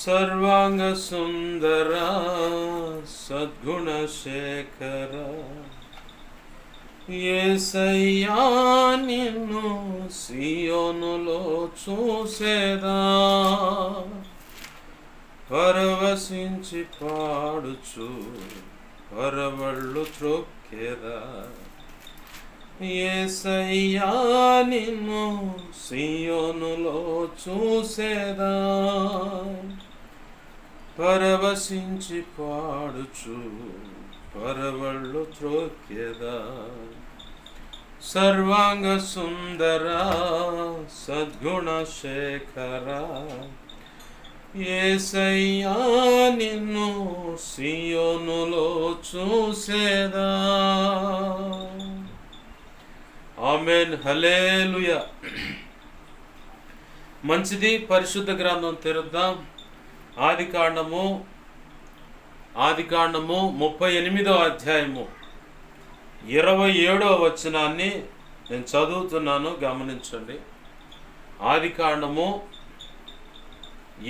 సర్వాంగ సుందర సద్గుణశేఖర యేసయ్యా నిన్ను సియోనులో చూసేదా, పరవశించి పాడుచు పరవళ్ళు త్రొక్కెదా. యేసయ్యా నిన్ను సియోనులో చూసేదా, పరవశించి పాడుచు పరవళ్ళు త్రొక్కెదా. సర్వాంగ సుందర సద్గుణశేఖర యేసయ్యా నిన్ను సియోనులో చూసేదా. ఆమేన్, హల్లెలూయా. మంచిది. పరిశుద్ధ గ్రంథం తెరుద్దాం. ఆదికాండము 38వ అధ్యాయము 27వ వచనాన్ని నేను చదువుతున్నాను, గమనించండి. ఆదికాండము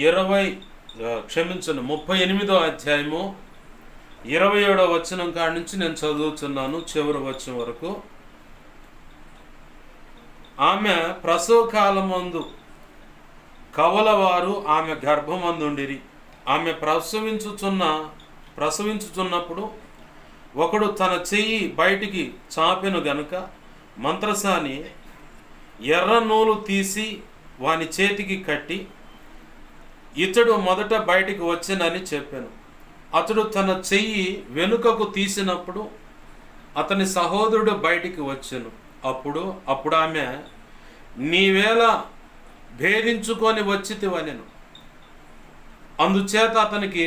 38వ అధ్యాయము 27వ వచనం కాడి నుంచి నేను చదువుతున్నాను, చివరి వచనం వరకు. ఆమె ప్రసవ కాలమందు కవలవారు ఆమె గర్భమందుండిరి. ఆమె ప్రసవించుచున్నప్పుడు ఒకడు తన చెయ్యి బయటికి చాపెను గనుక మంత్రసాని ఎర్ర నూలు తీసి వాని చేతికి కట్టి, ఇతడు మొదట బయటికి వచ్చెనని చెప్పాను. అతడు తన చెయ్యి వెనుకకు తీసినప్పుడు అతని సహోదరుడు బయటికి వచ్చెను. అప్పుడు ఆమె, నీవేళ భేదించుకొని వచ్చితివనెను. అందుచేత అతనికి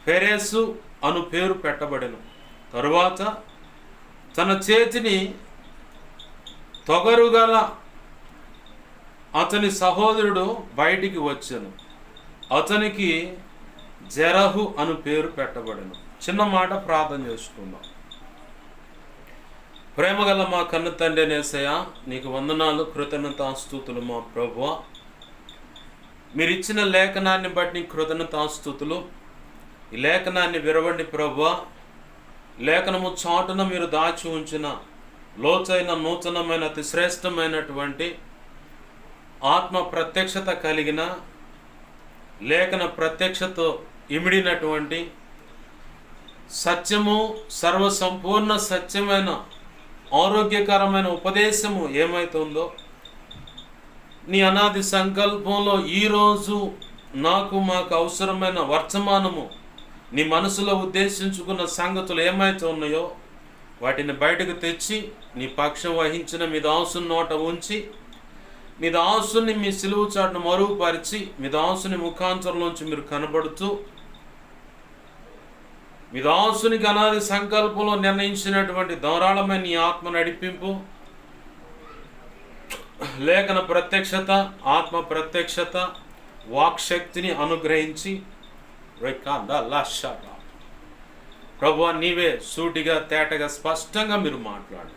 ఫెరేసు అను పేరు పెట్టబడెను. తరువాత తన చేతిని తొగరుగల అతని సహోదరుడు బయటికి వచ్చెను. అతనికి జెరహు అను పేరు పెట్టబడెను. చిన్న మాట ప్రార్థన చేసుకుందాం. ప్రేమగల మా కన్న తండ్రి యేసయ్యా, నీకు వందనాలు, కృతజ్ఞతాస్తుతులు మా ప్రభువా. మీరు ఇచ్చిన లేఖనాన్ని బట్టి కృతజ్ఞతాస్తుతులు. ఈ లేఖనాన్ని విరవండి ప్రభువా. లేఖనము చాటున మీరు దాచి ఉంచిన లోతైన నూతనమైన అతి శ్రేష్టమైనటువంటి ఆత్మ ప్రత్యక్షత కలిగిన లేఖన ప్రత్యక్షతో ఇమిడినటువంటి సత్యము, సర్వసంపూర్ణ సత్యమైన ఆరోగ్యకరమైన ఉపదేశము ఏమైతుందో నీ అనాది సంకల్పంలో ఈరోజు మాకు అవసరమైన వర్తమానము, నీ మనసులో ఉద్దేశించుకున్న సంగతులు ఏమైతే ఉన్నాయో వాటిని బయటకు తెచ్చి నీ పక్షం వహించిన మీ దాసుని నోట ఉంచి, మీ దాసుని మీ సిలువు చాటును మరుగుపరిచి, మీ దాసుని ముఖాంతరంలోంచి మీరు కనబడుతూ, మీ దాసునికి అనాది సంకల్పంలో నిర్ణయించినటువంటి ధారాళమైన నీ ఆత్మ నడిపింపు, లేఖన ప్రత్యక్షత, ఆత్మ ప్రత్యక్షత, వాక్శక్తిని అనుగ్రహించి ప్రభువా, నీవే సూటిగా తేటగా స్పష్టంగా మీరు మాట్లాడు.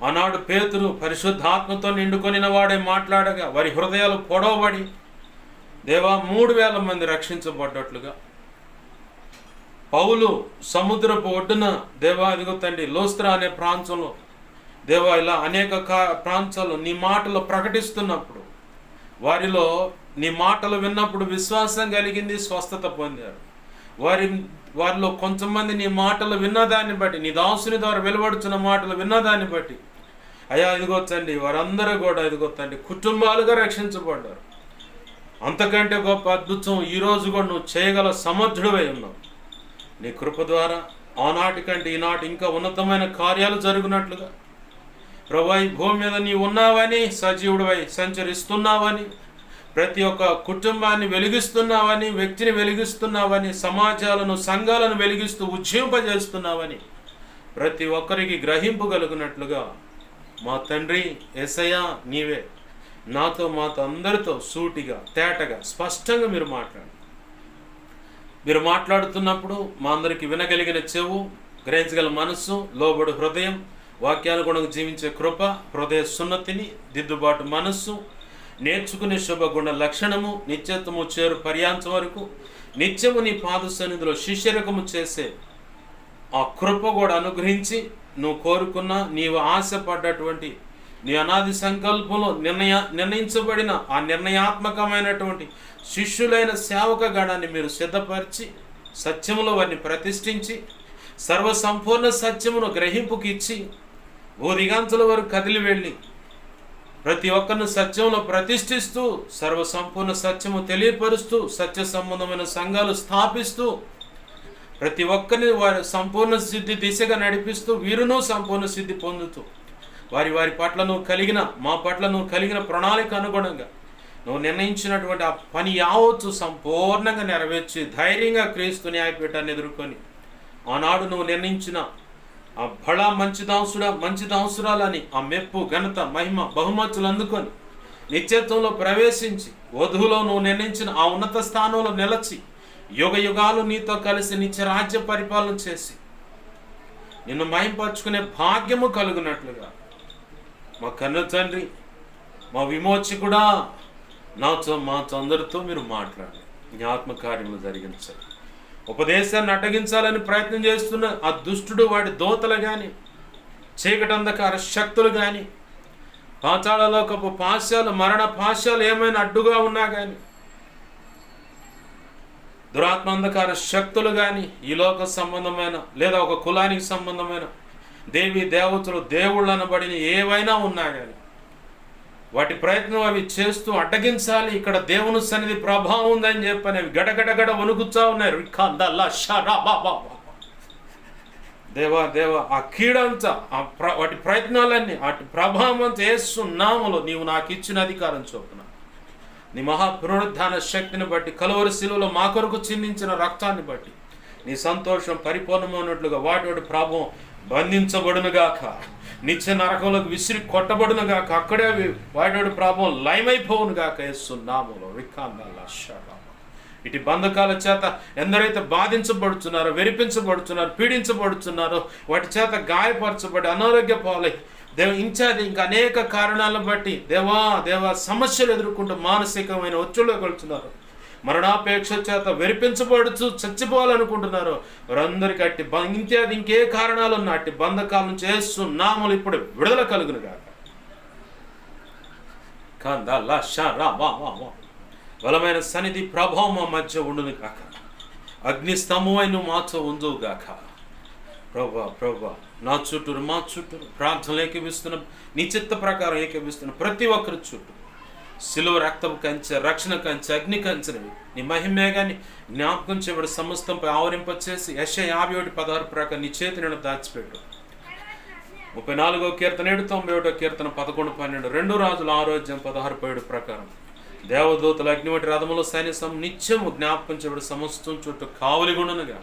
ఆనాడు పేతురు పరిశుద్ధాత్మతో నిండుకొనిన వాడే మాట్లాడగా వారి హృదయాలు పొడవబడి దేవా 3000 మంది రక్షించబడ్డట్లుగా, పౌలు సముద్రపు ఒడ్డున దేవా ఇదిగో తండ్రి లోస్త్రా అనే ప్రాంతంలో దేవా ఇలా అనేక ప్రాంతాల్లో నీ మాటలు ప్రకటిస్తున్నప్పుడు వారిలో నీ మాటలు విన్నప్పుడు విశ్వాసం కలిగింది, స్వస్థత పొందారు. వారిలో కొంతమంది నీ మాటలు విన్నదాన్ని బట్టి, నీ దాసుని ద్వారా వెలువడుతున్న మాటలు విన్నదాన్ని బట్టి అయ్యా ఇదిగో తండ్రి వారందరూ కూడా ఇదిగో తండ్రి కుటుంబాలుగా రక్షించబడ్డారు. అంతకంటే గొప్ప అద్భుతం ఈరోజు కూడా నువ్వు చేయగల సమర్థుడివై ఉన్నావు. నీ కృప ద్వారా ఆనాటి కంటే ఈనాటి ఇంకా ఉన్నతమైన కార్యాలు జరుగునట్లుగా ప్రభువా, ఈ భూమి మీద నీ ఉన్నావని, సజీవుడివై సంచరిస్తున్నావని, ప్రతి ఒక్క కుటుంబాన్ని వెలిగిస్తున్నావని, వ్యక్తిని వెలిగిస్తున్నావని, సమాజాలను సంఘాలను వెలిగిస్తూ ఉజ్జీంపజేస్తున్నావని ప్రతి ఒక్కరికి గ్రహింపు కలుగునట్లుగా మా తండ్రి యేసయ్యా నీవే నాతో మాతో అందరితో సూటిగా తేటగా స్పష్టంగా మీరు మాట్లాడుతున్నప్పుడు మా అందరికీ వినగలిగిన చెవు, గ్రహించగల మనస్సు, లోబడు హృదయం, వాక్యానుగుణంగా జీవించే కృప, హృదయ సున్నతిని, దిద్దుబాటు మనస్సు, నేర్చుకునే శుభగుణ లక్షణము నిత్యత్వము చేరు పర్యాంతం వరకు నిత్యము నీ పాద సన్నిధిలో శిష్యరకము చేసే ఆ కృప కూడా అనుగ్రహించి, నువ్వు కోరుకున్న, నీవు ఆశపడ్డటువంటి నీ అనాది సంకల్పంలో నిర్ణయించబడిన ఆ నిర్ణయాత్మకమైనటువంటి శిష్యులైన సేవక గణాన్ని మీరు సిద్ధపరిచి సత్యములో వారిని ప్రతిష్ఠించి సర్వసంపూర్ణ సత్యమును గ్రహింపుకి ఇచ్చి దిగాంతుల వరకు కదిలి వెళ్ళి ప్రతి ఒక్కరిని సత్యంలో ప్రతిష్ఠిస్తూ సర్వసంపూర్ణ సత్యము తెలియపరుస్తూ సత్య సంబంధమైన సంఘాలు స్థాపిస్తూ ప్రతి ఒక్కరిని వారి సంపూర్ణ సిద్ధి దిశగా నడిపిస్తూ వీరును సంపూర్ణ సిద్ధి పొందుతూ వారి పట్ల నువ్వు కలిగిన, మా పట్ల నువ్వు కలిగిన ప్రణాళిక అనుగుణంగా నువ్వు నిర్ణయించినటువంటి ఆ పని యావత్తు సంపూర్ణంగా నెరవేర్చి ధైర్యంగా క్రీస్తు న్యాయపీఠాన్ని ఎదుర్కొని ఆనాడు నువ్వు నిర్ణయించిన ఆ బడా మంచిదాంసురాలని ఆ మెప్పు, ఘనత, మహిమ, బహుమతులు అందుకొని నిత్యత్వంలో ప్రవేశించి వధువులో నువ్వు నిర్ణయించిన ఆ ఉన్నత స్థానంలో నిలచి యుగ యుగాలు నీతో కలిసి నిత్య రాజ్య పరిపాలన చేసి నిన్ను మహింపరచుకునే భాగ్యము కలుగునట్లుగా మా కన్న తండ్రి, మా విమోచకుడా, మాతో అందరితో మీరు మాట్లాడి నీ ఆత్మకార్యములు జరిగించాలి. ఉపదేశాన్ని అడ్డగించాలని ప్రయత్నం చేస్తున్న ఆ దుష్టుడు, వాడి దోతలు కానీ, చీకటి అంధకార శక్తులు కానీ, పాతాళలోకపు పాశాలు, మరణ పాశాలు ఏమైనా అడ్డుగా ఉన్నా కానీ, దురాత్మ అంధకార శక్తులు కానీ, ఈ లోక సంబంధమైన లేదా ఒక కులానికి సంబంధమైన దేవి దేవతలు, దేవుళ్ళు అనబడిన ఏవైనా ఉన్నా కానీ వాటి ప్రయత్నం అవి చేస్తూ అడ్డగించాలి. ఇక్కడ దేవుని సన్నిధి ప్రభావం ఉందని చెప్పని అవి గడగడగడ వణుకుతా ఉన్నాయి. దేవా ఆ కీడంతా వాటి ప్రయత్నాలన్నీ వాటి ప్రభావం అంతా యేసునామములో నీవు నాకు ఇచ్చిన అధికారం చొప్పున నీ మహాపునరుద్ధాన శక్తిని బట్టి, కలువరి శిలువలో మా కొరకు చిందించిన రక్తాన్ని బట్టి నీ సంతోషం పరిపూర్ణమైనట్లుగా వాటి ప్రభావం బంధించబడునుగాక, నిత్య నరకంలోకి విసిరి కొట్టబడునుగాక, అక్కడే వాటి ప్రభావం లయమైపోవునుగాక యేసునామములో. ఇటు బంధకాల చేత ఎందరైతే బాధించబడుతున్నారో, వెరిపించబడుతున్నారో, పీడించబడుతున్నారో, వాటి చేత గాయపరచబడి అనారోగ్య పాలై ఇంకా అనేక కారణాలను బట్టి దేవా సమస్యలు ఎదుర్కొంటూ మానసికమైన ఒత్తిడిలోకి వెళ్తున్నారు, మరణాపేక్ష చేత వెరిపించబడుచు చచ్చిపోవాలనుకుంటున్నారు. వారందరికీ ఇంకే కారణాలు ఉన్న అట్టి బంధకాల నుంచి యేసునామములో ఇప్పుడు విడుదల కలుగును గాక. బలమైన సన్నిధి ప్రభావం మా మధ్య ఉండును గాక. అగ్ని స్తంభమై నువ్వు మాతో ఉందువు గాక. ప్రభా నా చుట్టూరు, మా చుట్టూరు ప్రార్థనలు ఏకీవిస్తున్న, నీ చిత్త ప్రకారం ఏకీవిస్తున్న ప్రతి ఒక్కరి చుట్టూ శిలువ రక్తపు కంచె, రక్షణ కంచె, అగ్ని కంచెని నీ మహిమేగాని జ్ఞాపకం చేయబడి సమస్తంపై ఆవరింపచేసి యెషయా 51:16 ప్రకారం నీ చేతి నేను దాచిపెట్టు. 34వ కీర్తన 7, 91వ కీర్తన 11, 12, 2 రాజుల 6:16 ప్రకారం దేవదూతల అగ్నివంటి రథములో సైన్యం నిత్యము జ్ఞాపకం చేయబడి సమస్తం చుట్టూ కావలిగుండునుగా.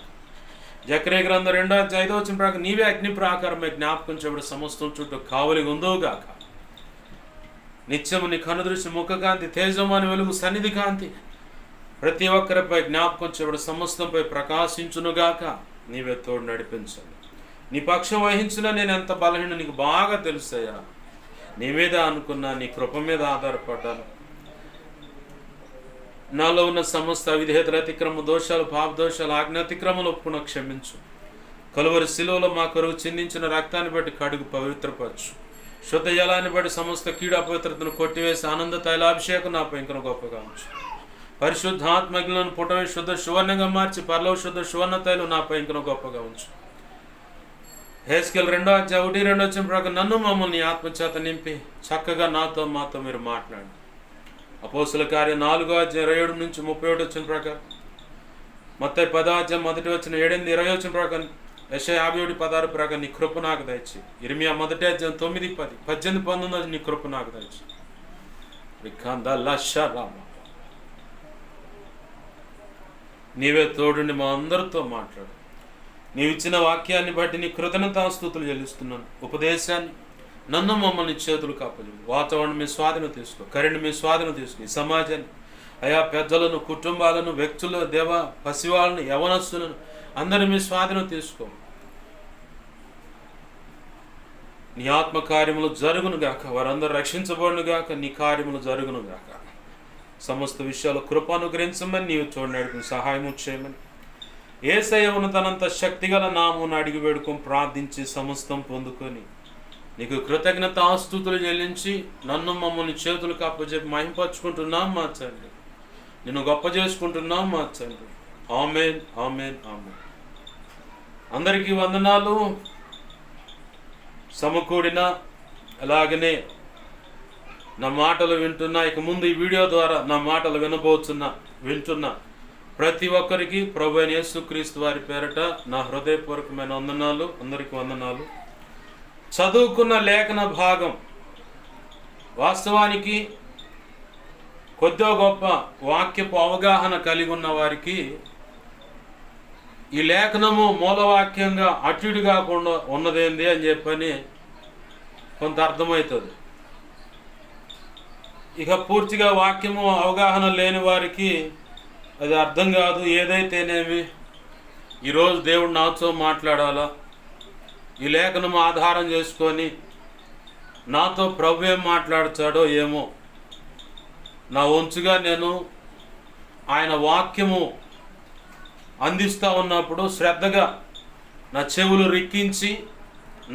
జకర్యా గ్రంథం 2:5 ప్రకారం నీవే అగ్ని ప్రాకారమే జ్ఞాపకం చేయబడి సమస్తం చుట్టూ కావలిగుందువుగాక. నిత్యము నీ కనుదృష్టి, ముఖకాంతి, తేజమాని వెలుగు, సన్నిధి కాంతి ప్రతి ఒక్కరిపై జ్ఞాపకం చేయబడి సమస్తంపై ప్రకాశించునుగాక. నీవే తోడు నడిపించండి. నీ పక్షం వహించిన నేను ఎంత బలహీన నీకు బాగా తెలుసయ్యా. నీ మీద అనుకున్నా, నీ కృప మీద ఆధారపడ్డాను. నాలో ఉన్న సమస్త అవిధేయతలు, అతిక్రమ దోషాలు, పాప దోషాలు, ఆజ్ఞాతిక్రమలు ఒప్పున క్షమించు. కలువరి శిలువలో మా కొరకు చిందించిన రక్తాన్ని బట్టి కడుగు పవిత్రపరచు. శుద్ధ జలాన్ని బట్టి సమస్త కీడు అపవిత్రతను కొట్టివేసి ఆనంద తైలాభిషేకం నాపై ఇంకను గొప్పగా ఉంచు. పరిశుద్ధాత్మజ్ఞలను పుటమే శుద్ధ సువర్ణంగా మార్చి పరలోక శుద్ధ సువర్ణ తైలం నాపై ఇంకను గొప్పగా ఉంచు. హెస్కేల్ 2:1-2 ప్రకారం నన్ను మమ్మల్ని ఆత్మచేత నింపి చక్కగా నాతో మాతో మీరు మాట్లాడండి. అపోస్తుల కార్యం 4:27-31 ప్రకారం, మత్తయి 10:1-7-20 ప్రకారం, యెషయా 51:16 ప్రకారం నీ కృప నాకు దయచి. ఇర్మియా 1:9-10, 18-19 నీ కృప నాకు దయచి. నీవే తోడుండి మా అందరితో మాట్లాడు. నీవు ఇచ్చిన వాక్యాన్ని బట్టి నీ కృతజ్ఞతాస్తుతులు చెల్లిస్తున్నాను. ఉపదేశాన్ని నన్ను మమ్మల్ని చేతులు కాపలేదు. వాతావరణం మీ స్వాధీనం తీసుకో, కరెంట్ మీ స్వాధీనం తీసుకో. ఈ సమాజాన్ని అయా పెద్దలను, కుటుంబాలను, వ్యక్తులు, పసివాళ్ళను, యవనస్తులను అందరినీ మీ స్వాధీనం తీసుకో. నీ ఆత్మ కార్యములు జరుగునుగాక, వారందరూ రక్షించబడునుగాక, నీ కార్యములు జరుగునుగాక. సమస్త విషయాలు కృప అనుగ్రహించమని, నీవు చూడడానికి సహాయం చేయమని యేసయ్య ఉన్నతనంత శక్తిగల నామమున అడిగి వేడుకొని ప్రార్థించి సమస్తం పొందుకొని నీకు కృతజ్ఞత ఆస్తుతులు చెల్లించి నన్ను మమ్మల్ని చేతులకు అప్పచెప్పి మహింపరుచుకుంటున్నాం మా తండ్రి. నిన్ను గొప్ప చేసుకుంటున్నాం మా తండ్రి. ఆమేన్, ఆమేన్, ఆమేన్. అందరికీ వందనాలు. సమకూడిన అలాగనే నా మాటలు వింటున్నా, ఇక ముందు ఈ వీడియో ద్వారా నా మాటలు వింటున్న ప్రతి ఒక్కరికి ప్రభు అయిన యేసుక్రీస్తు వారి పేరట నా హృదయపూర్వకమైన వందనాలు. అందరికీ వందనాలు. చదువుకున్న లేఖన భాగం వాస్తవానికి కొద్దో గొప్ప వాక్యపు అవగాహన కలిగి ఉన్న వారికి ఈ లేఖనము మూలవాక్యంగా అటుడు కాకుండా ఉన్నదేంది అని చెప్పని కొంత అర్థమవుతుంది. ఇక పూర్తిగా వాక్యము అవగాహన లేని వారికి అది అర్థం కాదు. ఏదైతేనేమి ఈరోజు దేవుడు నాతో మాట్లాడాలా, ఈ లేఖనం ఆధారం చేసుకొని నాతో ప్రభు ఏం మాట్లాడతాడో ఏమో, నా వంచుగా నేను ఆయన వాక్యము అందిస్తూ ఉన్నప్పుడు శ్రద్ధగా నా చెవులు రిక్కించి,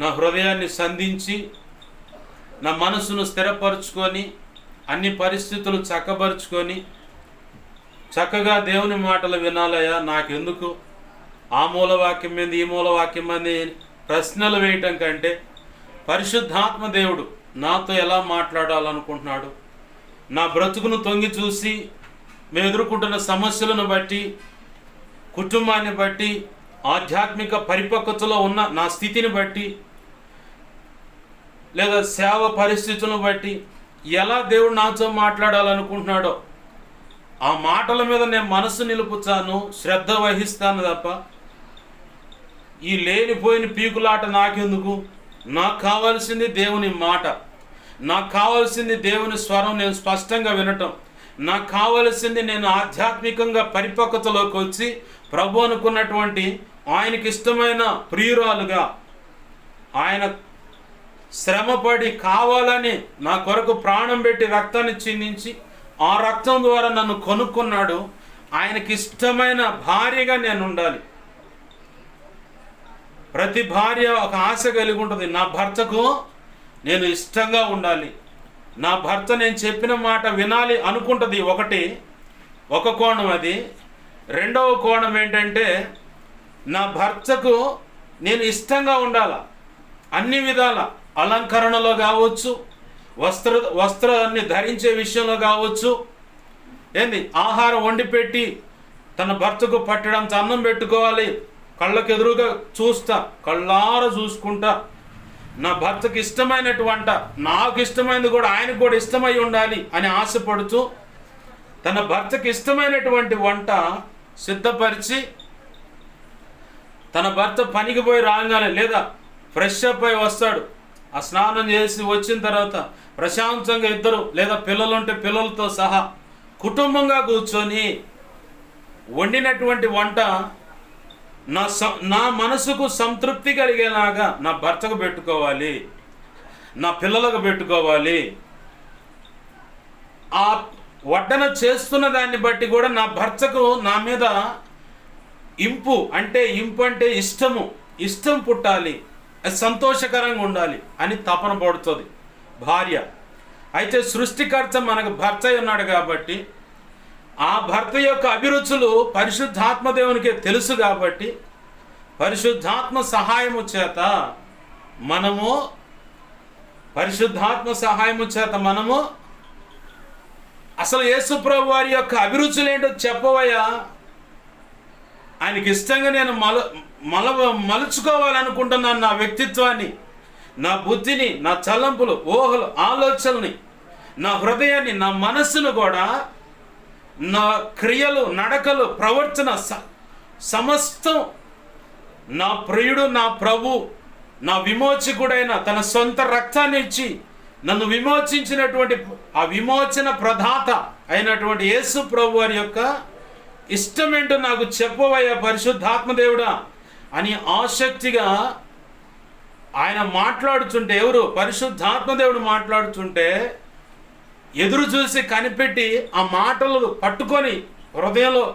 నా హృదయాన్ని సంధించి, నా మనసును స్థిరపరుచుకొని, అన్ని పరిస్థితులు చక్కబరుచుకొని చక్కగా దేవుని మాటలు వినాలయ్యా. నాకెందుకు ఆ మూలవాక్యం మీద ఈ మూలవాక్యం మీద ప్రశ్నలు వేయటం కంటే పరిశుద్ధాత్మ దేవుడు నాతో ఎలా మాట్లాడాలనుకుంటున్నాడు, నా బ్రతుకును తొంగి చూసి మేము ఎదుర్కొంటున్న సమస్యలను బట్టి, కుటుంబాన్ని బట్టి, ఆధ్యాత్మిక పరిపక్వతలో ఉన్న నా స్థితిని బట్టి, లేదా సేవ పరిస్థితులను బట్టి ఎలా దేవుడు నాతో మాట్లాడాలనుకుంటున్నాడో ఆ మాటల మీద నేను మనసు నిలుపుతాను, శ్రద్ధ వహిస్తాను తప్ప ఈ లేనిపోయిన పీకులాట నాకెందుకు. నాకు కావాల్సింది దేవుని మాట, నాకు కావాల్సింది దేవుని స్వరం నేను స్పష్టంగా వినటం, నాకు కావలసింది నేను ఆధ్యాత్మికంగా పరిపక్వతలోకి వచ్చి ప్రభు అనుకున్నటువంటి ఆయనకి ఇష్టమైన ప్రియురాలుగా, ఆయన శ్రమపడి కావాలని నా కొరకు ప్రాణం పెట్టి రక్తాన్ని చిందించి ఆ రక్తం ద్వారా నన్ను కొనుక్కున్నాడు. ఆయనకి ఇష్టమైన భార్యగా నేను ఉండాలి. ప్రతి భార్య ఒక ఆశ కలిగి ఉంటుంది, నా భర్తకు నేను ఇష్టంగా ఉండాలి, నా భర్త నేను చెప్పిన మాట వినాలి అనుకుంటుంది. ఒక కోణం అది. రెండవ కోణం ఏంటంటే నా భర్తకు నేను ఇష్టంగా ఉండాలా, అన్ని విధాల అలంకరణలో కావచ్చు, వస్త్రాన్ని ధరించే విషయంలో కావచ్చు, ఆహారం వండి పెట్టి తన భర్తకు పట్టడంతో అన్నం పెట్టుకోవాలి, కళ్ళకు ఎదురుగా కళ్ళార చూసుకుంటా నా భర్తకి ఇష్టమైనటువంటి నాకు ఇష్టమైనది కూడా ఆయనకు కూడా ఇష్టమై ఉండాలి అని ఆశపడుతూ తన భర్తకి ఇష్టమైనటువంటి వంట సిద్ధపరిచి, తన భర్త పనికి పోయి రాగానే లేదా ఫ్రెష్ అప్ అయి వస్తాడు, ఆ స్నానం చేసి వచ్చిన తర్వాత ప్రశాంతంగా ఇద్దరు లేదా పిల్లలుంటే పిల్లలతో సహా కుటుంబంగా కూర్చొని వండినటువంటి వంట నా మనసుకు సంతృప్తి కలిగేలాగా నా భర్తకు పెట్టుకోవాలి, నా పిల్లలకు పెట్టుకోవాలి. ఆ వడ్డన చేస్తున్న దాన్ని బట్టి కూడా నా భర్తకు నా మీద ఇంపు అంటే ఇష్టం పుట్టాలి, అది సంతోషకరంగా ఉండాలి అని తపన పడుతుంది భార్య. అయితే సృష్టికర్త మనకు భర్త ఉన్నాడు కాబట్టి ఆ భర్త యొక్క అభిరుచులు పరిశుద్ధాత్మ దేవునికే తెలుసు కాబట్టి పరిశుద్ధాత్మ సహాయము చేత మనము అసలు యేసు ప్రభు వారి యొక్క అభిరుచులు ఏంటో చెప్పవయ్యా, ఆయనకి ఇష్టంగా నేను మలుచుకోవాలనుకుంటున్నాను నా వ్యక్తిత్వాన్ని, నా బుద్ధిని, నా తలంపులు, ఊహలు, ఆలోచనని, నా హృదయాన్ని, నా మనస్సును కూడా, నా క్రియలు, నడకలు, ప్రవర్తన సమస్తం నా ప్రియుడు, నా ప్రభు, నా విమోచకుడైన తన సొంత రక్తాన్ని ఇచ్చి నన్ను విమోచించినటువంటి ఆ విమోచన ప్రదాత అయినటువంటి యేసు ప్రభు వారి యొక్క ఇష్టమేంటో నాకు చెప్పవయ్యా పరిశుద్ధాత్మదేవుడా అని ఆసక్తిగా ఆయన మాట్లాడుచుంటే, ఎవరు? పరిశుద్ధాత్మదేవుడు మాట్లాడుచుంటే ఎదురు చూసి కనిపెట్టి ఆ మాటలు పట్టుకొని హృదయంలో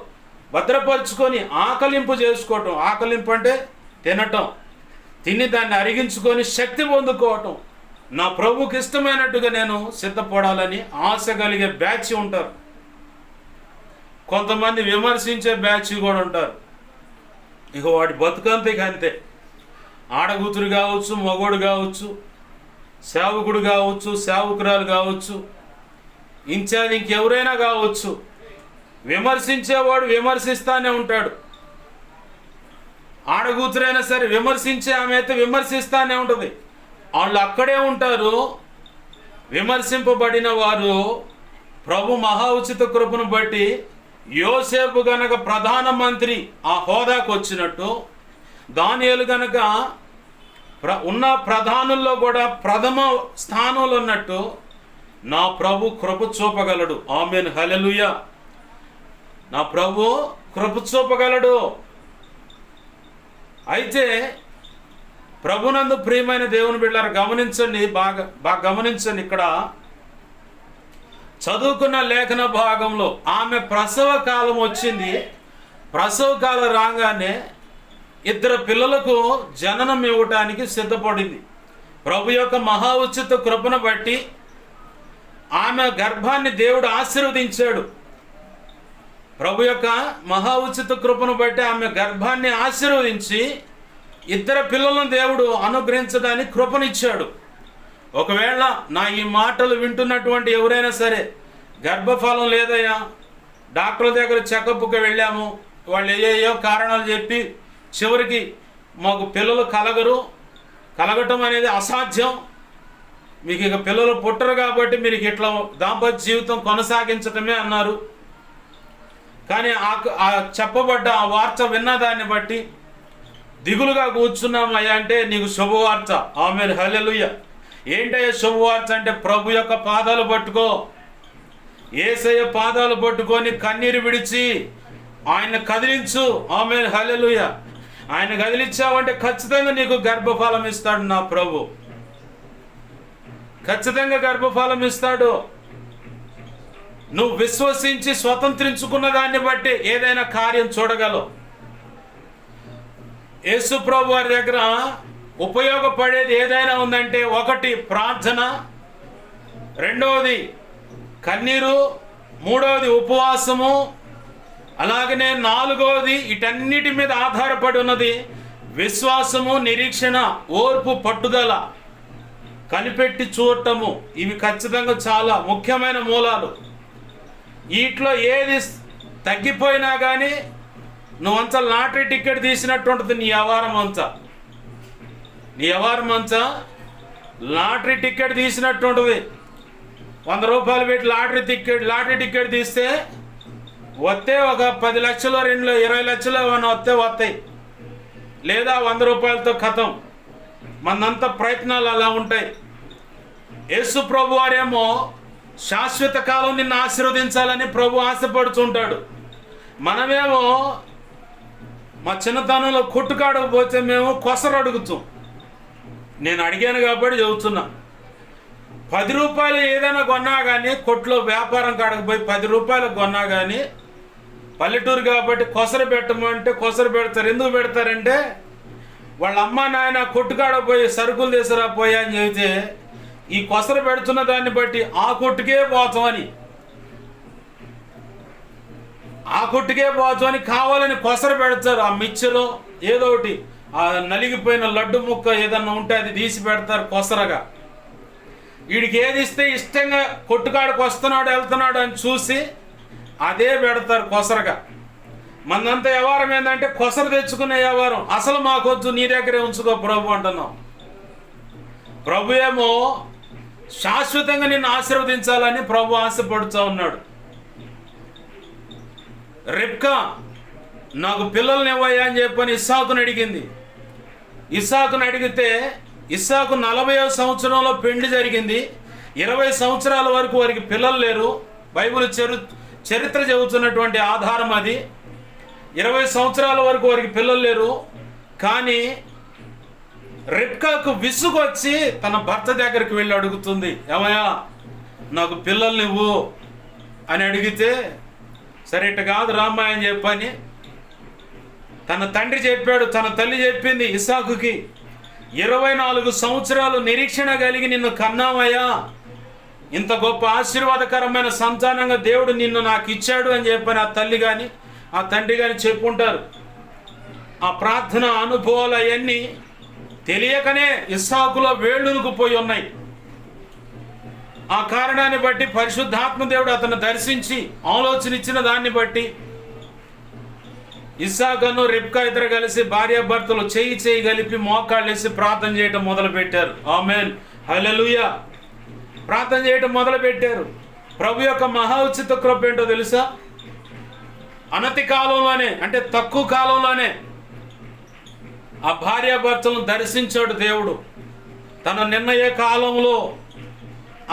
భద్రపరుచుకొని ఆకలింపు చేసుకోవటం. ఆకలింపు అంటే తినటం, తిని దాన్ని అరిగించుకొని శక్తి పొందుకోవటం. నా ప్రభుకి ఇష్టమైనట్టుగా నేను సిద్ధపడాలని ఆశ కలిగే బ్యాచ్ ఉంటారు. కొంతమంది విమర్శించే బ్యాచ్ కూడా ఉంటారు. ఇక వాడి బతుకంతే ఇక అంతే. ఆడగూతురు కావచ్చు, మగోడు కావచ్చు, సేవకుడు కావచ్చు, సేవకురాలు కావచ్చు, ఇన్ఛార్జ్ ఇంకెవరైనా కావచ్చు, విమర్శించేవాడు విమర్శిస్తానే ఉంటాడు. ఆడగూతురైనా సరే విమర్శించే ఆమె అయితే విమర్శిస్తానే ఉంటుంది. వాళ్ళు అక్కడే ఉంటారు. విమర్శింపబడిన వారు ప్రభు మహా ఉచిత కృపను బట్టి యోసేపు గనక ప్రధానమంత్రి ఆ హోదాకు వచ్చినట్టు, దానియేలు గనక ఉన్న ప్రధానుల్లో కూడా ప్రథమ స్థానంలో ఉన్నట్టు నా ప్రభు కృప చూపగలడు. ఆమేన్, హల్లెలూయా. నా ప్రభు కృప చూపగలడు. అయితే ప్రభునందు ప్రియమైన దేవుని బిడ్డలారా, గమనించండి, బాగా గమనించండి. ఇక్కడ చదువుకున్న లేఖన భాగంలో ఆమె ప్రసవ కాలం వచ్చింది. ప్రసవ కాలం రాగానే 2 పిల్లలకు జననం ఇవ్వటానికి సిద్ధపడింది. ప్రభు యొక్క మహా ఉచిత కృపను బట్టి ఆమె గర్భాన్ని దేవుడు ఆశీర్వదించాడు. ప్రభు యొక్క మహా ఉచిత కృపను బట్టి ఆమె గర్భాన్ని ఆశీర్వదించి 2 పిల్లలను దేవుడు అనుగ్రహించడానికి కృపనిచ్చాడు. ఒకవేళ నా ఈ మాటలు వింటున్నటువంటి ఎవరైనా సరే గర్భఫలం లేదయ్యా, డాక్టర్ల దగ్గర చెకప్కి వెళ్ళాము, వాళ్ళు ఏయో కారణాలు చెప్పి చివరికి మాకు పిల్లలు కలగటం అనేది అసాధ్యం, మీకు ఇక పిల్లలు పుట్టరు కాబట్టి మీరు ఇట్లా దాంపత్య జీవితం కొనసాగించటమే అన్నారు. కానీ ఆ చెప్పబడ్డ ఆ వార్త విన్నదాన్ని బట్టి దిగులుగా కూర్చున్నామయ్యా అంటే నీకు శుభవార్త. ఆమేన్, హల్లెలూయా. ఏంటయ్యా శుభవార్త అంటే ప్రభు యొక్క పాదాలు పట్టుకో, యేసయ్య పాదాలు పట్టుకొని కన్నీరు విడిచి ఆయన కదిలించు. ఆమేన్, హల్లెలూయా. ఆయన కదిలించావంటే ఖచ్చితంగా నీకు గర్భఫలం ఇస్తాడు నా ప్రభు. ఖచ్చితంగా గర్భఫలం ఇస్తాడు. నువ్వు విశ్వసించి స్వతంత్రించుకున్న దాన్ని బట్టి ఏదైనా కార్యం చూడగలవు. యేసు ప్రభు వారి దగ్గర ఉపయోగపడేది ఏదైనా ఉందంటే, 1 ప్రార్థన, 2వది కన్నీరు, 3వది ఉపవాసము, అలాగనే 4వది వీటన్నిటి మీద ఆధారపడి ఉన్నది విశ్వాసము, నిరీక్షణ, ఓర్పు, పట్టుదల, కనిపెట్టి చూడటము. ఇవి ఖచ్చితంగా చాలా ముఖ్యమైన మూలాలు. వీటిలో ఏది తగ్గిపోయినా కానీ నువ్వంతా లాటరీ టికెట్ తీసినట్టు ఉంటుంది. నీ వ్యవహారం అంతా లాటరీ టికెట్ తీసినట్టు ఉంటుంది. 100 రూపాయలు పెట్టి లాటరీ టికెట్ తీస్తే వస్తే ఒక 10 లక్షలు, 20 లక్షలు ఏమైనా వస్తాయి, లేదా 100 రూపాయలతో ఖతం. మనంతా ప్రయత్నాలు అలా ఉంటాయి. యేసు ప్రభు వారేమో శాశ్వత కాలం నిన్ను ఆశీర్వదించాలని ప్రభు ఆశపడుతుంటాడు. మనమేమో మా చిన్నతనంలో కొట్టుకాడకు పోతే మేము కొసరు అడుగుతాం. నేను అడిగాను కాబట్టి చెబుతున్నా. 10 రూపాయలు ఏదైనా కొన్నా కానీ, కొట్లో వ్యాపారం కాడకు పోయి 10 రూపాయలు కొన్నా కానీ, పల్లెటూరు కాబట్టి కొసరు పెట్టమంటే కొసరు పెడతారు. ఎందుకు పెడతారంటే వాళ్ళ అమ్మ నాయన కొట్టుకాడ పోయి సరుకులు తీసుకురాపోయా అని చెబితే ఈ కొసరు పెడుతున్న దాన్ని బట్టి ఆ కొట్టుకే పోతామని కావాలని కొసరు పెడతారు. ఆ మిక్చరు ఏదో ఒకటి, ఆ నలిగిపోయిన లడ్డు ముక్క ఏదన్నా ఉంటే అది తీసి పెడతారు కొసరగా. వీడికి ఏది ఇస్తే ఇష్టంగా కొట్టుకాడికి వస్తున్నాడు వెళ్తున్నాడు అని చూసి అదే పెడతారు కొసరగా. మనంతా వ్యవహారం ఏంటంటే కొసరు తెచ్చుకునే వ్యవహారం. అసలు మాకొద్దు, నీ దగ్గరే ఉంచుకో ప్రభు అంటున్నాం. ప్రభు ఏమో శాశ్వతంగా నిన్ను ఆశీర్వదించాలని ప్రభు ఆశపడుతూ ఉన్నాడు. రెబ్కా నాకు పిల్లల్ని ఇవ్వయ్యా అని చెప్పని ఇస్సాకుని అడిగింది. ఇస్సాకుని అడిగితే ఇస్సాకు 40వ సంవత్సరంలో పెళ్లి జరిగింది. 20 సంవత్సరాల వరకు వారికి పిల్లలు లేరు. బైబిల్ చరిత్ర చెబుతున్నటువంటి ఆధారం అది. 20 సంవత్సరాల వరకు వారికి పిల్లలు లేరు. కానీ రెబ్కాకు విసుగొచ్చి తన భర్త దగ్గరికి వెళ్ళి అడుగుతుంది, ఏమయ్యా నాకు పిల్లల్ని ఇవ్వు అని అడిగితే, సరే ఇట్ట కాదు రామ్మా అని చెప్పని తన తండ్రి చెప్పాడు. తన తల్లి చెప్పింది ఇస్సాకుకి, 24 సంవత్సరాలు నిరీక్షణ కలిగి నిన్ను కన్నామయ్యా, ఇంత గొప్ప ఆశీర్వాదకరమైన సంతానంగా దేవుడు నిన్ను నాకు ఇచ్చాడు అని చెప్పని ఆ తల్లి కానీ ఆ తండ్రి కానీ చెప్పుంటారు. ఆ ప్రార్థన అనుభవాలు అవన్నీ తెలియకనే ఇస్సాకులో వేళ్ళునుకు పోయి ఉన్నాయి. ఆ కారణాన్ని బట్టి పరిశుద్ధాత్మ దేవుడు అతను దర్శించి ఆలోచన ఇచ్చిన దాన్ని బట్టి ఇస్సాకును రెబ్కా ఇద్దరు కలిసి భార్యాభర్తలు చేయి కలిపి మోకాళ్ళేసి ప్రార్థన చేయటం మొదలుపెట్టారు. ఆమేన్, హల్లెలూయా. ప్రార్థన చేయటం మొదలుపెట్టారు. ప్రభు యొక్క మహా ఉచిత కృప ఏంటో తెలుసా? అనతి కాలంలోనే, అంటే తక్కువ కాలంలోనే ఆ భార్యాభర్తలను దర్శించాడు దేవుడు. తన నిర్ణయ కాలంలో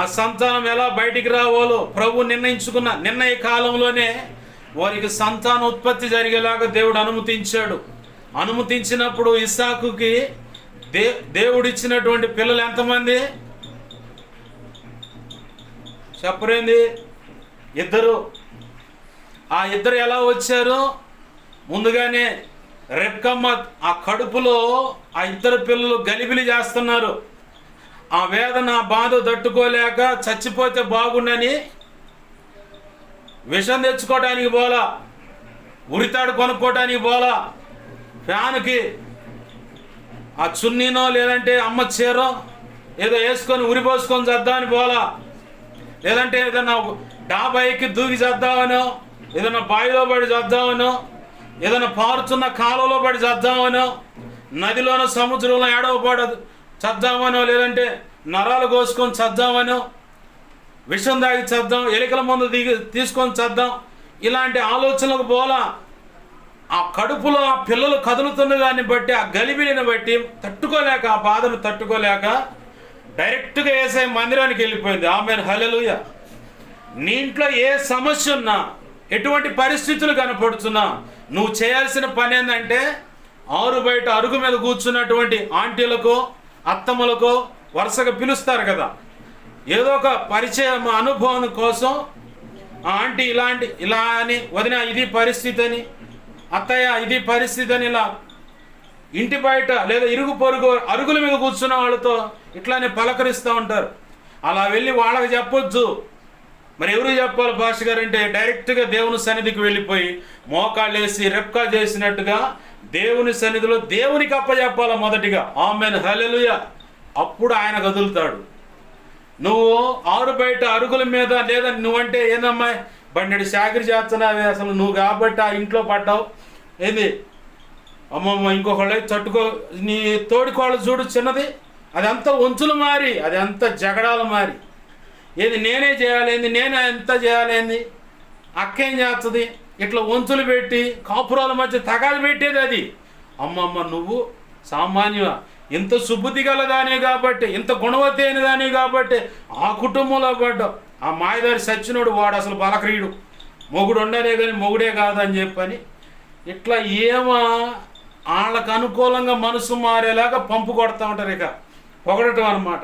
ఆ సంతానం ఎలా బయటికి రావాలో ప్రభు నిర్ణయించుకున్న నిర్ణయ కాలంలోనే వారికి సంతాన ఉత్పత్తి జరిగేలాగా దేవుడు అనుమతించాడు. అనుమతించినప్పుడు ఇస్సాకుకి దేవుడిచ్చినటువంటి పిల్లలు ఎంతమంది చెప్పరేంది? 2. ఆ 2 ఎలా వచ్చారు? ముందుగానే రెబ్కమ్మ ఆ కడుపులో ఆ 2 పిల్లలు గలిబిలి చేస్తున్నారు. ఆ వేదన బాధ తట్టుకోలేక చచ్చిపోతే బాగుండని విషం తెచ్చుకోవడానికి పోలా, ఉరితాడు కొనుక్కోవడానికి పోలా, ఫ్యాన్కి ఆ చున్నీనో లేదంటే అమ్మ చీరో ఏదో వేసుకొని ఉరిపోసుకొని చేద్దామని పోలా, లేదంటే ఏదైనా డాబా ఎక్కి దూకి చేద్దామనో, ఏదైనా బావిలో పడి చేద్దామనో, ఏదైనా పారుతున్న కాలువలో పడి చేద్దామనో, నదిలోనో సముద్రంలో ఏడవ పడ చద్దామనో, లేదంటే నరాలు కోసుకొని చద్దామనో, విషం దాగి చద్దాం, ఎలికల మందు తీసుకొని చద్దాం, ఇలాంటి ఆలోచనలకు పోలా. ఆ కడుపులో ఆ పిల్లలు కదులుతున్న దాన్ని బట్టి, ఆ గలిబిలిని బట్టి తట్టుకోలేక, ఆ బాధను తట్టుకోలేక డైరెక్ట్గా యేసయ్య మందిరానికి వెళ్ళిపోయింది. ఆమేన్, హల్లెలూయా. నీ ఇంట్లో ఏ సమస్య ఉన్నా, ఎటువంటి పరిస్థితులు కనపడుతున్నా, నువ్వు చేయాల్సిన పని ఏంటంటే బయట అరుగు మీద కూర్చున్నటువంటి ఆంటీలకో అత్తమ్మలకో వరుసగా పిలుస్తారు కదా, ఏదో ఒక పరిచయం అనుభవం కోసం ఆ ఆంటీ ఇలా అని, వదిన ఇది పరిస్థితి అని, అత్తయ్య ఇది పరిస్థితి అని, ఇలా ఇంటి బయట లేదా ఇరుగు పొరుగు అరుగుల మీద కూర్చున్న వాళ్ళతో ఇట్లానే పలకరిస్తూ ఉంటారు. అలా వెళ్ళి వాళ్ళకి చెప్పొచ్చు. మరి ఎవరు చెప్పాలి భాష గారు అంటే, డైరెక్ట్గా దేవుని సన్నిధికి వెళ్ళిపోయి మోకాళ్ళేసి రెబ్కా చేసినట్టుగా దేవుని సన్నిధిలో దేవునికి అప్పచెప్పాలి మొదటిగా. ఆమేన్, హల్లెలూయా. అప్పుడు ఆయన కదులుతాడు. నువ్వు బయట అరుగుల మీద, లేదా నువ్వంటే ఏందమ్మా బండి చాకరీ చేస్తున్నావే, అసలు నువ్వు కాబట్టి ఆ ఇంట్లో పడ్డావు ఏంది, అమ్మమ్మ ఇంకొకళ్ళు తట్టుకో, నీ తోడికోళ్ళు చూడు చిన్నది, అదంతా వంచులు మారి, అది అంతా జగడాలు మారి, ఏది నేనే చేయాలి, ఏంది నేనే ఎంత చేయాలి, అక్కేం చేస్తుంది, ఇట్లా వంచులు పెట్టి కాపురాల మధ్య తగాలు పెట్టేది అది. అమ్మమ్మ నువ్వు సామాన్య, ఇంత సుబుద్ధి గలదాని కాబట్టి, ఇంత గుణవతి అయిన దాని కాబట్టి ఆ కుటుంబంలో పడ్డావు. ఆ మాయదారి సచ్చినోడు వాడు అసలు బలక్రీయుడు, మొగుడు ఉండనే కానీ మొగుడే కాదని చెప్పని ఇట్లా వాళ్ళకు అనుకూలంగా మనసు మారేలాగా పంపు కొడతా ఉంటారు. ఇక పొగడటం అన్నమాట.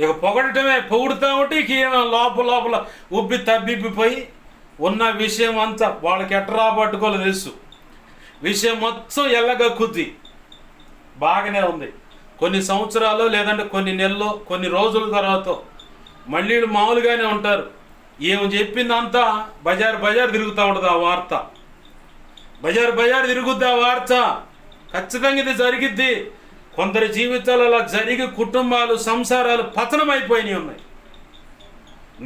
ఇక పొగుడుతూ ఉంటే ఇక లోపల ఉబ్బి తబ్బిబ్బిపోయి ఉన్న విషయం అంతా వాళ్ళకి ఎట్లా పట్టుకోలో తెలుసు. విషయం మొత్తం ఎల్లగక్కుద్ది. బాగానే ఉంది. కొన్ని సంవత్సరాలు లేదంటే కొన్ని నెలలు కొన్ని రోజుల తర్వాత మళ్ళీ మామూలుగానే ఉంటారు. ఏమి చెప్పిందంతా బజార్ తిరుగుతూ ఉంటుంది ఆ వార్త. బజార్ తిరుగుద్ది ఆ వార్త. ఖచ్చితంగా ఇది జరిగిద్ది. కొందరి జీవితాలు అలా జరిగి కుటుంబాలు సంసారాలు పతనమైపోయినాయి ఉన్నాయి.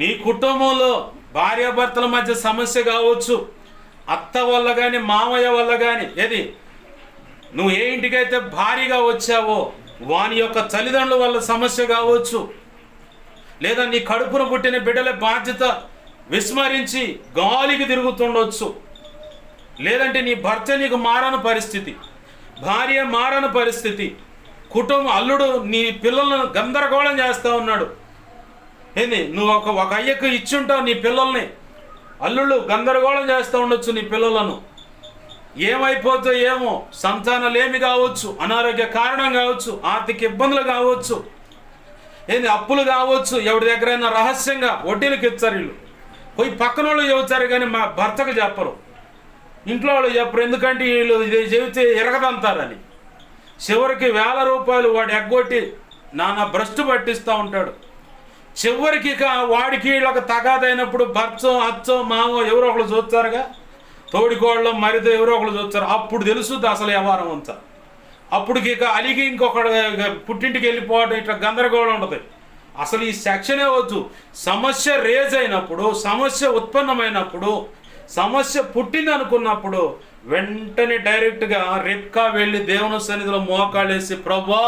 నీ కుటుంబంలో భార్యాభర్తల మధ్య సమస్య కావచ్చు, అత్త వల్ల కానీ మామయ్య వల్ల కానీ, ఏది నువ్వు ఏ ఇంటికైతే భారీగా వచ్చావో వాని యొక్క తల్లిదండ్రుల వల్ల సమస్య కావచ్చు, లేదా నీ కడుపున పుట్టిన బిడ్డల బాధ్యత విస్మరించి గాలికి తిరుగుతుండొచ్చు, లేదంటే నీ భర్త నీకు మారని పరిస్థితి, భార్య మారని పరిస్థితి, కుటుంబం అల్లుడు నీ పిల్లలను గందరగోళం చేస్తూ ఉన్నాడు. ఏంది నువ్వు ఒక అయ్యకు ఇచ్చుంటావు నీ పిల్లల్ని, అల్లుళ్ళు గందరగోళం చేస్తూ ఉండొచ్చు నీ పిల్లలను. ఏమైపోతే ఏమో, సంతానలేమి కావచ్చు, అనారోగ్య కారణం కావచ్చు, ఆర్థిక ఇబ్బందులు కావచ్చు, అప్పులు కావచ్చు, ఎవరి దగ్గరైనా రహస్యంగా వడ్డీలకు ఇచ్చారు. వీళ్ళు పోయి పక్కన వాళ్ళు చెబుతారు కానీ మా భర్తకు చెప్పరు, ఇంట్లో వాళ్ళు చెప్పరు. ఎందుకంటే వీళ్ళు ఇది చెబితే ఎరగదంతారని. చివరికి ₹1000 వాడు ఎగ్గొట్టి నానా భ్రష్టు పట్టిస్తూ ఉంటాడు. చివరికి ఇక వాడికి వీళ్ళకి తగాదైనప్పుడు భర్త, అచ్చో, మామో ఎవరో ఒకళ్ళు చూస్తారుగా, తోడికోళ్ళలో మరిదో ఎవరో ఒకళ్ళు చూస్తారు. అప్పుడు తెలుస్తుంది అసలు వ్యవహారం అంతా. అప్పటికి ఇక అలిగి ఇంకొకడు పుట్టింటికి వెళ్ళిపోవడం, ఇట్లా గందరగోళం ఉంటుంది. అసలు ఈ సెక్షనే వద్దు. సమస్య రేజ్ అయినప్పుడు, సమస్య ఉత్పన్నమైనప్పుడు, సమస్య పుట్టింది అనుకున్నప్పుడు వెంటనే డైరెక్ట్గా రెబ్కా వెళ్ళి దేవుని సన్నిధిలో మోకాళ్ళేసి, ప్రభువా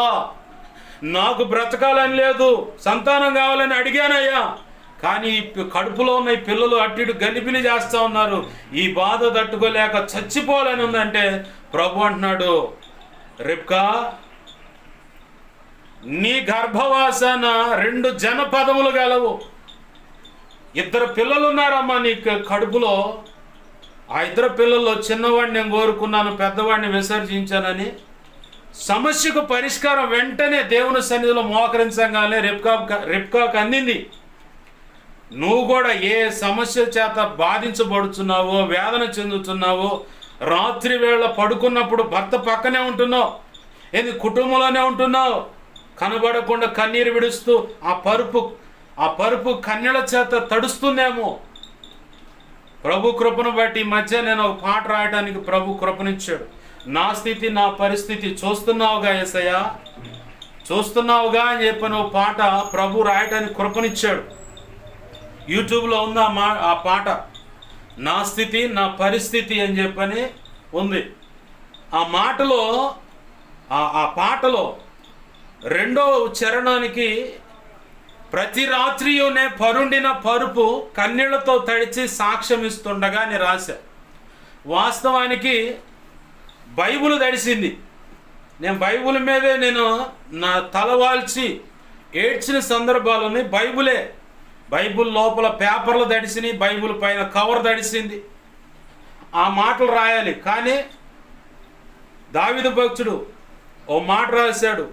నాకు బ్రతకాలని లేదు, సంతానం కావాలని అడిగానయ్యా, కానీ కడుపులో ఉన్న ఈ పిల్లలు అటు ఇటు గలిబిలి చేస్తూ ఉన్నారు, ఈ బాధ తట్టుకోలేక చచ్చిపోవాలని ఉందంటే ప్రభు అంటున్నాడు, రెబ్కా నీ గర్భవాసన 2 జనపదములు గలవు. 2 పిల్లలు ఉన్నారమ్మా నీ కడుపులో. ఆ 2 పిల్లల్లో చిన్నవాడిని నేను కోరుకున్నాను, పెద్దవాడిని విసర్జించానని. సమస్యకు పరిష్కారం వెంటనే దేవుని సన్నిధిలో మోకరించగానే రెబ్కాకు అందింది. నువ్వు కూడా ఏ సమస్య చేత బాధించబడుతున్నావో, వేదన చెందుతున్నావో, రాత్రి వేళ పడుకున్నప్పుడు భర్త పక్కనే ఉంటున్నావు, కుటుంబంలోనే ఉంటున్నావు, కనబడకుండా కన్నీరు విడుస్తూ ఆ పరుపు కన్నీళ్ళ చేత తడుస్తుందేమో. ప్రభు కృపను బట్టి ఈ మధ్య నేను ఒక పాట రాయడానికి ప్రభు కృపనిచ్చాడు. నా స్థితి, నా పరిస్థితి చూస్తున్నావుగా యేసయ్యా, చూస్తున్నావుగా అని చెప్పిన పాట ప్రభు రాయడానికి కృపనిచ్చాడు. యూట్యూబ్లో ఉంది ఆ పాట. నా స్థితి, నా పరిస్థితి అని చెప్పని ఉంది. ఆ మాటలో, ఆ పాటలో 2వ చరణానికి ప్రతి రాత్రియునే పరుండిన పరుపు కన్నీళ్లతో తడిచి సాక్ష్యం ఇస్తుండగా అని రాశా. వాస్తవానికి బైబుల్ తడిసింది. నేను బైబుల్ మీదే నా తలవాల్చి ఏడ్చిన సందర్భాలు ఉన్నాయి. బైబుల్ లోపల పేపర్లు తడిసినాయి, బైబుల్ పైన కవర్ తడిసింది. ఆ మాటలు రాయాలి. కానీ దావీదు భక్తుడు ఓ మాట రాశాడు,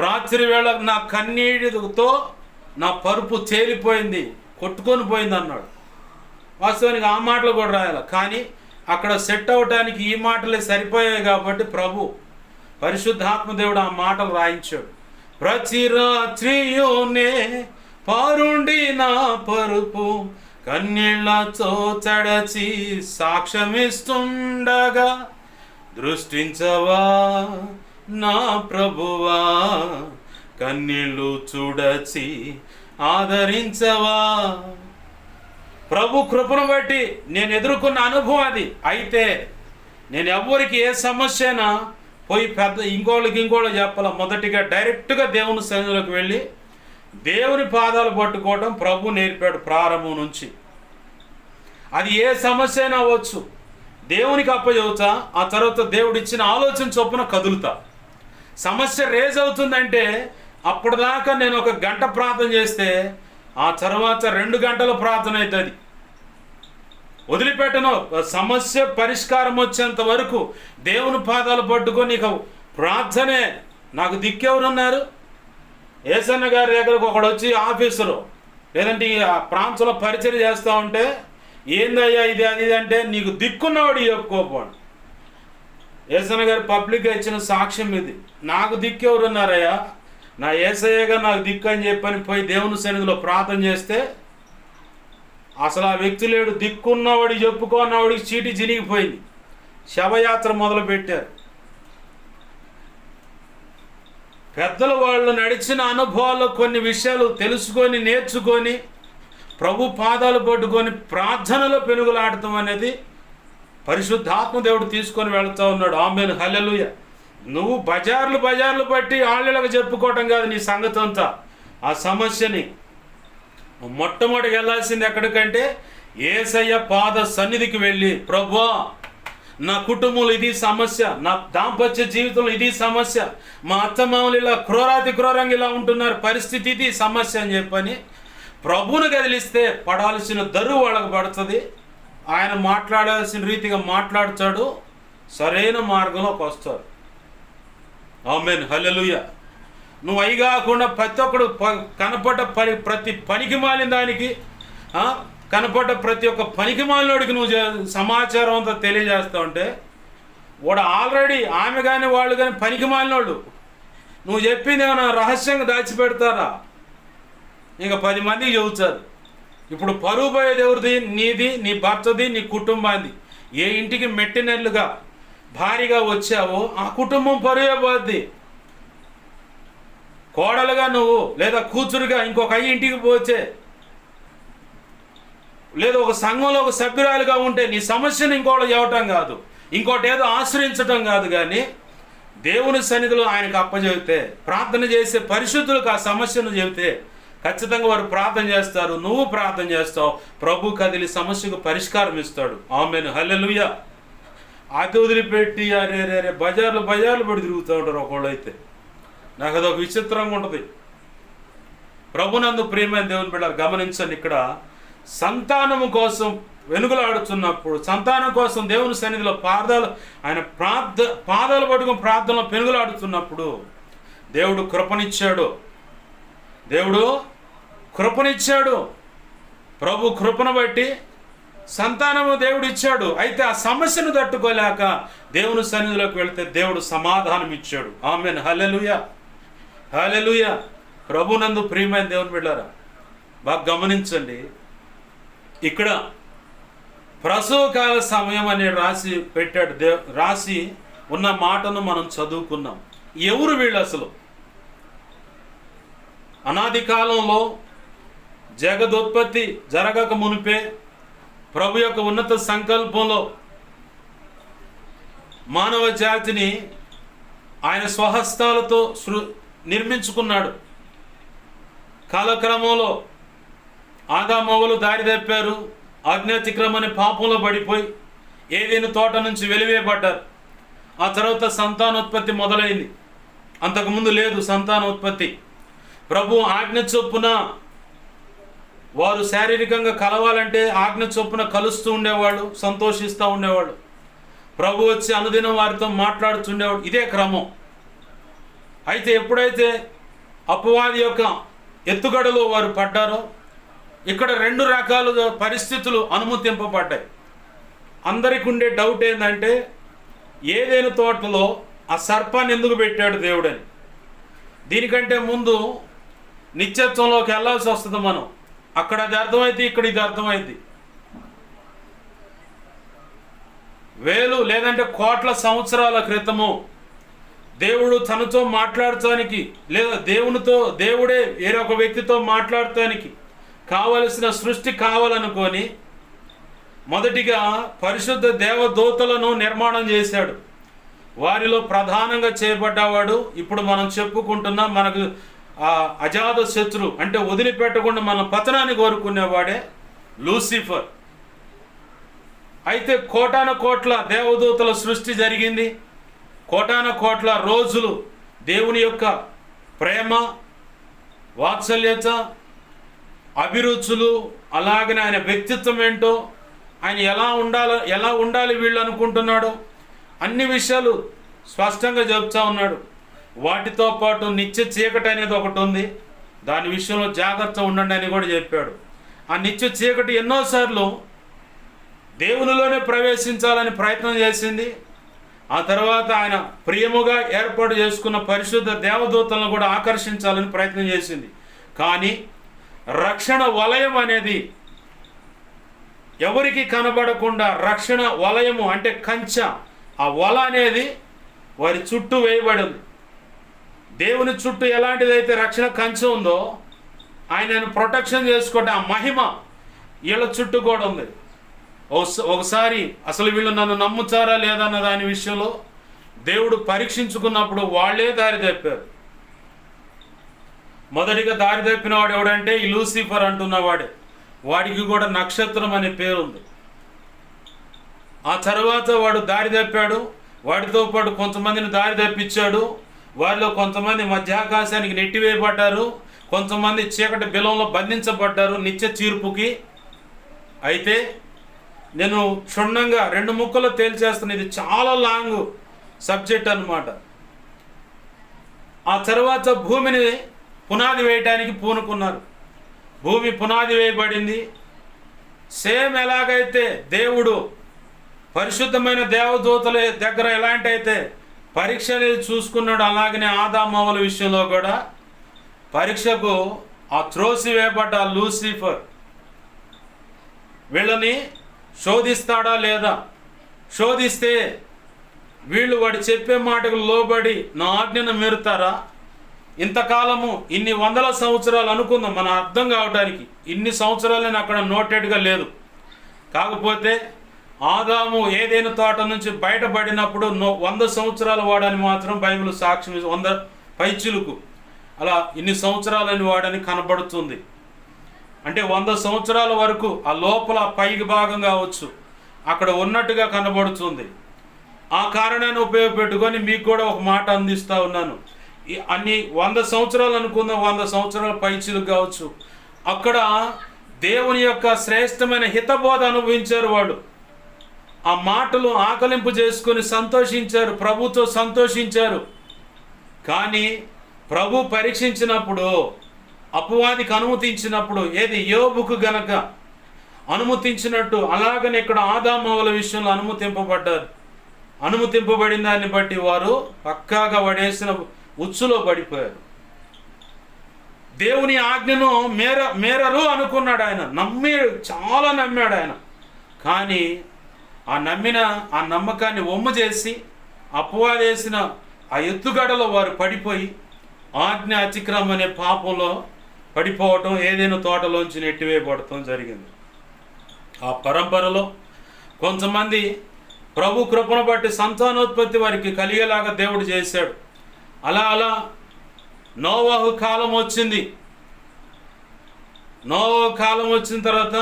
రాత్రి వేళ నా కన్నీటితో నా పరుపు తేలిపోయింది, కొట్టుకొని పోయింది అన్నాడు. వాస్తవానికి ఆ మాటలు కూడా రాయాలి. కానీ అక్కడ సెట్ అవటానికి ఈ మాటలే సరిపోయాయి కాబట్టి ప్రభు పరిశుద్ధాత్మదేవుడు ఆ మాటలు రాయించాడు. ప్రతి రాత్రియునే పారుండి నా పరుపు కన్నీళ్లతో తడచి సాక్ష్యమిస్తుండగా దృష్టించవా నా ప్రభువా, కన్నీళ్ళు చూడచి ఆదరించవా. ప్రభు కృపను బట్టి నేను ఎదుర్కొన్న అనుభవం అది. అయితే నేను ఎవరికి ఏ సమస్యనా పోయి ఇంకోళ్ళకి చెప్పాల. మొదటిగా డైరెక్ట్గా దేవుని సన్నిధిలోకి వెళ్ళి దేవుని పాదాలు పట్టుకోవడం ప్రభు నేర్పాడు ప్రారంభం నుంచి. అది ఏ సమస్య అయినా అవ్వచ్చు, దేవునికి అప్పచెబుతా, ఆ తర్వాత దేవుడు ఇచ్చిన ఆలోచన చొప్పున కదులుతా. సమస్య రేజ్ అవుతుందంటే అప్పటిదాకా నేను 1 గంట ప్రార్థన చేస్తే ఆ తర్వాత 2 గంటల ప్రార్థన అవుతుంది. వదిలిపెట్టను. సమస్య పరిష్కారం వచ్చేంత వరకు దేవుని పాదాలు పట్టుకొని ఇక ప్రార్థనే. నాకు దిక్కెవరున్నారు? ఏసన్న గారి దగ్గరకు ఒకడు వచ్చి ఆఫీసరు లేదంటే ఆ ప్రాంతంలో పరిచయం చేస్తూ ఉంటే, ఏందయ్యా ఇది అది అంటే, నీకు దిక్కున్నవాడు చెప్పుకోపోండి. ఏసన్న గారు పబ్లిక్గా ఇచ్చిన సాక్ష్యం ఇది. నాకు దిక్కెవరున్నారయ్యా, నా ఏసయ్యగా నాకు దిక్కు అని చెప్పని పోయి దేవుని సన్నిధిలో ప్రార్థన చేస్తే అసలు ఆ వ్యక్తి లేడు. దిక్కున్నవాడికి చెప్పుకున్నవాడికి చీటి చినిగిపోయింది. శవయాత్ర మొదలు పెట్టారు. పెద్దలు వాళ్ళు నడిచిన అనుభవాల్లో కొన్ని విషయాలు తెలుసుకొని నేర్చుకొని ప్రభు పాదాలు పట్టుకొని ప్రార్థనలో పెనుగులాడటం అనేది పరిశుద్ధాత్మ దేవుడు తీసుకొని వెళుతూ ఉన్నాడు. ఆమేన్, హల్లెలూయా. నువ్వు బజార్లు బట్టి ఆళ్ళకి చెప్పుకోవటం కాదు నీ సంగతి అంతా. ఆ సమస్యని మొట్టమొదటి వెళ్ళాల్సింది ఎక్కడికంటే యేసయ్య పాద సన్నిధికి వెళ్ళి, ప్రభువా నా కుటుంబంలో ఇది సమస్య, నా దాంపత్య జీవితంలో ఇది సమస్య, మా అత్తమామలు ఇలా క్రూరంగా ఇలా ఉంటున్నారు, పరిస్థితి ఇది సమస్య అని చెప్పని ప్రభువును కదిలిస్తే పడాల్సిన దరువు వాళ్ళకు పడుతుంది. ఆయన మాట్లాడాల్సిన రీతిగా మాట్లాడుతాడు, సరైన మార్గంలోకి వస్తారు. ఆమేన్, హల్లెలూయా. నువ్వు అయి కాకుండా ప్రతి ఒక్కడు కనపడ్డ ప్రతి పనికి మాలిన దానికి, కనపడ్డ ప్రతి ఒక్క పనికి మాలినోడికి నువ్వు సమాచారం అంతా తెలియజేస్తా ఉంటే వాడు ఆల్రెడీ, ఆమె కానీ వాళ్ళు కానీ పనికి మాలినోళ్ళు. నువ్వు చెప్పింది ఏమైనా రహస్యంగా దాచిపెడతారా? ఇంకా 10 మందికి చెబుతారు. ఇప్పుడు పరువు పోయేది ఎవరిది? నీది, నీ భర్తది, నీ కుటుంబాన్ని. ఏ ఇంటికి మెట్టినెల్లుగా భారీగా వచ్చావో ఆ కుటుంబం పరువే పోద్ది. కోడలుగా నువ్వు లేదా కూతురుగా ఇంకొక ఇంటికి పోతే, లేదా ఒక సంఘంలో ఒక సభ్యురాలుగా ఉంటే నీ సమస్యను ఇంకోటి చెప్పటం కాదు, ఇంకోటి ఏదో ఆశ్రయించటం కాదు, కానీ దేవుని సన్నిధిలో ఆయనకు అప్పచెబితే, ప్రార్థన చేసే పరిశుద్ధులకు ఆ సమస్యను చెబితే ఖచ్చితంగా వారు ప్రార్థన చేస్తారు, నువ్వు ప్రార్థన చేస్తావు, ప్రభు కదిలి సమస్యకు పరిష్కారం ఇస్తాడు. ఆమేన్, హల్లెలూయా. అది వదిలిపెట్టి అరే బజార్లు పెట్టి తిరుగుతూ ఉంటారు ఒకళ్ళు. అయితే నాకు అదొక విచిత్రంగా ఉంటుంది. ప్రభునందు ప్రియమైన దేవుని బిడ్డలు గమనించండి, ఇక్కడ సంతానము కోసం వెనుగులాడుతున్నప్పుడు, సంతానం కోసం దేవుని సన్నిధిలో ఆయన పాదాలు పట్టుకుని ప్రార్థనలో పెనుగులాడుతున్నప్పుడు దేవుడు కృపనిచ్చాడు. ప్రభు కృపను బట్టి సంతానము దేవుడు ఇచ్చాడు. అయితే ఆ సమస్యను తట్టుకోలేక దేవుని సన్నిధిలోకి వెళితే దేవుడు సమాధానం ఇచ్చాడు. ఆమేన్, హల్లెలూయా, హల్లెలూయా. ప్రభునందు ప్రియమైన దేవుని బిడ్డలారా బాగా గమనించండి, ఇక్కడ ప్రసవకాల సమయం అనే రాసి పెట్టాడు. రాసి ఉన్న మాటను మనం చదువుకున్నాం. ఎవరు వీళ్ళు అసలు? అనాది కాలంలో జగదుత్పత్తి జరగక మునిపే ప్రభు యొక్క ఉన్నత సంకల్పంలో మానవ జాతిని ఆయన స్వహస్తాలతో నిర్మించుకున్నాడు. కాలక్రమంలో ఆదామవ్వలు దారి తప్పారు, ఆజ్ఞాతిక్రమని పాపంలో పడిపోయి ఏదైనా తోట నుంచి వెలివేయబడ్డారు. ఆ తర్వాత సంతానోత్పత్తి మొదలైంది. అంతకుముందు లేదు సంతానోత్పత్తి. ప్రభు ఆజ్ఞ చొప్పున వారు శారీరకంగా కలవాలంటే ఆజ్ఞ చొప్పున కలుస్తూ ఉండేవాళ్ళు, సంతోషిస్తూ ఉండేవాళ్ళు. ప్రభు వచ్చి అనుదినం వారితో మాట్లాడుతుండేవాడు. ఇదే క్రమం. అయితే ఎప్పుడైతే అపవాది యొక్క ఎత్తుగడలో వారు పడ్డారో ఇక్కడ 2 రకాలుగా పరిస్థితులు అనుమతింపబడ్డాయి. అందరికి ఉండే డౌట్ ఏంటంటే, ఏదైనా తోటలో ఆ సర్పాన్ని ఎందుకు పెట్టాడు దేవుడని. దీనికంటే ముందు నిత్యత్వంలోకి వెళ్ళాల్సి వస్తుంది మనం. అక్కడ అది అర్థమైంది, ఇక్కడ ఇది అర్థమైంది. వేలు లేదంటే కోట్ల సంవత్సరాల క్రితము దేవుడు తనతో మాట్లాడటానికి, లేదా దేవుడే వేరొక వ్యక్తితో మాట్లాడటానికి కావలసిన సృష్టి కావాలనుకొని మొదటిగా పరిశుద్ధ దేవదూతలను నిర్మాణం చేశాడు. వారిలో ప్రధానంగా చేయబడ్డవాడు ఇప్పుడు మనం చెప్పుకుంటున్నాం, మనకు అజాత శత్రు అంటే వదిలిపెట్టకుండా మన పతనాన్ని కోరుకునేవాడే లూసిఫర్. అయితే కోటాన కోట్ల దేవదూతల సృష్టి జరిగింది. కోటాన కోట్ల రోజులు దేవుని యొక్క ప్రేమ, వాత్సల్యత, అభిరుచులు, అలాగనే ఆయన వ్యక్తిత్వం ఏంటో, ఆయన ఎలా ఉండాలి వీళ్ళు అనుకుంటున్నాడో అన్ని విషయాలు స్పష్టంగా చెప్తా ఉన్నాడు. వాటితో పాటు నిత్య చీకటి అనేది ఒకటి ఉంది, దాని విషయంలో జాగ్రత్త ఉండండి అని కూడా చెప్పాడు. ఆ నిత్య చీకటి ఎన్నోసార్లు దేవునిలోనే ప్రవేశించాలని ప్రయత్నం చేసింది. ఆ తర్వాత ఆయన ప్రియముగా ఏర్పాటు చేసుకున్న పరిశుద్ధ దేవదూతలను కూడా ఆకర్షించాలని ప్రయత్నం చేసింది. కానీ రక్షణ వలయం అనేది ఎవరికి కనబడకుండా, రక్షణ వలయము అంటే కంచె, ఆ వల అనేది వారి చుట్టూ వేయబడింది. దేవుని చుట్టూ ఎలాంటిదైతే రక్షణ కంచె ఉందో, ఆయనను ప్రొటెక్షన్ చేసుకుంటే ఆ మహిమ వీళ్ళ చుట్టూ కూడా ఉంది. ఒకసారి అసలు వీళ్ళు నన్ను నమ్ముతారా లేదా అన్న దాని విషయంలో దేవుడు పరీక్షించుకున్నప్పుడు వాళ్ళే దారి తప్పారు. మొదటిగా దారి తప్పిన వాడు ఎవడంటే ఈ లూసిఫర్ అంటున్నవాడే. వాడికి కూడా నక్షత్రం అనే పేరుంది. ఆ తర్వాత వాడు దారి తప్పాడు. వాడితో పాటు కొంతమందిని దారి తప్పించాడు. వారిలో కొంతమంది మధ్యాకాశానికి నెట్టివేయబడ్డారు, కొంతమంది చీకటి బిలంలో బంధించబడ్డారు నిత్య తీర్పుకి. అయితే నేను క్షుణ్ణంగా 2 ముక్కలు తేల్చేస్తాను. ఇది చాలా లాంగ్ సబ్జెక్ట్ అన్నమాట. ఆ తర్వాత భూమిని పునాది వేయటానికి పూనుకున్నారు. భూమి పునాది వేయబడింది. సేమ్ ఎలాగైతే దేవుడు పరిశుద్ధమైన దేవదూతల దగ్గర ఎలాంటైతే పరీక్ష అనేది చూసుకున్నాడు, అలాగనే ఆదాము హవ్వల విషయంలో కూడా పరీక్షకు ఆ త్రోసివేయబడ్డ లూసిఫర్ వీళ్ళని శోధిస్తాడా లేదా, శోధిస్తే వీళ్ళు వాడు చెప్పే మాటకు లోబడి నా ఆజ్ఞను మీరుతారా? ఇంతకాలము ఇన్ని వందల సంవత్సరాలు అనుకుందాం మన అర్థం కావడానికి, ఇన్ని సంవత్సరాలని అక్కడ నోటెడ్గా లేదు. కాకపోతే ఆదాము ఏదైనా తోట నుంచి బయటపడినప్పుడు 100 సంవత్సరాలు వాడని మాత్రం బైబిల్ సాక్ష్యం, 100 పైచిలుకు అలా ఇన్ని సంవత్సరాలని వాడని కనబడుతుంది. అంటే 100 సంవత్సరాల వరకు ఆ లోపల పైకి భాగం కావచ్చు అక్కడ ఉన్నట్టుగా కనబడుతుంది. ఆ కారణాన్ని ఉపయోగపెట్టుకొని మీకు కూడా ఒక మాట అందిస్తూ ఉన్నాను. అన్ని 100 సంవత్సరాలు అనుకుందాం, 100 సంవత్సరాల పైచిలుకు కావచ్చు. అక్కడ దేవుని యొక్క శ్రేష్టమైన హితబోధ అనుభవించారు వాళ్ళు. ఆ మాటలు ఆకలింపు చేసుకొని సంతోషించారు, ప్రభుతో సంతోషించారు. కానీ ప్రభు పరీక్షించినప్పుడు, అపవాదికి అనుమతించినప్పుడు, ఏది యోబుకు గనక అనుమతించినట్టు అలాగనే ఇక్కడ ఆదాము హవ్వల విషయంలో అనుమతింపబడ్డారు. అనుమతింపబడిన దాన్ని బట్టి వారు పక్కాగా పడేసిన ఉచ్చులో పడిపోయారు. దేవుని ఆజ్ఞను మేరరు అనుకున్నాడు ఆయన, చాలా నమ్మాడు ఆయన. కానీ ఆ నమ్మకాన్ని ఒమ్ము చేసి అపవాదేసిన ఆ ఎత్తుగడలో వారు పడిపోయి ఆజ్ఞ అతిక్రమం అనే పాపంలో పడిపోవటం, ఏదైనా తోటలోంచి నెట్టివేయబడటం జరిగింది. ఆ పరంపరలో కొంతమంది ప్రభు కృపను బట్టి సంతానోత్పత్తి వారికి కలిగేలాగా దేవుడు చేశాడు. అలా నోవహు కాలం వచ్చింది. నోవహు కాలం వచ్చిన తర్వాత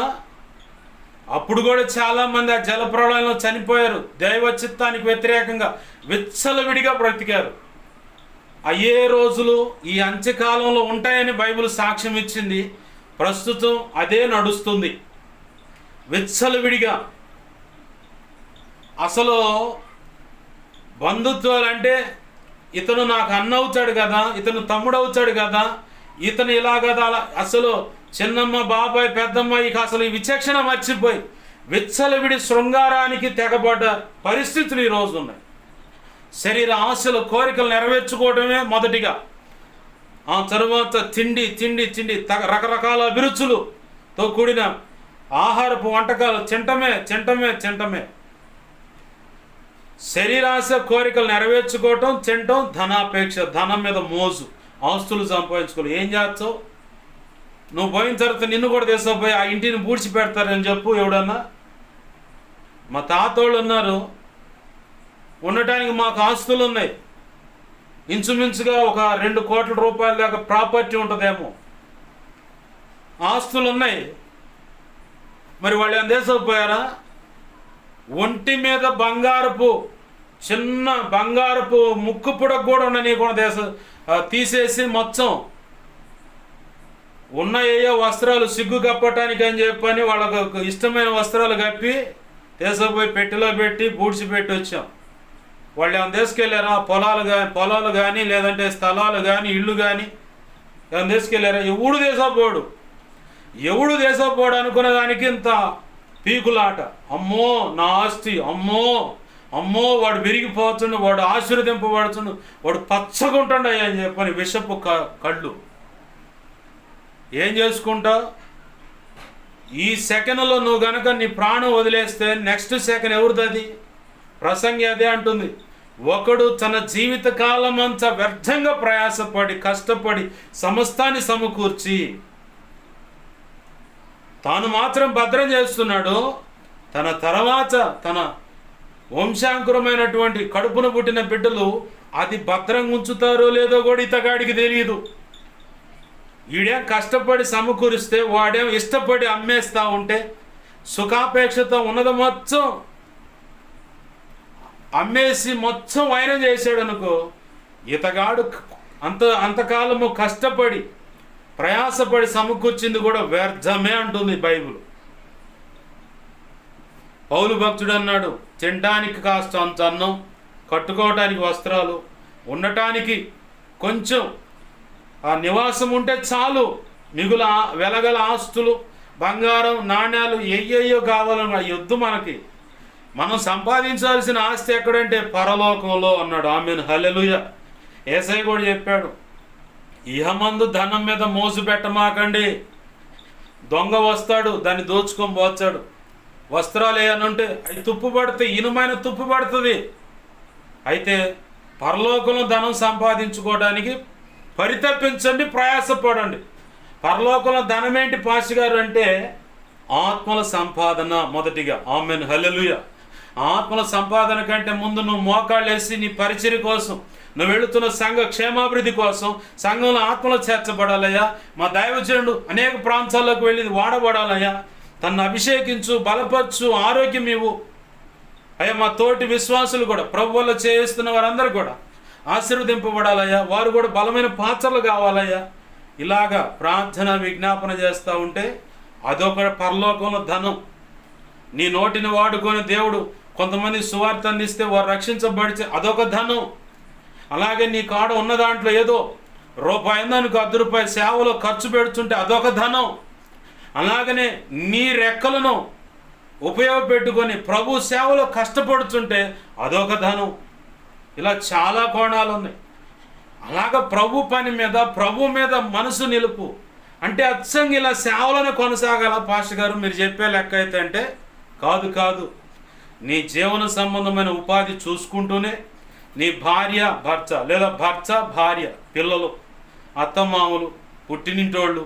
అప్పుడు కూడా చాలామంది ఆ జలప్రళయంలో చనిపోయారు. దైవ చిత్తానికి వ్యతిరేకంగా విచ్చలవిడిగా బ్రతికారు. అయ్యే రోజులు ఈ అంత్యకాలంలో ఉంటాయని బైబిల్ సాక్ష్యం ఇచ్చింది. ప్రస్తుతం అదే నడుస్తుంది. విచ్చలవిడిగా అసలు బంధుత్వాలు అంటే ఇతను నాకు అన్న అవుతాడు కదా, ఇతను తమ్ముడు అవుతాడు కదా, ఇతను ఇలా కదా, అలా అసలు చిన్నమ్మ బాబాయ్ పెద్దమ్మ ఇక అసలు ఈ విచక్షణ మర్చిపోయి విచ్చలవిడి శృంగారానికి తెగబడ్డ పరిస్థితులు ఈరోజు ఉన్నాయి. శరీర ఆశలు కోరికలు నెరవేర్చుకోవడమే మొదటిగా, ఆ తరువాత తిండి తిండి తిండి రకరకాల అభిరుచులతో కూడిన ఆహారపు వంటకాలు తింటమే. శరీరాశ కోరికలు నెరవేర్చుకోవటం, తినటం, ధనాపేక్ష, ధనం మీద మోజు, ఆస్తులు సంపాదించుకోవాలి. ఏం చేస్తావు? నువ్వు పోయిన తర్వాత నిన్ను కూడా తీసుకుపోయి ఆ ఇంటిని పూడ్చిపెడతారని చెప్పు ఎవడన్నా. మా తాతోళ్ళు ఉన్నారు, ఉండటానికి మాకు ఆస్తులు ఉన్నాయి, ఇంచుమించుగా ఒక 2 కోట్ల రూపాయల దాకా ప్రాపర్టీ ఉంటుందేమో, ఆస్తులు ఉన్నాయి. మరి వాళ్ళు ఏం తీసుకుపోయారా? ఒంటి మీద చిన్న బంగారపు ముక్కు పుడక కూడా ఉండని కూడా తీసేసి మొత్తం ఉన్న ఏయో వస్త్రాలు సిగ్గు కప్పటానికి అని చెప్పని వాళ్ళకు ఇష్టమైన వస్త్రాలు కప్పి తీసుకుపోయి పెట్టెలో పెట్టి బూడ్చిపెట్టి వచ్చాం. వాళ్ళు ఏమైనా తీసుకెళ్ళారా? పొలాలు కానీ లేదంటే స్థలాలు కానీ ఇళ్ళు కానీ ఏమైనా తీసుకెళ్ళారా? ఎవడు దేశపోడు అనుకునే దానికి ఇంత పీకులాట. అమ్మో నా ఆస్తి, అమ్మో వాడు విరిగిపోతుండు, వాడు ఆశీర్వదింపబడుతుండు, వాడు పచ్చగుంటుండయ్యా అని చెప్పని విషపు కళ్ళు. ఏం చేసుకుంటావు? ఈ సెకండ్లో నువ్వు గనక నీ ప్రాణం వదిలేస్తే నెక్స్ట్ సెకండ్ ఎవరిది? ప్రసంగి అదే అంటుంది, ఒకడు తన జీవిత కాలం అంతా వ్యర్థంగా ప్రయాసపడి కష్టపడి సమస్తాన్ని సమకూర్చి తాను మాత్రం భద్రం చేస్తున్నాడు, తన తర్వాత తన వంశాంకురమైనటువంటి కడుపున పుట్టిన బిడ్డలు అది భద్రంగా ఉంచుతారో లేదో కూడా ఇతగాడికి తెలియదు. ఈడేం కష్టపడి సమకూరిస్తే వాడేం ఇష్టపడి అమ్మేస్తూ ఉంటే సుఖాపేక్షతో ఉన్నది మొత్తం అమ్మేసి మొత్తం వైన చేశాడు అనుకో, ఇతగాడు అంతకాలము కష్టపడి ప్రయాసపడి సమకూర్చింది కూడా వ్యర్థమే అంటుంది బైబిల్. పౌలు భక్తుడు అన్నాడు, తినడానికి కాస్త అంత అన్నం, కట్టుకోవటానికి వస్త్రాలు, ఉండటానికి కొంచెం ఆ నివాసం ఉంటే చాలు. మిగుల వెలగల ఆస్తులు, బంగారం, నాణ్యాలు ఎయ్యో కావాలని ఆ యుద్ధం మనకి. మనం సంపాదించాల్సిన ఆస్తి ఎక్కడంటే పరలోకంలో అన్నాడు. ఆమేన్, హల్లెలూయా. యేసయ్య కూడా చెప్పాడు, ఇహమందు ధనం మీద మోసు పెట్టమాకండి. దొంగ వస్తాడు, దాన్ని దోచుకొని పోతాడు. వస్త్రాలు ఏమనంటే అవి తుప్పు పడితే, ఇనుమైన తుప్పు పడుతుంది. అయితే పరలోకంలో ధనం సంపాదించుకోవడానికి పరితపించండి, ప్రయాసపడండి. పరలోకంలో ధనం ఏంటి పాస్టర్ గారు అంటే ఆత్మల సంపాదన మొదటిగా. ఆమేన్, హల్లెలూయా. ఆత్మల సంపాదన కంటే ముందు నువ్వు మోకాళ్ళు వేసి నీ పరిచర్య కోసం, నువ్వు వెళుతున్న సంఘ క్షేమాభివృద్ధి కోసం, సంఘంలో ఆత్మలు చేర్చబడాలయ్యా. మా దైవజనుడు అనేక ప్రాంతాల్లోకి వెళ్ళి వాడబడాలయ్యా. తన్ను అభిషేకించు, బలపరచు, ఆరోగ్యం ఇవ్వు అయ్యా. మా తోటి విశ్వాసులు కూడా, ప్రభువులో చేస్తున్న వారందరూ కూడా ఆశీర్వదింపబడాలయ్యా. వారు కూడా బలమైన పాత్రలు కావాలయ్యా. ఇలాగా ప్రార్థన విజ్ఞాపన చేస్తూ ఉంటే అదొక పరలోకంలో ధనం. నీ నోటిని వాడుకొని దేవుడు కొంతమంది సువార్త అందిస్తే వారు రక్షించబడితే అదొక ధనం. అలాగే నీ కాడ ఉన్న దాంట్లో ఏదో రూపాయి ఉందనుకో, ₹10 సేవలో ఖర్చు పెడుతుంటే అదొక ధనం. అలాగనే నీ రెక్కలను ఉపయోగపెట్టుకొని ప్రభు సేవలో కష్టపడుతుంటే అదొక ధనం. ఇలా చాలా కోణాలు ఉన్నాయి. అలాగ ప్రభు పని మీద, ప్రభు మీద మనసు నిలుపు అంటే అచ్చంగా ఇలా సేవలను కొనసాగాల పాస్టర్ గారు మీరు చెప్పే లెక్క అయితే అంటే కాదు. నీ జీవన సంబంధమైన ఉపాధి చూసుకుంటూనే నీ భార్య భర్త, లేదా భర్త భార్య, పిల్లలు, అత్తమామలు, పుట్టినింటోళ్ళు,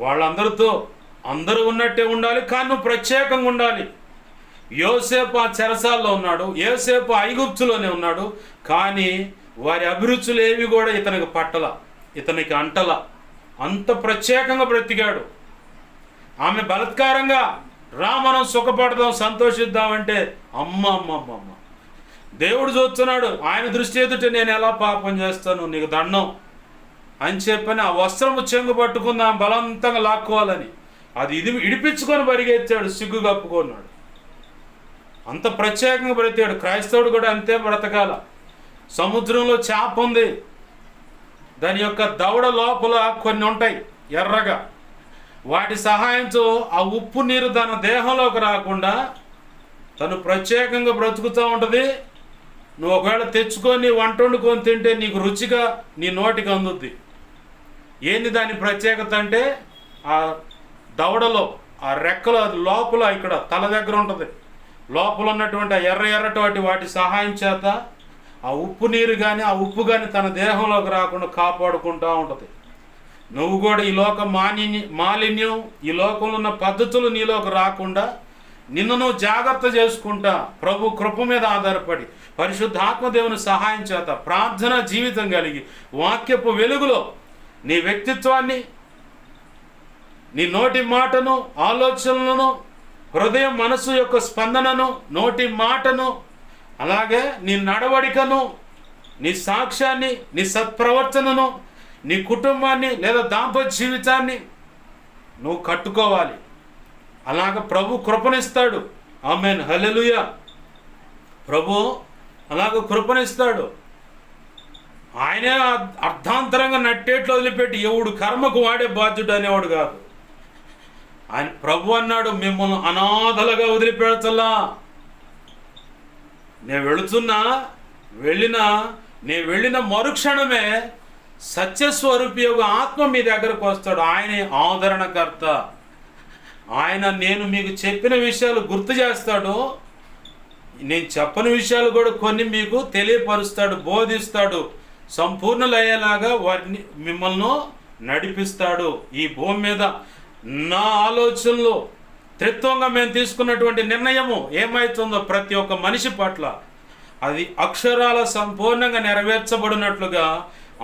వాళ్ళందరితో అందరూ ఉన్నట్టే ఉండాలి. కానీ నువ్వు ప్రత్యేకంగా ఉండాలి. యోసేపు ఆ చెరసాల్లో ఉన్నాడు, యోసేపు ఐగుప్తులోనే ఉన్నాడు. కానీ వారి అభిరుచులు ఏవి కూడా ఇతనికి పట్టల, ఇతనికి అంటల. అంత ప్రత్యేకంగా బ్రతికాడు. ఆమె బలత్కారంగా రా మనం సుఖపడదాం, సంతోషిద్దామంటే అమ్మ దేవుడు చూస్తున్నాడు. ఆయన దృష్టి ఎదుట నేను ఎలా పాపం చేస్తాను, నీకు దండం అని చెప్పని ఆ వస్త్రము చెంగు పట్టుకుందాం, బలవంతంగా లాక్కోవాలని అది ఇడిపించుకొని పరిగెత్తాడు, సిగ్గు కప్పుకున్నాడు. అంత ప్రత్యేకంగా బ్రతికాడు. క్రైస్తవుడు కూడా అంతే బ్రతకాల. సముద్రంలో చేప ఉంది, దాని యొక్క దవడ లోపల కొన్ని ఉంటాయి ఎర్రగా. వాటి సహాయంతో ఆ ఉప్పు నీరు తన దేహంలోకి రాకుండా తను ప్రత్యేకంగా బ్రతుకుతూ ఉంటుంది. నువ్వు ఒకవేళ తెచ్చుకొని వంట వండుకొని తింటే నీకు రుచిగా నీ నోటికి అందుద్ది. ఏంది దాని ప్రత్యేకత అంటే ఆ దవడలో, ఆ రెక్కలో, అది లోపల ఇక్కడ తల దగ్గర ఉంటుంది. లోపల ఉన్నటువంటి ఆ ఎర్రటి వాటి సహాయం చేత ఆ ఉప్పు నీరు కానీ, ఆ ఉప్పు కానీ తన దేహంలోకి రాకుండా కాపాడుకుంటూ ఉంటుంది. నువ్వు కూడా ఈ లోక మాలిన్యం, ఈ లోకంలో ఉన్న పద్ధతులు నీలోకి రాకుండా నిన్ను నువ్వు జాగ్రత్త చేసుకుంటా ప్రభు కృప మీద ఆధారపడి పరిశుద్ధాత్మ దేవుని సహాయం చేత ప్రార్థన జీవితం కలిగి వాక్యపు వెలుగులో నీ వ్యక్తిత్వాన్ని, నీ నోటి మాటను, ఆలోచనలను, హృదయం మనసు యొక్క స్పందనను, నోటి మాటను, అలాగే నీ నడవడికను, నీ సాక్ష్యాన్ని, నీ సత్ప్రవర్తనను, నీ కుటుంబాన్ని లేదా దాంపత్య జీవితాన్ని నువ్వు కట్టుకోవాలి. అలాగ ప్రభు కృపనిస్తాడు. ఆమేన్, హల్లెలూయా. ప్రభు అలాగ కృపనిస్తాడు. ఆయనే అర్ధాంతరంగా నట్టేట్లు వదిలిపెట్టి ఎవడు కర్మకు వాడే బాధ్యుడు అనేవాడు కాదు. ఆయన ప్రభు అన్నాడు, మిమ్మల్ని అనాథలుగా వదిలిపెడతలా. నేను వెళ్ళిన మరుక్షణమే సత్యస్వరూపి యొక్క ఆత్మ మీ దగ్గరకు వస్తాడు. ఆయనే ఆదరణకర్త. ఆయన నేను మీకు చెప్పిన విషయాలు గుర్తు చేస్తాడు, నేను చెప్పని విషయాలు కూడా కొన్ని మీకు తెలియపరుస్తాడు, బోధిస్తాడు, సంపూర్ణులయ్యేలాగా వారిని మిమ్మల్ని నడిపిస్తాడు. ఈ భూమి మీద నా ఆలోచనలో త్రిత్వంగా మేము తీసుకున్నటువంటి నిర్ణయము ఏమవుతుందో ప్రతి ఒక్క మనిషి పట్ల అది అక్షరాల సంపూర్ణంగా నెరవేర్చబడినట్లుగా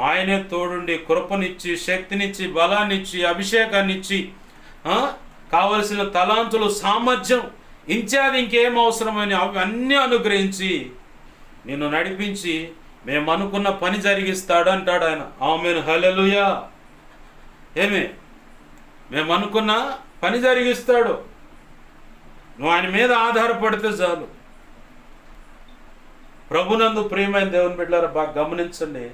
ఆయనే తోడుండి కృపనిచ్చి, శక్తినిచ్చి, బలాన్నిచ్చి, అభిషేకాన్నిచ్చి, కావలసిన తలాంతులు, సామర్థ్యం ఇంచేది ఇంకేం అవసరమని అవన్నీ అనుగ్రహించి నిన్ను నడిపించి మేము అనుకున్న పని జరిగిస్తాడు అంటాడు ఆయన. ఆమేన్, హల్లెలూయా. మేము అనుకున్న పని జరిగిస్తాడు. నువ్వు ఆయన మీద ఆధారపడితే చాలు. ప్రభునందు ప్రియమైన దేవుని బిడ్డలారా, బాగా గమనించండి.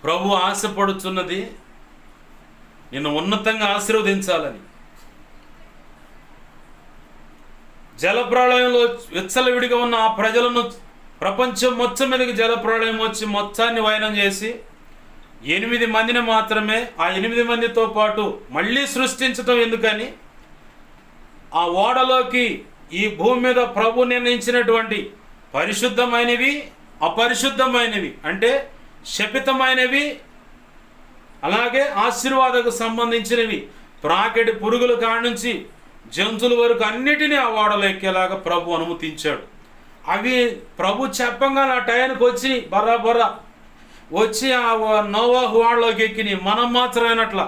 ప్రభు ఆశపడుతున్నది నిన్ను ఉన్నతంగా ఆశీర్వదించాలని. జలప్రళయంలో విచ్చలవిడిగా ఉన్న ఆ ప్రజలను ప్రపంచం మొత్తం మీదకి జలప్రళయం వచ్చి మొత్తాన్ని వైనం చేసి 8 మందిని మాత్రమే, ఆ 8 మందితో పాటు మళ్ళీ సృష్టించటం ఎందుకని, ఆ ఓడలోకి ఈ భూమి మీద ప్రభు నిర్ణయించినటువంటి పరిశుద్ధమైనవి, అపరిశుద్ధమైనవి, అంటే శపితమైనవి, అలాగే ఆశీర్వాదకు సంబంధించినవి, ప్రాకెటి పురుగుల కాడి నుంచి జంతువుల వరకు అన్నిటినీ ఆ ఓడలో ఎక్కేలాగా ప్రభు అనుమతించాడు. అవి ప్రభు చెప్పంగా నా టయానికి వచ్చి బరాబరా వచ్చి ఆ నోవాహు ఓడలోకి ఎక్కిని. మనం మాత్రమేనట్లా.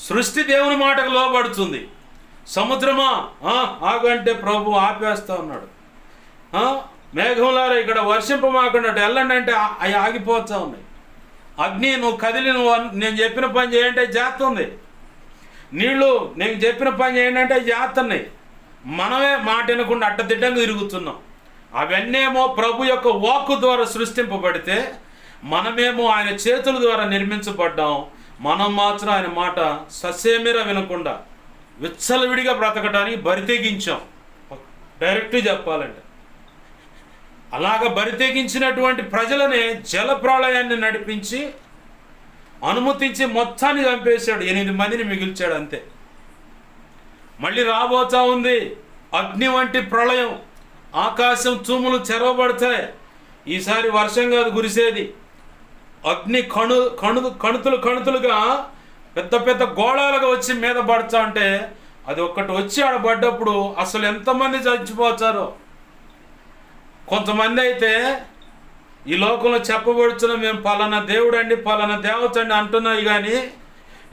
సృష్టి దేవుని మాటకు లోబడుతుంది. సముద్రమా ఆగంటే ప్రభు ఆపేస్తా ఉన్నాడు. మేఘంలారా ఇక్కడ వర్షింపమాకుండా వెళ్ళండి అంటే అవి ఆగిపోతూ ఉన్నాయి. అగ్ని నువ్వు కదిలి నేను చెప్పిన పని చేయంటే చేస్తుంది. నీళ్ళు నేను చెప్పిన పని చేయండి అంటే చేస్తున్నాయి. మనమే మాట వినకుండా అడ్డదిడ్డంగా తిరుగుతున్నాం. అవన్నేమో ప్రభు యొక్క వాక్కు ద్వారా సృష్టింపబడితే, మనమేమో ఆయన చేతుల ద్వారా నిర్మించబడ్డాం. మనం మాత్రం ఆయన మాట ససేమిరా వినకుండా విచ్చలవిడిగా బ్రతకడానికి బరితెగించాం. డైరెక్ట్గా చెప్పాలంటే అలాగ బరితెగించినటువంటి ప్రజలనే జలప్రళయాన్ని నడిపించి అనుమతించి మొత్తాన్ని చంపేశాడు. 8 మందిని మిగిల్చాడు అంతే. మళ్ళీ రాబోతా ఉంది అగ్ని వంటి ప్రళయం. ఆకాశం తూములు చెరవబడతాయి. ఈసారి వర్షం కాదు కురిసేది, అగ్ని కణుతులుగా పెద్ద పెద్ద గోళాలుగా వచ్చి మీద పడతా అంటే, అది ఒక్కటి వచ్చి ఆడ పడ్డప్పుడు అసలు ఎంతమంది చచ్చిపోతారో. కొంతమంది అయితే ఈ లోకంలో చెప్పబడుతున్న మేము పలానా దేవుడు అండి, పలానా దేవత అండి అంటున్నాయి, కానీ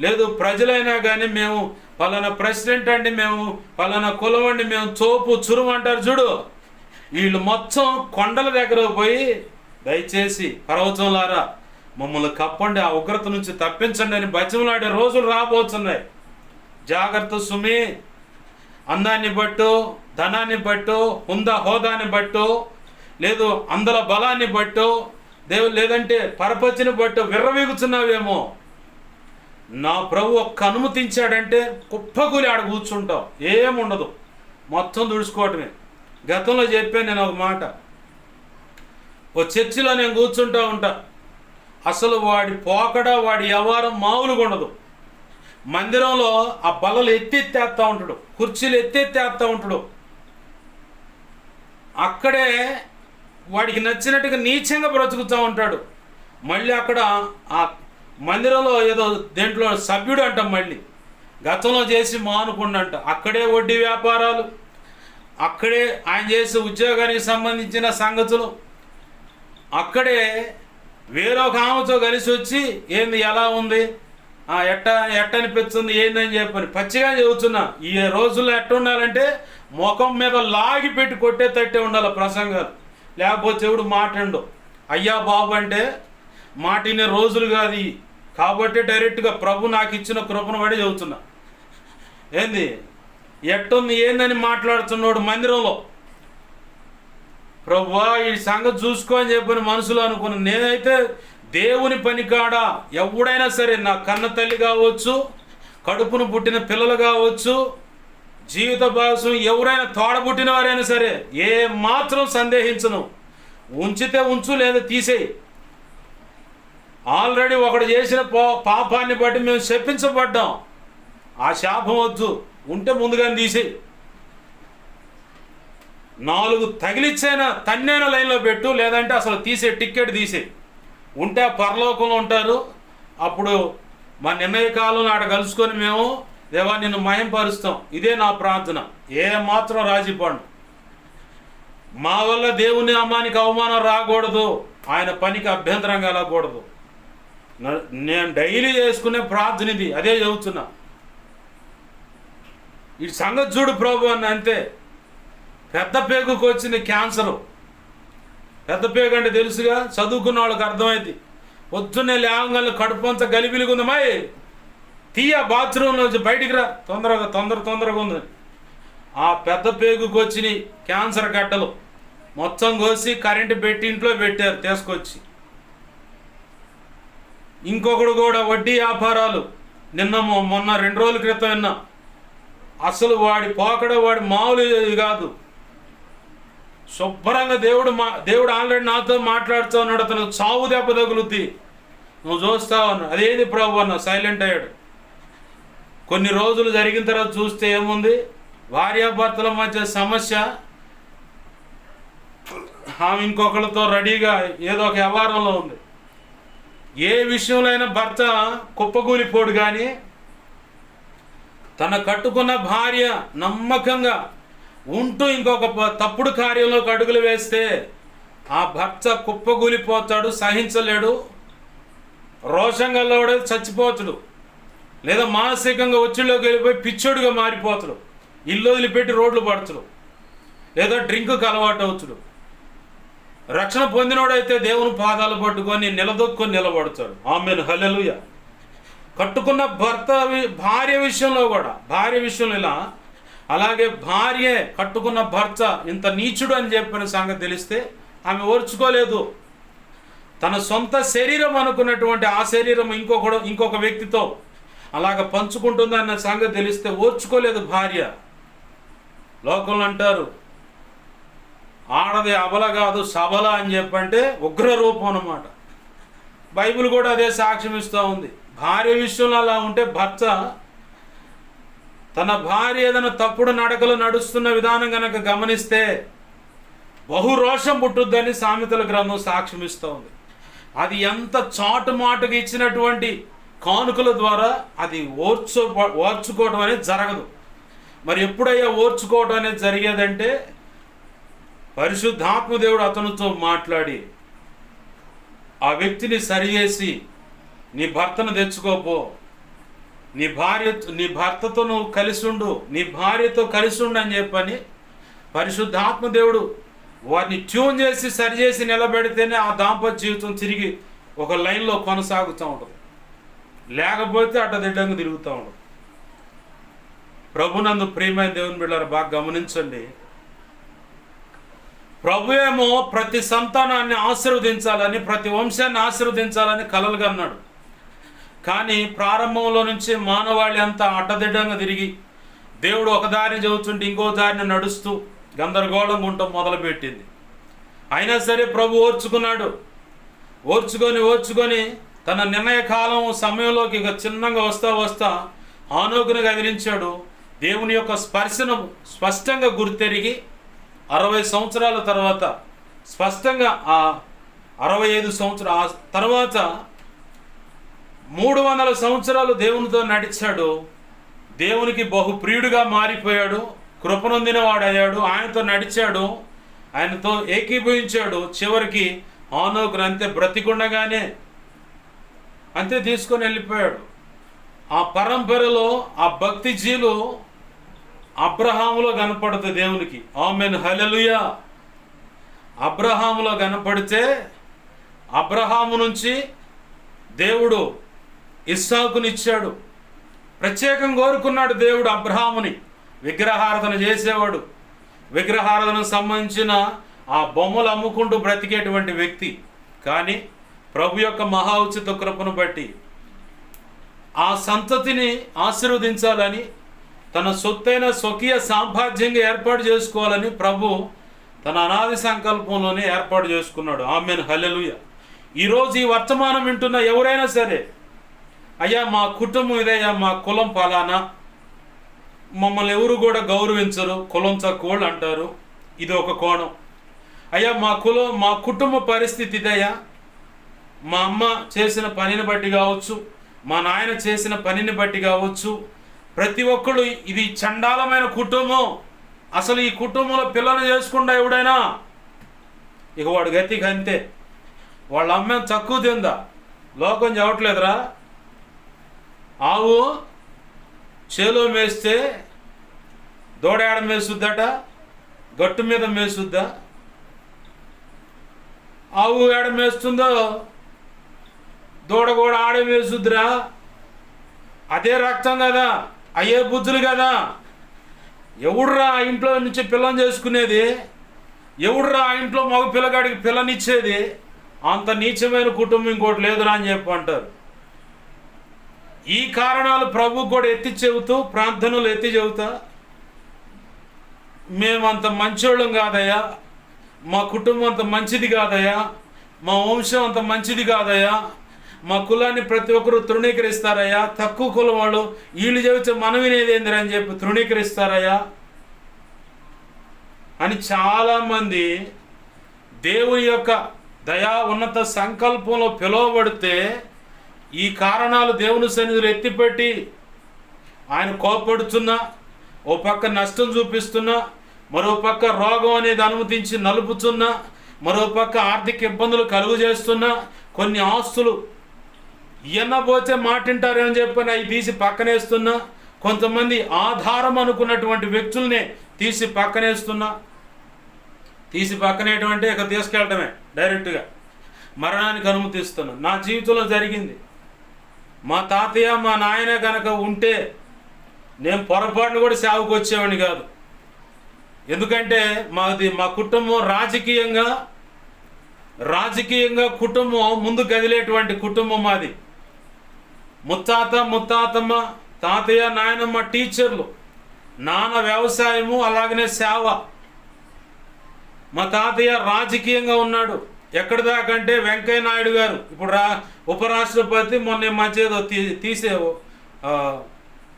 లేదు ప్రజలైనా కానీ మేము పలానా ప్రెసిడెంట్ అండి, మేము పలానా కులం అండి, మేము తోపు చురుము అంటారు చూడు. వీళ్ళు మొత్తం కొండల దగ్గర పోయి దయచేసి పర్వతంలారా మమ్మల్ని కప్పండి, ఆ ఉగ్రత నుంచి తప్పించండి అని బతిమలాడే రోజులు రాబోతున్నాయి. జాగ్రత్త సుమి. అందాన్ని బట్టు, ధనాన్ని బట్టు, హోదాని బట్టు, లేదు అందల బలాన్ని బట్టు, లేదంటే పరపతిని బట్టు విర్రవీగుతున్నావేమో. నా ప్రభు ఒక్క అనుమతించాడంటే కుప్పకూలి ఆడ కూర్చుంటావు, ఏముండదు, మొత్తం దుడుచుకోవటమే. గతంలో చెప్పాను నేను ఒక మాట. ఓ చర్చిలో నేను కూర్చుంటా ఉంటా. అసలు వాడి పోకడ, వాడి వ్యవహారం మామూలుగా ఉండదు. మందిరంలో ఆ బల్లలు ఎత్తేస్తా ఉంటాడు, కుర్చీలు ఎత్తేస్తా ఉంటాడు. అక్కడే వాడికి నచ్చినట్టుగా నీచంగా బ్రతుకుతూ ఉంటాడు. మళ్ళీ అక్కడ ఆ మందిరంలో ఏదో దేంట్లో సభ్యుడు అంటాం, మళ్ళీ గతంలో చేసి మానుకుండంట. అక్కడే వడ్డీ వ్యాపారాలు, అక్కడే ఆయన చేసే ఉద్యోగానికి సంబంధించిన సంగతులు, అక్కడే వేరొక ఆమెతో కలిసి వచ్చి ఏంది ఎలా ఉంది, ఎట్ట అనిపిస్తుంది ఏందని చెప్పని పచ్చిగా చెబుతున్నా. ఈ రోజుల్లో ఎట్ట ఉండాలంటే ముఖం మీద లాగి పెట్టి కొట్టే తట్టే ఉండాలి ప్రసంగాలు, లేకపోతే ఎవడు మాట్లాడు. అయ్యా బాబు అంటే మాటినే రోజులు కాదు. కాబట్టి డైరెక్ట్గా ప్రభు నాకు ఇచ్చిన కృపను పడి చెబుతున్నా. ఏంది ఎట్టుంది ఏందని మాట్లాడుతున్నాడు మందిరంలో. ప్రభువా ఈ సంగతి చూసుకో అని చెప్పని మనసులో అనుకున్నాను. నేనైతే దేవుని పని కాడ ఎవడైనా సరే, నా కన్న తల్లి కావచ్చు, కడుపును పుట్టిన పిల్లలు కావచ్చు, జీవిత భాగం ఎవరైనా తోడబుట్టిన వారైనా సరే, ఏ మాత్రం సందేహించను. ఉంచితే ఉంచు, లేదా తీసేయి. ఆల్రెడీ ఒకడు చేసిన పాపాన్ని బట్టి మేము శపించబడ్డాం. ఆ శాపం వద్దు, ఉంటే ముందుగానే తీసేయి. 4 తగిలిచ్చైనా తన్నైనా లైన్లో పెట్టు, లేదంటే అసలు టికెట్ తీసే. ఉంటే పరలోకంలో ఉంటారు. అప్పుడు మా నిర్ణయ కాలం ఆడ కలుసుకొని మేము దేవా నిన్ను మహింపరుస్తాం. ఇదే నా ప్రార్థన. ఏ మాత్రం రాజీపండు. మా వల్ల దేవుని నామానికి అవమానం రాకూడదు, ఆయన పనికి అభ్యంతరం కలగకూడదు. నేను డైలీ చేసుకునే ప్రార్థన ఇది. అదే చెబుతున్నా. ఈ సంగతి చూడు ప్రభు అని అంతే. పెద్ద పేగుకు వచ్చింది క్యాన్సరు. పెద్ద పేగు అంటే తెలుసుగా, చదువుకున్న వాళ్ళకి అర్థమైంది. పొద్దున్నే లేవగానే కడుపు అంతా గలిబిలిగుందమ్మాయి, బాత్రూంలోంచి బయటికి రా, తొందరగా ఉంది. ఆ పెద్ద పేగుకి వచ్చినాయి క్యాన్సర్ గడ్డలు, మొత్తం కోసి కరెంటు పెట్టి ఇంట్లో పెట్టారు తీసుకొచ్చి. ఇంకొకడు కూడా వడ్డీ వ్యాపారాలు, మొన్న 2 రోజుల క్రితం విన్నా. అసలు వాడి వాడి మామూలు కాదు. శుభ్రంగా దేవుడు ఆల్రెడీ నాతో మాట్లాడుతూ ఉన్నాడు. అతను చావు దెబ్బ తగులుద్ది, నువ్వు చూస్తావు అన్న. అదేంది ప్రభు అన్న, సైలెంట్ అయ్యాడు. కొన్ని రోజులు జరిగిన తర్వాత చూస్తే ఏముంది, భార్యాభర్తల మధ్య సమస్య. ఆమె ఇంకొకరితో రెడీగా ఏదో ఒక వ్యవహారంలో ఉంది. ఏ విషయంలో అయినా భర్త కుప్పకూలిపోడు, కానీ తన కట్టుకున్న భార్య నమ్మకంగా ఉంటూ ఇంకొక తప్పుడు కార్యంలోకి అడుగులు వేస్తే ఆ భర్త కుప్పకూలిపోతాడు, సహించలేడు, రోషంగా చచ్చిపోతాడు, లేదా మానసికంగా ఒత్తిడిలోకి వెళ్ళిపోయి పిచ్చోడుగా మారిపోతాడు, ఇల్లు వదిలిపెట్టి రోడ్లు పడతాడు, లేదా డ్రింక్కి అలవాటు అవుతాడు. రక్షణ పొందినోడైతే దేవుని పాదాలు పట్టుకొని నిలదొక్కుని నిలబడతాడు. ఆమేన్, హల్లెలూయా. కట్టుకున్న భార్య విషయంలో కూడా, భార్య విషయంలో ఇలా, అలాగే భార్యే కట్టుకున్న భర్త ఇంత నీచుడు అని చెప్పిన సంగతి తెలిస్తే ఆమె ఓర్చుకోలేదు. తన సొంత శరీరం అనుకున్నటువంటి ఆ శరీరం ఇంకొక వ్యక్తితో అలాగ పంచుకుంటుందన్న సంగతి తెలిస్తే ఓర్చుకోలేదు భార్య. లోకంలో అంటారు, ఆడది అబల కాదు సబల అని చెప్పంటే ఉగ్ర రూపం అన్నమాట. బైబిల్ కూడా అదే సాక్ష్యం ఇస్తూ ఉంది. భార్య విషయంలో అలా ఉంటే భర్త తన భార్య ఏదైనా తప్పుడు నడకలు నడుస్తున్న విధానం కనుక గమనిస్తే బహు రోషం పుట్టుద్దని సామెతల గ్రంథం సాక్ష్యం ఇస్తూ ఉంది. అది ఎంత చాటుమాటుగా ఇచ్చినటువంటి కానుకల ద్వారా అది ఓర్చుకోవడం అనేది జరగదు. మరి ఎప్పుడయ్యా ఓర్చుకోవడం అనేది జరిగేదంటే పరిశుద్ధాత్మ దేవుడు అతనితో మాట్లాడి ఆ వ్యక్తిని సరిచేసి, నీ భర్తను తెచ్చుకోపో, నీ భర్తతో నువ్వు కలిసి ఉండు, నీ భార్యతో కలిసి ఉండు అని చెప్పని పరిశుద్ధాత్మ దేవుడు వారిని ట్యూన్ చేసి సరిచేసి నిలబెడితేనే ఆ దాంపత్య జీవితం తిరిగి ఒక లైన్లో కొనసాగుతూ ఉంటుంది. లేకపోతే అడ్డదిడ్డంగా తిరుగుతూ ఉంటుంది. ప్రభునందు ప్రియమైన దేవుని బిడ్డలారా బాగా గమనించండి. ప్రభు ఏమో ప్రతి సంతానాన్ని ఆశీర్వదించాలని, ప్రతి వంశాన్ని ఆశీర్వదించాలని కలలుగా అన్నాడు. కానీ ప్రారంభంలో నుంచి మానవాళి అంతా అడ్డదిడ్డంగా తిరిగి దేవుడు ఒక దారిని చెబుతుంటే ఇంకో దారిని నడుస్తూ గందరగోళంగా ఉండటం మొదలుపెట్టింది. అయినా సరే ప్రభు ఓర్చుకున్నాడు. ఓర్చుకొని తన నిర్ణయ కాలం సమయంలోకి ఇక చిన్నగా వస్తా ఆనోకుని కదిలించాడు. దేవుని యొక్క స్పర్శను స్పష్టంగా గుర్తెరిగి 60 సంవత్సరాల తర్వాత, స్పష్టంగా ఆ 65 సంవత్సరాల తర్వాత 300 సంవత్సరాలు దేవునితో నడిచాడు. దేవునికి బహు ప్రియుడిగా మారిపోయాడు, కృపనొందిన వాడయ్యాడు, ఆయనతో నడిచాడు, ఆయనతో ఏకీభవించాడు. చివరికి ఆనోకుని అంతే బ్రతికుండగానే అంతే తీసుకొని వెళ్ళిపోయాడు. ఆ పరంపరలో ఆ భక్తి జీలు అబ్రహాములో కనపడుతుంది దేవునికి. ఆమేన్, హల్లెలూయా. అబ్రహాములో కనపడితే అబ్రహాము నుంచి దేవుడు ఇస్సాకునిచ్చాడు. ప్రత్యేకం కోరుకున్నాడు దేవుడు అబ్రహాముని. విగ్రహారాధన చేసేవాడు, విగ్రహారాధనకు సంబంధించిన ఆ బొమ్మలు అమ్ముకుంటూ బ్రతికేటువంటి వ్యక్తి. కానీ ప్రభు యొక్క మహా ఉచిత కృపను బట్టి ఆ సంతతిని ఆశీర్వదించాలని, తన సొత్తైన స్వకీయ సాంపాద్యంగా ఏర్పాటు చేసుకోవాలని ప్రభు తన అనాది సంకల్పంలోనే ఏర్పాటు చేసుకున్నాడు. ఆమేన్, హల్లెలూయా. ఈరోజు ఈ వర్తమానం వింటున్న ఎవరైనా సరే, అయ్యా మా కుటుంబం ఇదయ్యా, మా కులం ఫలానా, మమ్మల్ని ఎవరు కూడా గౌరవించరు, కులం తక్కువ అంటారు, ఇది ఒక కోణం. అయ్యా మా కుటుంబ పరిస్థితి ఇదయ్యా, మా అమ్మ చేసిన పనిని బట్టి కావచ్చు, మా నాయన చేసిన పనిని బట్టి కావచ్చు, ప్రతి ఒక్కడు ఇది చండాలమైన కుటుంబం, అసలు ఈ కుటుంబంలో పిల్లలు చేసుకుండా ఎవడైనా ఇక వాడు గతికి అంతే. వాళ్ళ అమ్మ తక్కువ తిందా, లోకం చెప్పట్లేదురా. ఆవు చేలో మేస్తే దూడ ఏడ మేసుద్దట, గట్టు మీద మేసుద్దా? ఆవు ఏడ మేస్తుందో దూడ కూడా ఆడే మేసుద్దిరా అదే రక్తం కదా, అయ్యే బుద్ధులు కదా. ఎవడురా ఆ ఇంట్లో నుంచి పిల్లని చేసుకునేది? ఎవడురా ఆ ఇంట్లో మగ పిల్లగాడికి పిల్లనిచ్చేది? అంత నీచమైన కుటుంబం ఇంకోటి లేదురా అని చెప్పి అంటారు. ఈ కారణాలు ప్రభువు కూడా ఎత్తి చెబుతూ, ప్రార్థనలు ఎత్తి చెబుతా, మేమంత మంచోళ్ళం కాదయ్యా, మా కుటుంబం అంత మంచిది కాదయ్యా, మా వంశం అంత మంచిది కాదయ్యా, మా కులాన్ని ప్రతి ఒక్కరూ తృణీకరిస్తారయ్యా, తక్కువ కులం వాళ్ళు వీళ్ళు చెబితే మనం వినేది ఏందిరా అని చెప్పి తృణీకరిస్తారయ్యా అని చాలామంది దేవుని యొక్క దయా ఉన్నత సంకల్పంలో పిలువబడితే ఈ కారణాలు దేవుని సన్నిధిలో ఎత్తిపెట్టి ఆయన కోపడుతున్నా, ఓ పక్క నష్టం చూపిస్తున్నా, మరో పక్క రోగం అనేది అనుమతించి నలుపుతున్నా, మరో పక్క ఆర్థిక ఇబ్బందులు కలుగు చేస్తున్నా, కొన్ని ఆస్తులు పోతే మాటింటారేమని చెప్పని అవి తీసి పక్కనేస్తున్నా, కొంతమంది ఆధారం అనుకున్నటువంటి వ్యక్తుల్నే తీసి పక్కనేస్తున్నా. తీసి పక్కనేటువంటి ఇక తీసుకెళ్ళటమే డైరెక్ట్గా మరణానికి అనుమతిస్తున్నా. నా జీవితంలో జరిగింది. మా తాతయ్య మా నాయన కనుక ఉంటే నేను పొరపాటును కూడా సేవకు వచ్చేవాడిని కాదు. ఎందుకంటే మా కుటుంబం రాజకీయంగా కుటుంబం ముందు కదిలేటువంటి కుటుంబం మాది. ముత్తాతమ్మ, తాతయ్య, నాయనమ్మ టీచర్లు, నాన్న వ్యవసాయము, అలాగనే సేవ. మా తాతయ్య రాజకీయంగా ఉన్నాడు. ఎక్కడి దాకంటే వెంకయ్య నాయుడు గారు ఇప్పుడు ఉపరాష్ట్రపతి, మొన్న మధ్య తీసే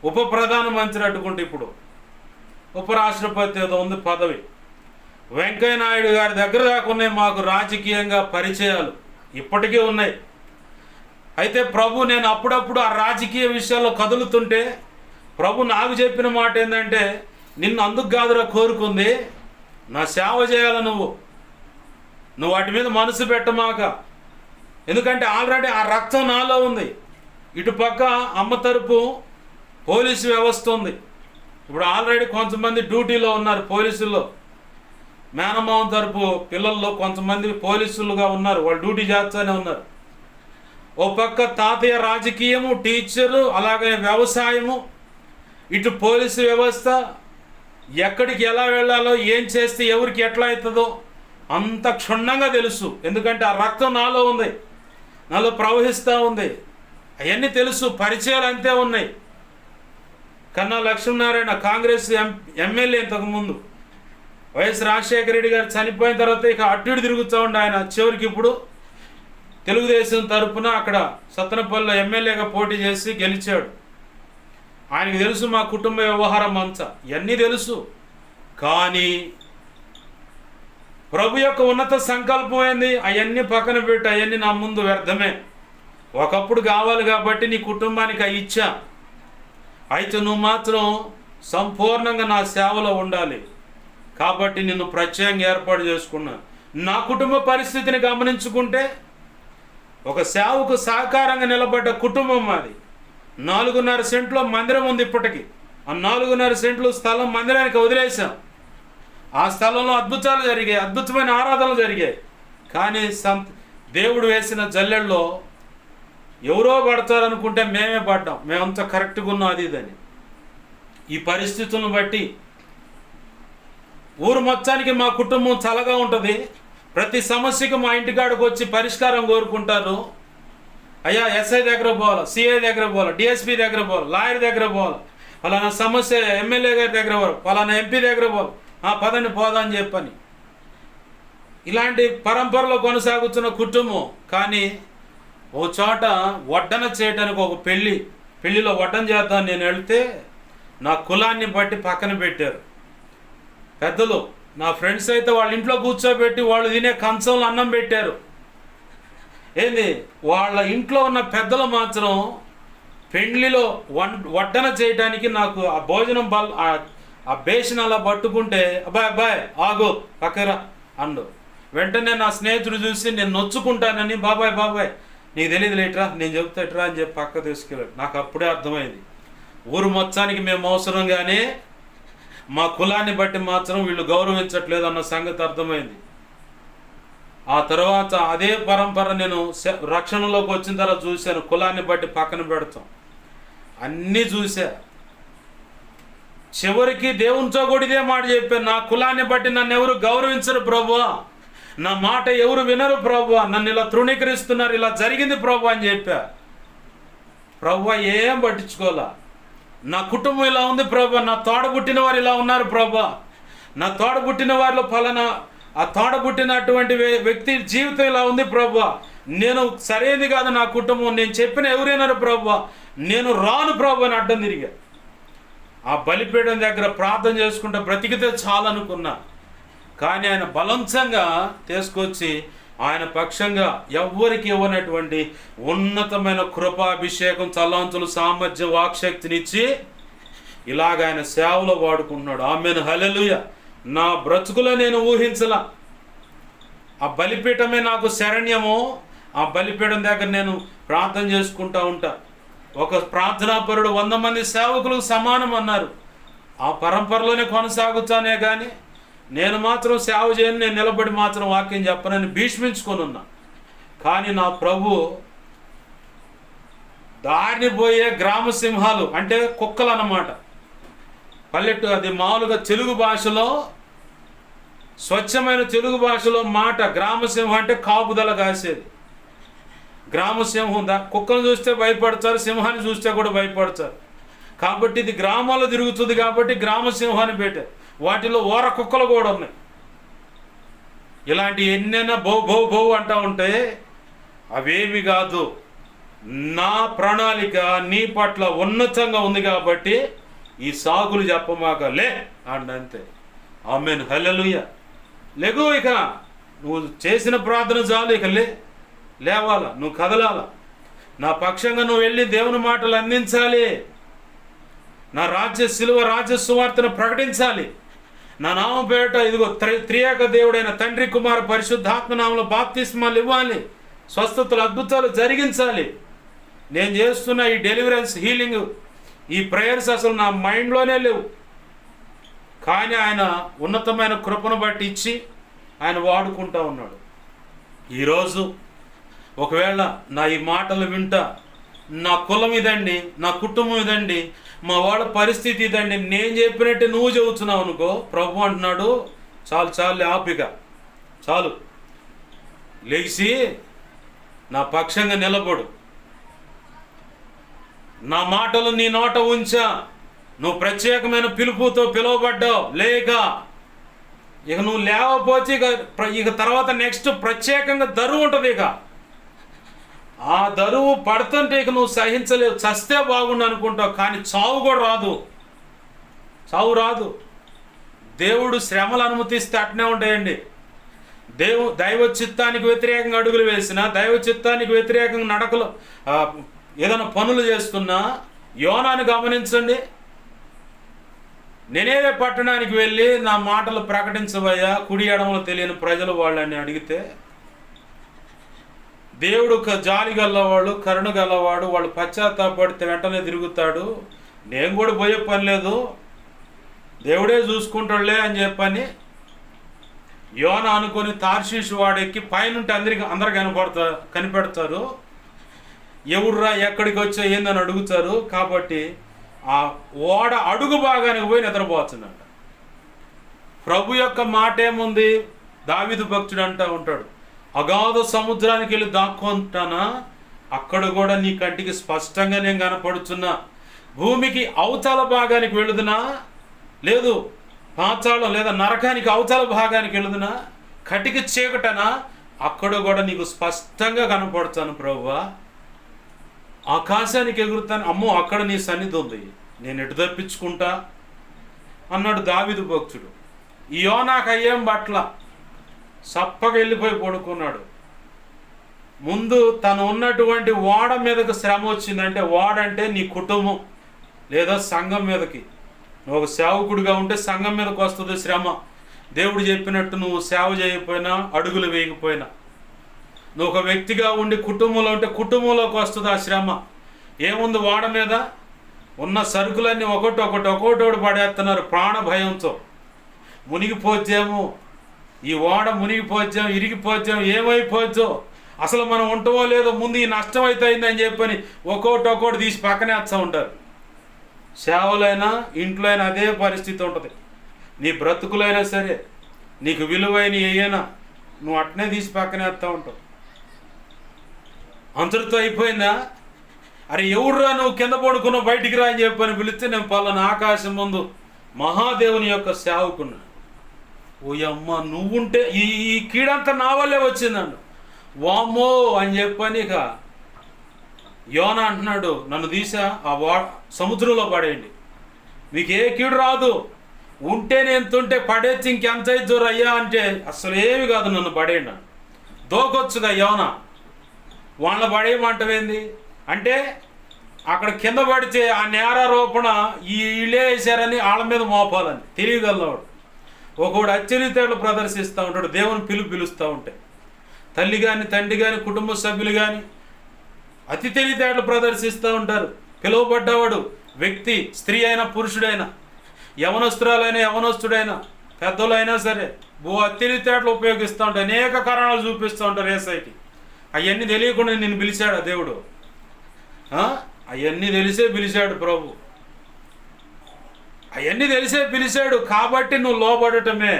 ఉప ప్రధానమంత్రి అడ్డుకుంటే ఇప్పుడు ఉపరాష్ట్రపతి ఏదో ఉంది పదవి. వెంకయ్య నాయుడు గారి దగ్గర దాకా ఉన్నాయి మాకు రాజకీయంగా పరిచయాలు, ఇప్పటికీ ఉన్నాయి. అయితే ప్రభు నేను అప్పుడప్పుడు ఆ రాజకీయ విషయాల్లో కదులుతుంటే ప్రభు నాకు చెప్పిన మాట ఏంటంటే, నిన్ను అందుకు కాదురా కోరుకుంది, నా సేవ చేయాల నువ్వు వాటి మీద మనసు పెట్టమాక. ఎందుకంటే ఆల్రెడీ ఆ రక్తం నాలో ఉంది. ఇటుపక్క అమ్మ తరపు పోలీసు వ్యవస్థ ఉంది. ఇప్పుడు ఆల్రెడీ కొంతమంది డ్యూటీలో ఉన్నారు పోలీసుల్లో. మేనమామ తరపు పిల్లల్లో కొంతమంది పోలీసులుగా ఉన్నారు, వాళ్ళు డ్యూటీ చేస్తూనే ఉన్నారు. ఓ పక్క తాతయ్య రాజకీయము, టీచరు, అలాగే వ్యవసాయము, ఇటు పోలీసు వ్యవస్థ, ఎక్కడికి ఎలా వెళ్ళాలో, ఏం చేస్తే ఎవరికి ఎట్లా అవుతుందో అంత క్షుణ్ణంగా తెలుసు. ఎందుకంటే ఆ రక్తం నాలో ఉంది, నాలో ప్రవహిస్తూ ఉంది. అవన్నీ తెలుసు, పరిచయాలు అంతే ఉన్నాయి. కన్నా లక్ష్మీనారాయణ కాంగ్రెస్ ఎమ్మెల్యే ఇంతకుముందు, వైఎస్ రాజశేఖర రెడ్డి గారు చనిపోయిన తర్వాత ఇక అట్టు తిరుగుతూ ఉండే ఆయన. చివరికి ఇప్పుడు తెలుగుదేశం తరపున అక్కడ సత్తెనపల్లిలో ఎమ్మెల్యేగా పోటీ చేసి గెలిచాడు. ఆయనకు తెలుసు మా కుటుంబ వ్యవహారం అంతా, ఇవన్నీ తెలుసు. కానీ ప్రభు యొక్క ఉన్నత సంకల్పం ఏంది? అవన్నీ పక్కన పెట్టి అవన్నీ నా ముందు వ్యర్థమే. ఒకప్పుడు కావాలి కాబట్టి నీ కుటుంబానికి అవి ఇచ్చా, అయితే నువ్వు మాత్రం సంపూర్ణంగా నా సేవలో ఉండాలి కాబట్టి నిన్ను ప్రత్యేకంగా ఏర్పాటు చేసుకున్నా. నా కుటుంబ పరిస్థితిని గమనించుకుంటే ఒక సేవకు సహకారంగా నిలబడ్డ కుటుంబం మాది. 4.5 సెంట్లో మందిరం ఉంది ఇప్పటికీ. ఆ 4.5 సెంట్లు స్థలం మందిరానికి వదిలేసాం. ఆ స్థలంలో అద్భుతాలు జరిగాయి, అద్భుతమైన ఆరాధనలు జరిగాయి. కానీ దేవుడు వేసిన జల్లెల్లో ఎవరో పడతారనుకుంటే మేమే పడ్డాం, మేమంతా కరెక్ట్గా ఉన్నాం అది ఇదని. ఈ పరిస్థితులను బట్టి ఊరు మొత్తానికి మా కుటుంబం చల్లగా ఉంటుంది. ప్రతి సమస్యకు మా ఇంటికాడికి వచ్చి పరిష్కారం కోరుకుంటారు. అయ్యా ఎస్ఐ దగ్గర పోవాలి, సిఐ దగ్గర పోవాలి, డిఎస్పీ దగ్గర పోవాలి, లాయర్ దగ్గర పోవాలి, ఫలానా సమస్య ఎమ్మెల్యే గారి దగ్గర పోవాలి, ఫలానా ఎంపీ దగ్గర పోవాలి, పదని పోదని చెప్పని. ఇలాంటి పరంపరలో కొనసాగుతున్న కుటుంబం. కానీ ఓ చోట వడ్డన చేయడానికి ఒక పెళ్ళిలో వడ్డన చేద్దాం నేను వెళ్తే నా కులాన్ని బట్టి పక్కన పెట్టారు పెద్దలు. నా ఫ్రెండ్స్ అయితే వాళ్ళ ఇంట్లో కూర్చోబెట్టి వాళ్ళు తినే కంచంలో అన్నం పెట్టారు. ఏంది వాళ్ళ ఇంట్లో ఉన్న పెద్దలు మాత్రం పెండ్లిలో వడ్డన చేయడానికి నాకు ఆ భోజనం ఆ బేషన్ అలా పట్టుకుంటే అబ్బాయి ఆగు పక్కరా అండు. వెంటనే నా స్నేహితుడు చూసి నేను నొచ్చుకుంటానని బాబాయ్ నీకు తెలియదు లేట్రా, నేను చెప్తా ఇట్రా అని చెప్పి పక్క తీసుకెళ్ళాడు. నాకు అప్పుడే అర్థమైంది ఊరు మొత్తానికి మేము అవసరం, కానీ మా కులాన్ని బట్టి మాత్రం వీళ్ళు గౌరవించట్లేదు అన్న సంగతి అర్థమైంది. ఆ తర్వాత అదే పరంపర నేను రక్షణలోకి వచ్చిన తర్వాత చూశాను, కులాన్ని బట్టి పక్కన పెడతాం. అన్నీ చూసా. చివరికి దేవునితో కూడా ఇదే మాట చెప్పాను, నా కులాన్ని బట్టి నన్ను ఎవరు గౌరవించరు ప్రభువా, నా మాట ఎవరు వినరు ప్రభువా, నన్ను ఇలా తృణీకరిస్తున్నారు, ఇలా జరిగింది ప్రభువా అని చెప్పా. ప్రభువా ఏం పట్టించుకోవాలా. నా కుటుంబం ఇలా ఉంది ప్రభువా, నా తోడబుట్టిన వారు ఇలా ఉన్నారు ప్రభువా, నా తోడబుట్టిన వారిలో ఫలానా ఆ తోడబుట్టినటువంటి వ్యక్తి జీవితం ఇలా ఉంది ప్రభువా, నేను సరైనది కాదు నా కుటుంబం, నేను చెప్పిన ఎవరైనారు ప్రభువా, నేను రాను ప్రభు అని అడ్డం తిరిగా. ఆ బలిపీఠం దగ్గర ప్రార్థన చేసుకుంటే బ్రతికితే చాలనుకున్నా. కానీ ఆయన బలవంతంగా తీసుకొచ్చి ఆయన పక్షంగా ఎవ్వరికి ఇవ్వనటువంటి ఉన్నతమైన కృపాభిషేకం, తలాంతులు, సామర్థ్యం, వాక్శక్తినిచ్చి ఇలాగ ఆయన సేవలో వాడుకుంటున్నాడు. ఆమేన్, హల్లెలూయా. నా బ్రతుకులో నేను ఊహించలా. ఆ బలిపీఠమే నాకు శరణ్యము. ఆ బలిపీఠం దగ్గర నేను ప్రార్థన చేసుకుంటా ఉంటా. ఒక ప్రార్థనాపరుడు 100 మంది సేవకులకు సమానం అన్నారు. ఆ పరంపరలోనే కొనసాగుతానే కానీ నేను మాత్రం సేవ చేయను, నేను నిలబడి మాత్రం వాక్యం చెప్పనని భీష్మించుకొని ఉన్నా. కానీ నా ప్రభు దారిని పోయే గ్రామ సింహాలు అంటే కుక్కలు అన్నమాట. అది మామూలుగా తెలుగు భాషలో, స్వచ్ఛమైన తెలుగు భాషలో మాట గ్రామసింహం అంటే కాపుదల కాసేది. గ్రామసింహం కుక్కను చూస్తే భయపడతారు, సింహాన్ని చూస్తే కూడా భయపడతారు. కాబట్టి ఇది గ్రామాల్లో తిరుగుతుంది కాబట్టి గ్రామసింహాన్ని పెట్టారు. వాటిలో ఓర కుక్కలు కూడా ఉన్నాయి. ఇలాంటి ఎన్నైనా బౌ బౌ బౌ అంటూ ఉంటే అవేమి కాదు. నా ప్రణాళిక నీ పట్ల ఉన్నతంగా ఉంది కాబట్టి ఈ సాకులు చెప్పమాక లే అంతే. ఆమేన్, హల్లెలూయా. లెగు, ఇక నువ్వు చేసిన ప్రార్థన చాలు, ఇక లేవాలా, నువ్వు కదలాలా. నా పక్షంగా నువ్వు వెళ్ళి దేవుని మాటలు అందించాలి. నా రాజ్య సువార్తను ప్రకటించాలి. నా నామం పేరిట ఇదిగో త్రియేక దేవుడైన తండ్రి, కుమార, పరిశుద్ధాత్మ నామంలో బాప్తిస్మాలు ఇవ్వాలి. స్వస్థతలు, అద్భుతాలు జరిగించాలి. నేను చేస్తున్న ఈ డెలివరెన్స్, హీలింగ్, ఈ ప్రేయర్స్ అసలు నా మైండ్లోనే లేవు. కానీ ఆయన ఉన్నతమైన కృపను బట్టి ఇచ్చి ఆయన వాడుకుంటూ ఉన్నాడు. ఈరోజు ఒకవేళ నా ఈ మాటలు వింటా, నా కులం ఇదండి, నా కుటుంబం ఇదండి, మా వాళ్ళ పరిస్థితి ఇదండి, నేను చెప్పినట్టు నువ్వు చెబుతున్నావు అనుకో, ప్రభు అంటున్నాడు చాలు చాలు, ఆపిక చాలు, లేచి నా పక్షంగా నిలబడు, నా మాటలు నీ నోట ఉంచా, నువ్వు ప్రత్యేకమైన పిలుపుతో పిలువబడ్డావు, లేక ఇక నువ్వు లేకపోతే ఇక తర్వాత నెక్స్ట్ ప్రత్యేకంగా దరువు ఉంటుంది. ఇక ఆ దరువు పడుతుంటే ఇక నువ్వు సహించలేవు, చస్తే బాగుండు అనుకుంటావు. కానీ చావు కూడా రాదు, చావు రాదు. దేవుడు శ్రమలు అనుమతిస్తే అట్నే ఉంటాయండి. దైవ చిత్తానికి వ్యతిరేకంగా అడుగులు వేసినా, దైవ చిత్తానికి వ్యతిరేకంగా నడకలు ఏదైనా పనులు చేస్తున్నా, యోనాను గమనించండి. నినేవే పట్టణానికి వెళ్ళి నా మాటలు ప్రకటించబోయా, కుడి ఎడమలు తెలియని ప్రజలు వాళ్ళని అడిగితే, దేవుడు జాలి గల్లవాడు, కరుణ గల్లవాడు, వాళ్ళు పశ్చాత్తాపడితే వెంటనే తిరుగుతాడు, నేను కూడా పోయే పని లేదు, దేవుడే చూసుకుంటాడులే అని చెప్పని యోన అనుకొని తార్షీషు వాడెక్కి పైనుంటే అందరు కనిపెడతారు. ఎవడురా, ఎక్కడికి వచ్చా, ఏందని అడుగుతారు. కాబట్టి ఆ ఓడ అడుగు భాగానికి పోయి నిద్రపోతున్నాడు. ప్రభు యొక్క మాట ఏముంది, దావీదు భక్తుడు అంటూ ఉంటాడు, అగాధ సముద్రానికి వెళ్ళి దాక్కుంటానా, అక్కడ కూడా నీ కంటికి స్పష్టంగా నేను కనపడుతున్నా. భూమికి అవతల భాగానికి వెళుదునా, లేదు పాతాళం లేదా నరకానికి అవతల భాగానికి వెళుదునా, కటికి చీకటనా, అక్కడ కూడా నీకు స్పష్టంగా కనపడతాను ప్రభువా. ఆకాశానికి ఎగురుతాను, అమ్మో అక్కడ నీ సన్నిధి ఉంది, నేను ఎటు తప్పించుకుంటా అన్నాడు దావీదు భక్తుడు. ఈ యోనాకు అయ్యేం బట్ల సప్పగా వెళ్ళిపోయి పడుకున్నాడు. ముందు తను ఉన్నటువంటి ఓడ మీదకు శ్రమ వచ్చిందంటే, ఓడ అంటే నీ కుటుంబం లేదా సంఘం మీదకి, నువ్వు ఒక సేవకుడిగా ఉంటే సంఘం మీదకి వస్తుంది శ్రమ. దేవుడు చెప్పినట్టు నువ్వు సేవ చేయకపోయినా, అడుగులు వేయకపోయినా, నువ్వు ఒక వ్యక్తిగా ఉండి కుటుంబంలో ఉంటే కుటుంబంలోకి వస్తుంది ఆ శ్రమ. ఏముంది, ఓడ మీద ఉన్న సరుకులన్నీ ఒకటోటి పడేస్తున్నారు ప్రాణ భయంతో. మునిగిపోద్దాము, ఈ ఓడ మునిగిపోద్దాం, ఇరిగిపోద్దాం, ఏమైపోద్దో, అసలు మనం ఉంటామో లేదో, ముందు ఈ నష్టం అయితే అయిందని చెప్పని ఒక్కోటి తీసి పక్కనే వస్తూ ఉంటారు. సేవలైనా ఇంట్లో అయినా అదే పరిస్థితి ఉంటుంది. నీ బ్రతుకులైనా సరే, నీకు విలువైన ఏయైనా నువ్వు అట్నే తీసి పక్కనేస్తూ ఉంటావు. అంతటితో అయిపోయిందా? అరే ఎవడురా నువ్వు కింద పడుకున్నావు, బయటికి రా అని చెప్పని పిలిస్తే నేను పలానా ఆకాశం ముందు మహాదేవుని యొక్క సేవకున్నా. ఓయమ్మ నువ్వుంటే ఈ కీడంతా నా వల్లే వచ్చిందండు. వామ్మో అని చెప్పని ఇక యోనా అంటున్నాడు, నన్ను తీసా ఆ సముద్రంలో పడేయండి, మీకు ఏ కీడు రాదు, ఉంటే నేను తుంటే పడేసి ఇంకెంత జోరు అయ్యా అంటే అసలు ఏమి కాదు, నన్ను పడేయండి. దోకొచ్చుగా యోనా, వాళ్ళని పడేయమంటవేంది అంటే అక్కడ కింద పడితే ఆ నేరారోపణ వీళ్ళే వేశారని వాళ్ళ మీద మోపాలని తెలియగలవాడు. ఒకడు అత్యరితేళ్ళు ప్రదర్శిస్తూ ఉంటాడు, దేవుని పిలుస్తూ ఉంటాయి. తల్లి కానీ తండ్రి కానీ కుటుంబ సభ్యులు కానీ అతి తెలివితేటలు ప్రదర్శిస్తూ ఉంటారు. పిలువబడ్డవాడు వ్యక్తి, స్త్రీ అయినా పురుషుడైనా, యవనస్తురాలైనా యవనస్తుడైనా పెద్దలైనా సరే తెలివితేటలు ఉపయోగిస్తూ ఉంటారు. అనేక కారణాలు చూపిస్తూ ఉంటారు యేసయ్యకి. అవన్నీ తెలియకుండా నిన్ను పిలిచాడు దేవుడు, అవన్నీ తెలిసే పిలిచాడు ప్రభు, అవన్నీ తెలిసే పిలిచాడు. కాబట్టి నువ్వు లోబడటమే.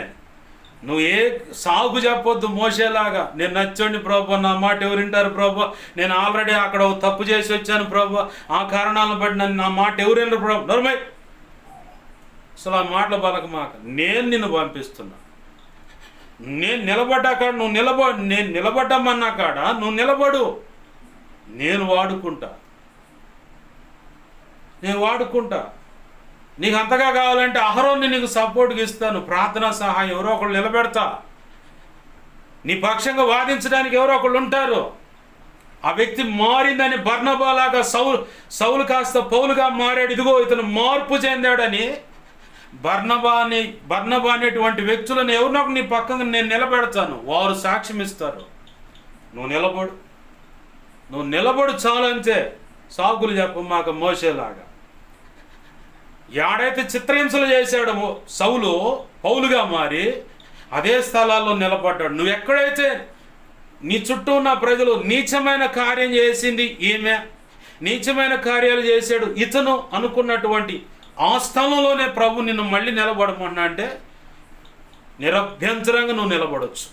నువ్వు ఏ సాగు చెప్పొద్దు మోసేలాగా, నేను నచ్చండి ప్రభు, నా మాట ఎవరు వింటారు ప్రభు, నేను ఆల్రెడీ అక్కడ తప్పు చేసి వచ్చాను ప్రభు, ఆ కారణాలను బట్టి నన్ను నా మాట ఎవరు వినరు ప్రభు. నర్మై అసలు ఆ మాటలు బలక మాక. నేను నిన్ను పంపిస్తున్నా, నేను నిలబడ్డా కాడ నువ్వు నేను నిలబడ్డామన్నా కాడ నువ్వు నిలబడు, నేను వాడుకుంటా. నీకు అంతగా కావాలంటే అహరోన్ని నీకు సపోర్ట్గా ఇస్తాను, ప్రార్థనా సహాయం ఎవరో ఒకళ్ళు నిలబెడతా, నీ పక్షంగా వాదించడానికి ఎవరో ఒకళ్ళు ఉంటారు. ఆ వ్యక్తి మారిందని బర్నబాలాగా సౌలు కాస్త పౌలుగా మారాడు, ఇదిగో ఇతను మార్పు చెందాడని బర్నబా అనేటువంటి వ్యక్తులను ఎవరినొక నీ పక్కన నేను నిలబెడతాను, వారు సాక్ష్యం ఇస్తారు. నువ్వు నిలబడు చాలంతే. సాకులు చెప్పమాక మోసేలాగా. యాడైతే చిత్రహింసలు చేశాడో సౌలు పౌలుగా మారి అదే స్థలాల్లో నిలబడ్డాడు. నువ్వు ఎక్కడైతే నీ చుట్టూ ఉన్న ప్రజలు నీచమైన కార్యం చేసింది ఈమె, నీచమైన కార్యాలు చేశాడు ఇతను అనుకున్నటువంటి ఆ స్థలంలోనే ప్రభు నిన్ను మళ్ళీ నిలబడమన్నా అంటే నిరభ్యంతరంగా నువ్వు నిలబడవచ్చు.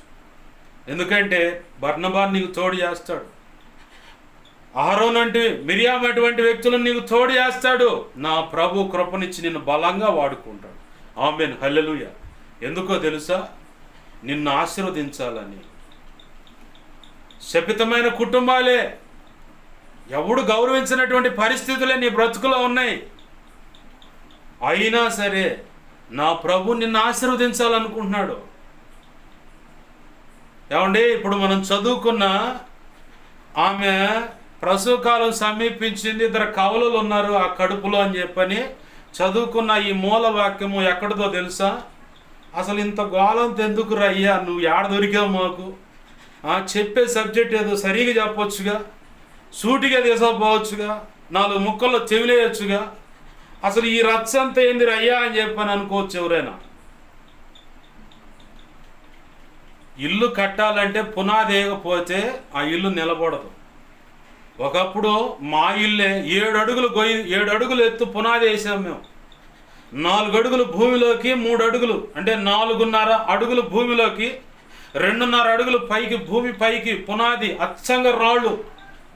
ఎందుకంటే బర్నబా నీకు తోడు చేస్తాడు, అహరోన్ అంటే మిరియాం అటువంటి వ్యక్తులను నీకు తోడు చేస్తాడు. నా ప్రభు కృపనిచ్చి నిన్ను బలంగా వాడుకుంటాడు. ఆమేన్, హల్లెలూయా. ఎందుకో తెలుసా? నిన్ను ఆశీర్వదించాలని. శపితమైన కుటుంబాలే, ఎవడు గౌరవించినటువంటి పరిస్థితులే నీ బ్రతుకులో ఉన్నాయి. అయినా సరే నా ప్రభు నిన్ను ఆశీర్వదించాలనుకుంటున్నాడు. ఏమండి, ఇప్పుడు మనం చదువుకున్న ఆమె ప్రసవకాలం సమీపించింది, ఇద్దరు కవలలు ఉన్నారు ఆ కడుపులో అని చెప్పని చదువుకున్న ఈ మూల వాక్యము ఎక్కడిదో తెలుసా? అసలు ఇంత గోళంత ఎందుకు రయ్యా, నువ్వు ఏడ దొరికావు మాకు? చెప్పే సబ్జెక్ట్ ఏదో సరిగా చెప్పొచ్చుగా, సూటిగా తీసుకుపోవచ్చుగా, 4 ముక్కల్లో చెవిలేయచ్చుగా. అసలు ఈ రచ్చ అంతా ఏంది రయ్యా అని చెప్పని అనుకోవచ్చు ఎవరైనా. ఇల్లు కట్టాలంటే పునాది వేయకపోతే ఆ ఇల్లు నిలబడదు. ఒకప్పుడు మా ఇల్లే 7 అడుగులు ఎత్తు పునాది వేసాం మేము. 4 అడుగులు భూమిలోకి, 3 అడుగులు అంటే 4.5 అడుగులు భూమిలోకి, 2.5 అడుగులు పైకి, భూమి పైకి పునాది అచ్చంగా రాళ్ళు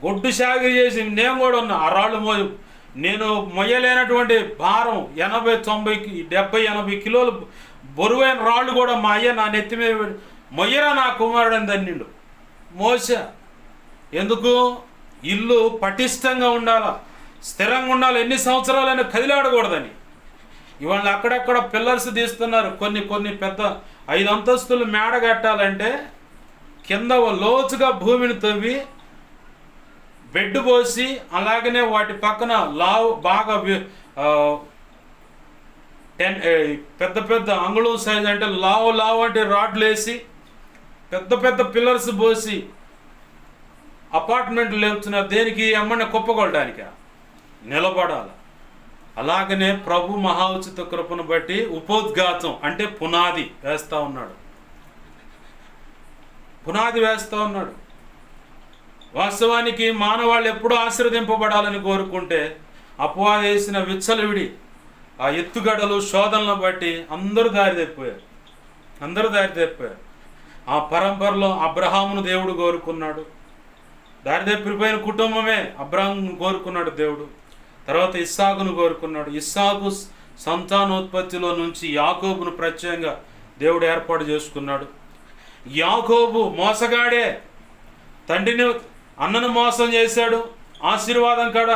గొడ్డు సాగు చేసి నేను కూడా ఉన్నా. ఆ రాళ్ళు నేను మొయ్యలేనటువంటి భారం 80, 90, 70, 80 కిలోలు బరువైన రాళ్ళు కూడా మా అయ్య నా నెత్తి మీద మొయ్యరా నా కుమారుడు అని దన్నిండు. మోసా. ఎందుకు? ఇల్లు పటిష్టంగా ఉండాలా, స్థిరంగా ఉండాలి, ఎన్ని సంవత్సరాలైనా కదిలాడకూడదని. ఇవాళ అక్కడక్కడ పిల్లర్స్ తీస్తున్నారు. కొన్ని పెద్ద 5 అంతస్తులు మేడ కట్టాలంటే కింద లోతుగా భూమిని తవ్వి బెడ్ పోసి, అలాగనే వాటి పక్కన బాగా పెద్ద అంగుళం సైజ్ అంటే లావు అంటే రాడ్లు వేసి పెద్ద పిల్లర్స్ పోసి అపార్ట్మెంట్లు లేపుతున్నారు. దేనికి? అమ్మని కుప్పకొట్టడానిక? నిలబడాలి. అలాగనే ప్రభు మహా ఉచిత కృపను బట్టి ఉపోద్ఘాతం అంటే పునాది వేస్తూ ఉన్నాడు. వాస్తవానికి మానవాళ్ళు ఎప్పుడూ ఆశీర్వదింపబడాలని కోరుకుంటే అపవాది వేసిన విచ్చలవిడి, ఆ ఎత్తుగడలు, శోధనలను బట్టి అందరూ దారి తప్పారు. ఆ పరంపరలో అబ్రహామును దేవుడు కోరుకున్నాడు. దారి తప్పిపోయిన కుటుంబమే అబ్రహామును కోరుకున్నాడు దేవుడు. తర్వాత ఇస్సాకును కోరుకున్నాడు. ఇస్సాకు సంతానోత్పత్తిలో నుంచి యాకోబును ప్రత్యేకంగా దేవుడు ఏర్పాటు చేసుకున్నాడు. యాకోబు మోసగాడే, తండ్రిని అన్నను మోసం చేశాడు. ఆశీర్వాదం కాడ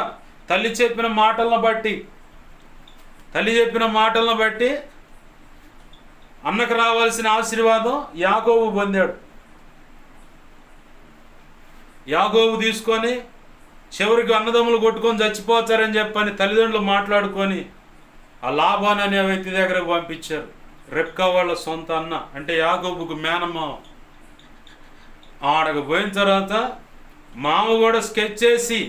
తల్లి చెప్పిన మాటలను బట్టి అన్నకు రావాల్సిన ఆశీర్వాదం యాకోబు పొందాడు. యాకోబు తీసుకొని చివరికి అన్నదమ్ములు కొట్టుకొని చచ్చిపోతారని చెప్పని తల్లిదండ్రులు మాట్లాడుకొని ఆ లాబాన్ అనే వ్యక్తి దగ్గరకు పంపించారు. రెబ్కా వాళ్ళ సొంత అన్న, అంటే యాకోబుకు మేనమ్మ. ఆడకు పోయిన తర్వాత మామ కూడా స్కెచ్ చేసి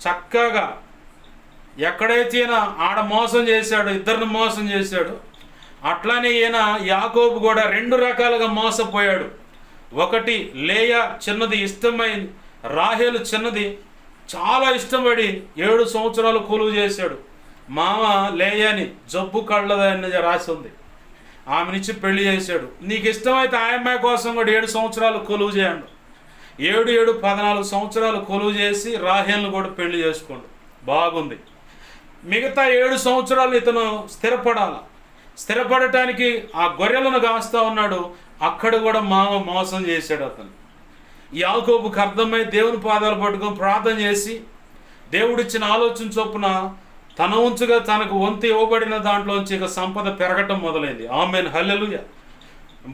చక్కగా ఎక్కడైతే ఈయన ఆడ మోసం చేశాడు, ఇద్దరిని మోసం చేశాడు, అట్లానే ఈయన యాకోబు కూడా 2 రకాలుగా మోసపోయాడు. ఒకటి, లేయా చిన్నది ఇష్టమైంది, రాహేలు చిన్నది చాలా ఇష్టపడి 7 సంవత్సరాలు కొలువు చేశాడు. మామ లేయాని జబ్బు కళ్ళదని రాసి ఉంది, ఆమెనిచ్చి పెళ్లి చేశాడు. నీకు ఇష్టమైతే ఆ అమ్మాయి కోసం కూడా 7 సంవత్సరాలు కొలువు చేయండి. 14 సంవత్సరాలు కొలువు చేసి రాహేల్ను కూడా పెళ్లి చేసుకోండి, బాగుంది. మిగతా 7 సంవత్సరాలు ఇతను స్థిరపడటానికి ఆ గొర్రెలను కాస్తా ఉన్నాడు. అక్కడ కూడా మామ మోసం చేశాడు అతను. యాకోబుకు అర్థమై దేవుని పాదాలు పట్టుకొని ప్రార్థన చేసి దేవుడిచ్చిన ఆలోచన చొప్పున తన ఉంచుగా తనకు వంతు ఇవ్వబడిన దాంట్లోంచి ఇక సంపద పెరగటం మొదలైంది. ఆమేన్, హల్లెలూయా.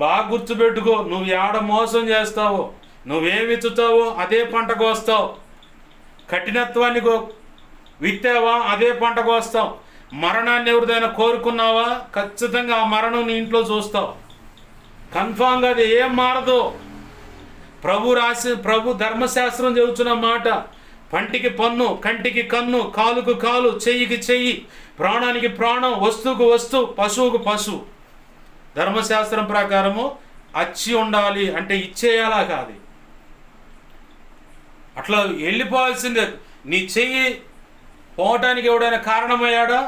బాగా గుర్తుపెట్టుకో, నువ్వు ఏడ మోసం చేస్తావో, నువ్వేమి విత్తుతావో అదే పంట కోస్తావు. కఠినత్వాన్ని విత్తావా అదే పంట కోస్తావు. మరణాన్ని ఎవరిదైనా కోరుకున్నావా ఖచ్చితంగా ఆ మరణం నీ ఇంట్లో చూస్తావు. కన్ఫామ్గా అది ఏం మారదు. ప్రభు ధర్మశాస్త్రం చెబుతున్న మాట, పంటికి పన్ను, కంటికి కన్ను, కాలుకు కాలు, చెయ్యికి చెయ్యి, ప్రాణానికి ప్రాణం, వస్తువుకు వస్తువు, పశువుకు పశువు. ధర్మశాస్త్రం ప్రకారము అచ్చి ఉండాలి, అంటే ఇచ్చేయాలా కాదు, అట్లా వెళ్ళిపోవాల్సిందే. నీ చెయ్యి పోవటానికి ఎవడైనా కారణమయ్యాడా?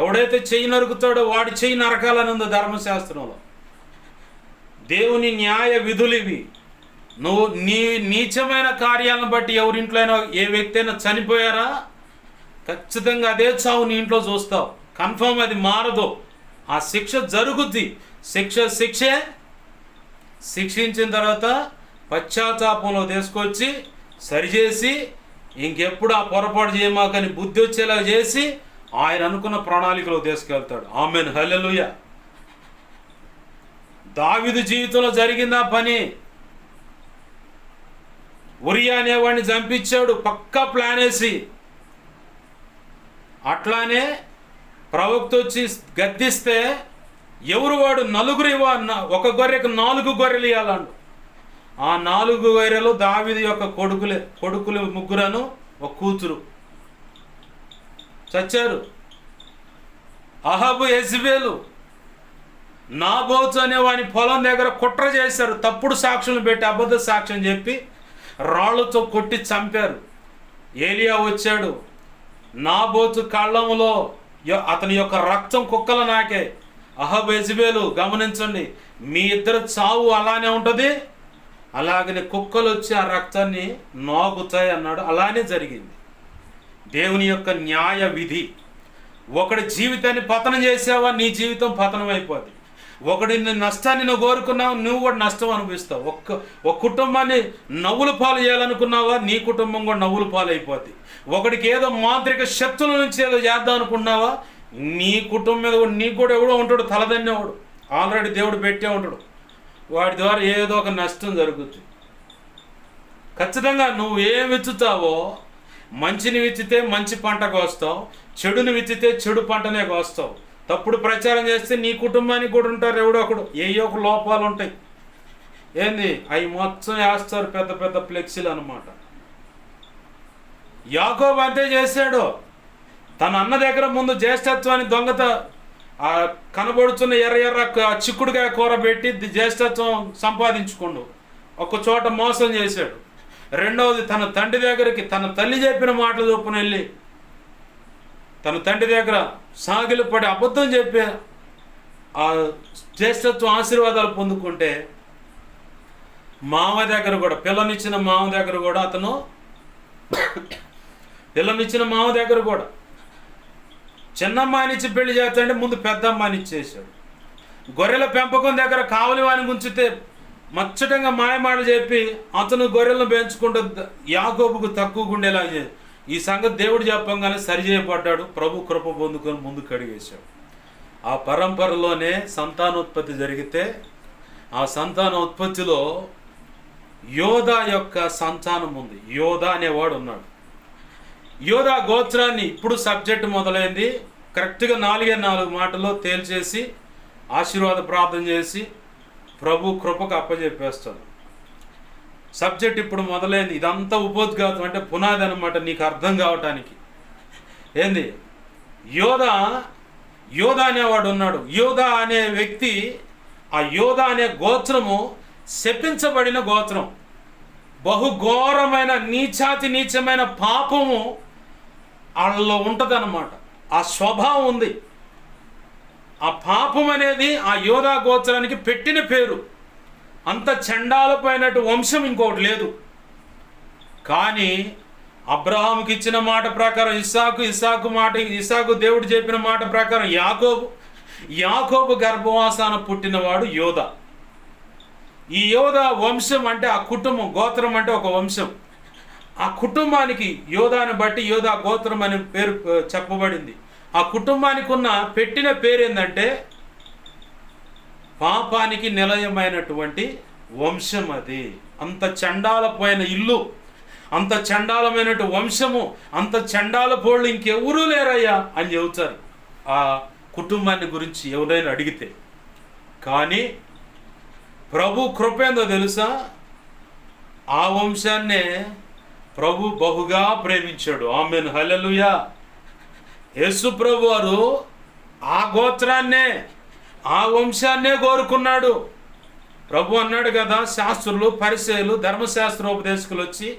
ఎవడైతే చెయ్యి నరుకుతాడో వాడి చెయ్యి నరకాలని ఉంది ధర్మశాస్త్రంలో. దేవుని న్యాయ విధులు ఇవి. నువ్వు నీ నీచమైన కార్యాలను బట్టి ఎవరింట్లో అయినా ఏ వ్యక్తి అయినా చనిపోయారా ఖచ్చితంగా అదే చావు నీ ఇంట్లో చూస్తావు. కన్ఫర్మ్, అది మారదు. ఆ శిక్ష జరుగుద్ది. శిక్షే శిక్షించిన తర్వాత పశ్చాత్తాపంలో తీసుకొచ్చి సరిచేసి ఇంకెప్పుడు ఆ పొరపాటు చేయమాకని బుద్ధి వచ్చేలా చేసి ఆయన అనుకున్న ప్రణాళికలో తీసుకెళ్తాడు. ఆమేన్, హల్లెలూయా. దావీదు జీవితంలో జరిగింది ఆ పని. ఉరియా అనేవాడిని చంపించాడు పక్కా ప్లాన్ వేసి. అట్లానే ప్రవక్త వచ్చి గద్దిస్తే ఎవరు వాడు, 4 ఒక గొర్రెకు 4 గొర్రెలు ఇవ్వాలండు. ఆ 4 గొర్రెలు దావీదు యొక్క కొడుకులు 3 ఒక కూతురు చచ్చారు. అహాబు, యెజబెలు, నాబోతు అనే వాని పొలం దగ్గర కుట్ర చేశారు. తప్పుడు సాక్షులను పెట్టి అబద్ధ సాక్ష్యం చెప్పి రాళ్లతో కొట్టి చంపారు. ఏలియా వచ్చాడు, నాబోతు కళ్ళంలో అతని యొక్క రక్తం కుక్కలు నాకే. అహాబు, యెజబెలు గమనించండి, మీ ఇద్దరు చావు అలానే ఉంటుంది, అలాగనే కుక్కలు వచ్చి ఆ రక్తాన్ని నాగుతాయి అన్నాడు. అలానే జరిగింది. దేవుని యొక్క న్యాయ విధి. ఒకడి జీవితాన్ని పతనం చేసావా నీ జీవితం పతనం అయిపోద్ది. ఒకడి నష్టాన్ని నువ్వు కోరుకున్నావు, నువ్వు కూడా నష్టం అనిపిస్తావు. ఒక కుటుంబాన్ని నవ్వుల పాలు చేయాలనుకున్నావా, నీ కుటుంబం కూడా నవ్వుల పాలు అయిపోద్ది. ఒకడికి ఏదో మాంత్రిక శక్తుల నుంచి ఏదో చేద్దాం అనుకున్నావా, నీ కుటుంబం మీద కూడా నీకు కూడా ఎవడో ఉంటాడు, తలదన్నేవాడు. ఆల్రెడీ దేవుడు పెట్టే ఉంటాడు. వాడి ద్వారా ఏదో ఒక నష్టం జరుగుతుంది. ఖచ్చితంగా నువ్వు ఏం విత్తుతావో, మంచిని విత్తితే మంచి పంట కోస్తావు, చెడుని విత్తితే చెడు పంటనే కోస్తావు. తప్పుడు ప్రచారం చేస్తే నీ కుటుంబానికి కూడా ఉంటారు ఎవడో ఒకడు, ఏయో ఒక లోపాలు ఉంటాయి. ఏంది అవి మొత్తం వేస్తారు, పెద్ద పెద్ద ఫ్లెక్సీలు అన్నమాట. యాకోబు అంతే చేశాడు. తన అన్న దగ్గర ముందు జ్యేష్ఠత్వాన్ని దొంగత కనబడుతున్న ఎర్ర చిక్కుడుకాయ కూర పెట్టి జ్యేష్ఠత్వం సంపాదించుకోండు. ఒక చోట మోసం చేశాడు. రెండవది, తన తండ్రి దగ్గరికి తన తల్లి చెప్పిన మాటలు చొప్పున వెళ్ళి తన తండ్రి దగ్గర సాగిలపడి అబద్ధం చెప్పి ఆ జ్యేష్ఠత్వం ఆశీర్వాదాలు పొందుకుంటే మామ దగ్గర కూడా పిల్లనిచ్చిన మామ దగ్గర కూడా అతను చిన్న అమ్మాయినిచ్చి పెళ్లి చేస్తాడంటే ముందు పెద్ద అమ్మాయిని ఇచ్చేసాడు. గొర్రెల పెంపకం దగ్గర కావలి వాని ఉంచితే మచ్చటంగా మాయమాటలు చెప్పి అతను గొర్రెలను పెంచుకుంటూ యాకోబుకు తక్కువ గుండేలా ఈ సంగతి దేవుడు చెప్పంగానే సరిచేయబడ్డాడు. ప్రభు కృప పొందుకొని ముందుకు అడిగేశాడు. ఆ పరంపరలోనే సంతానోత్పత్తి జరిగితే ఆ సంతానోత్పత్తిలో యోధా యొక్క సంతానం ఉంది. యోధా అనేవాడు ఉన్నాడు. యోధా గోత్రాన్ని ఇప్పుడు సబ్జెక్ట్ మొదలైంది. కరెక్ట్గా 4 మాటల్లో తేల్చేసి ఆశీర్వాద ప్రార్థన చేసి ప్రభు కృపకు అప్పచెప్పేస్తాను. సబ్జెక్ట్ ఇప్పుడు మొదలైంది. ఇదంతా ఉపోద్ఘాతం అంటే పునాది అనమాట, నీకు అర్థం కావటానికి. ఏంది? యోధా అనేవాడు ఉన్నాడు. యోధా అనే వ్యక్తి, ఆ యోధా అనే గోత్రము శపించబడిన గోత్రం. బహుఘోరమైన నీచమైన పాపము వాళ్ళలో ఉంటుందన్నమాట. ఆ స్వభావం ఉంది. ఆ పాపం అనేది ఆ యోధా గోత్రానికి పెట్టిన పేరు. అంత చండాలపోయినట్టు వంశం ఇంకోటి లేదు. కానీ అబ్రహాముకి ఇచ్చిన మాట ప్రకారం ఇస్సాకు దేవుడు చెప్పిన మాట ప్రకారం యాకోబు గర్భవాసాన పుట్టినవాడు యోధా. ఈ యోధా వంశం అంటే ఆ కుటుంబం, గోత్రం అంటే ఒక వంశం. ఆ కుటుంబానికి యోధాని బట్టి యోధా గోత్రం అనే పేరు చెప్పబడింది. ఆ కుటుంబానికి ఉన్న పెట్టిన పేరు ఏంటంటే పాపానికి నిలయమైనటువంటి వంశం. అది అంత చండాలపోయిన ఇల్లు, అంత చండాలమైనటువంటి వంశము, అంత చండాలపోళ్ళు ఇంకెవరూ లేరయ్యా అని చెబుతారు ఆ కుటుంబాన్ని గురించి ఎవరైనా అడిగితే. కానీ ప్రభు కృప ఏందో తెలుసా? ఆ వంశాన్నే ప్రభు బహుగా ప్రేమించాడు. ఆమేన్, హల్లెలూయా. యేసు ప్రభు వారు ఆ గోత్రాన్నే, ఆ వంశాన్నే కోరుకున్నాడు. ప్రభు అన్నాడు కదా, శాస్త్రులు పరిసయ్యులు ధర్మశాస్త్రోపదేశకులు వచ్చి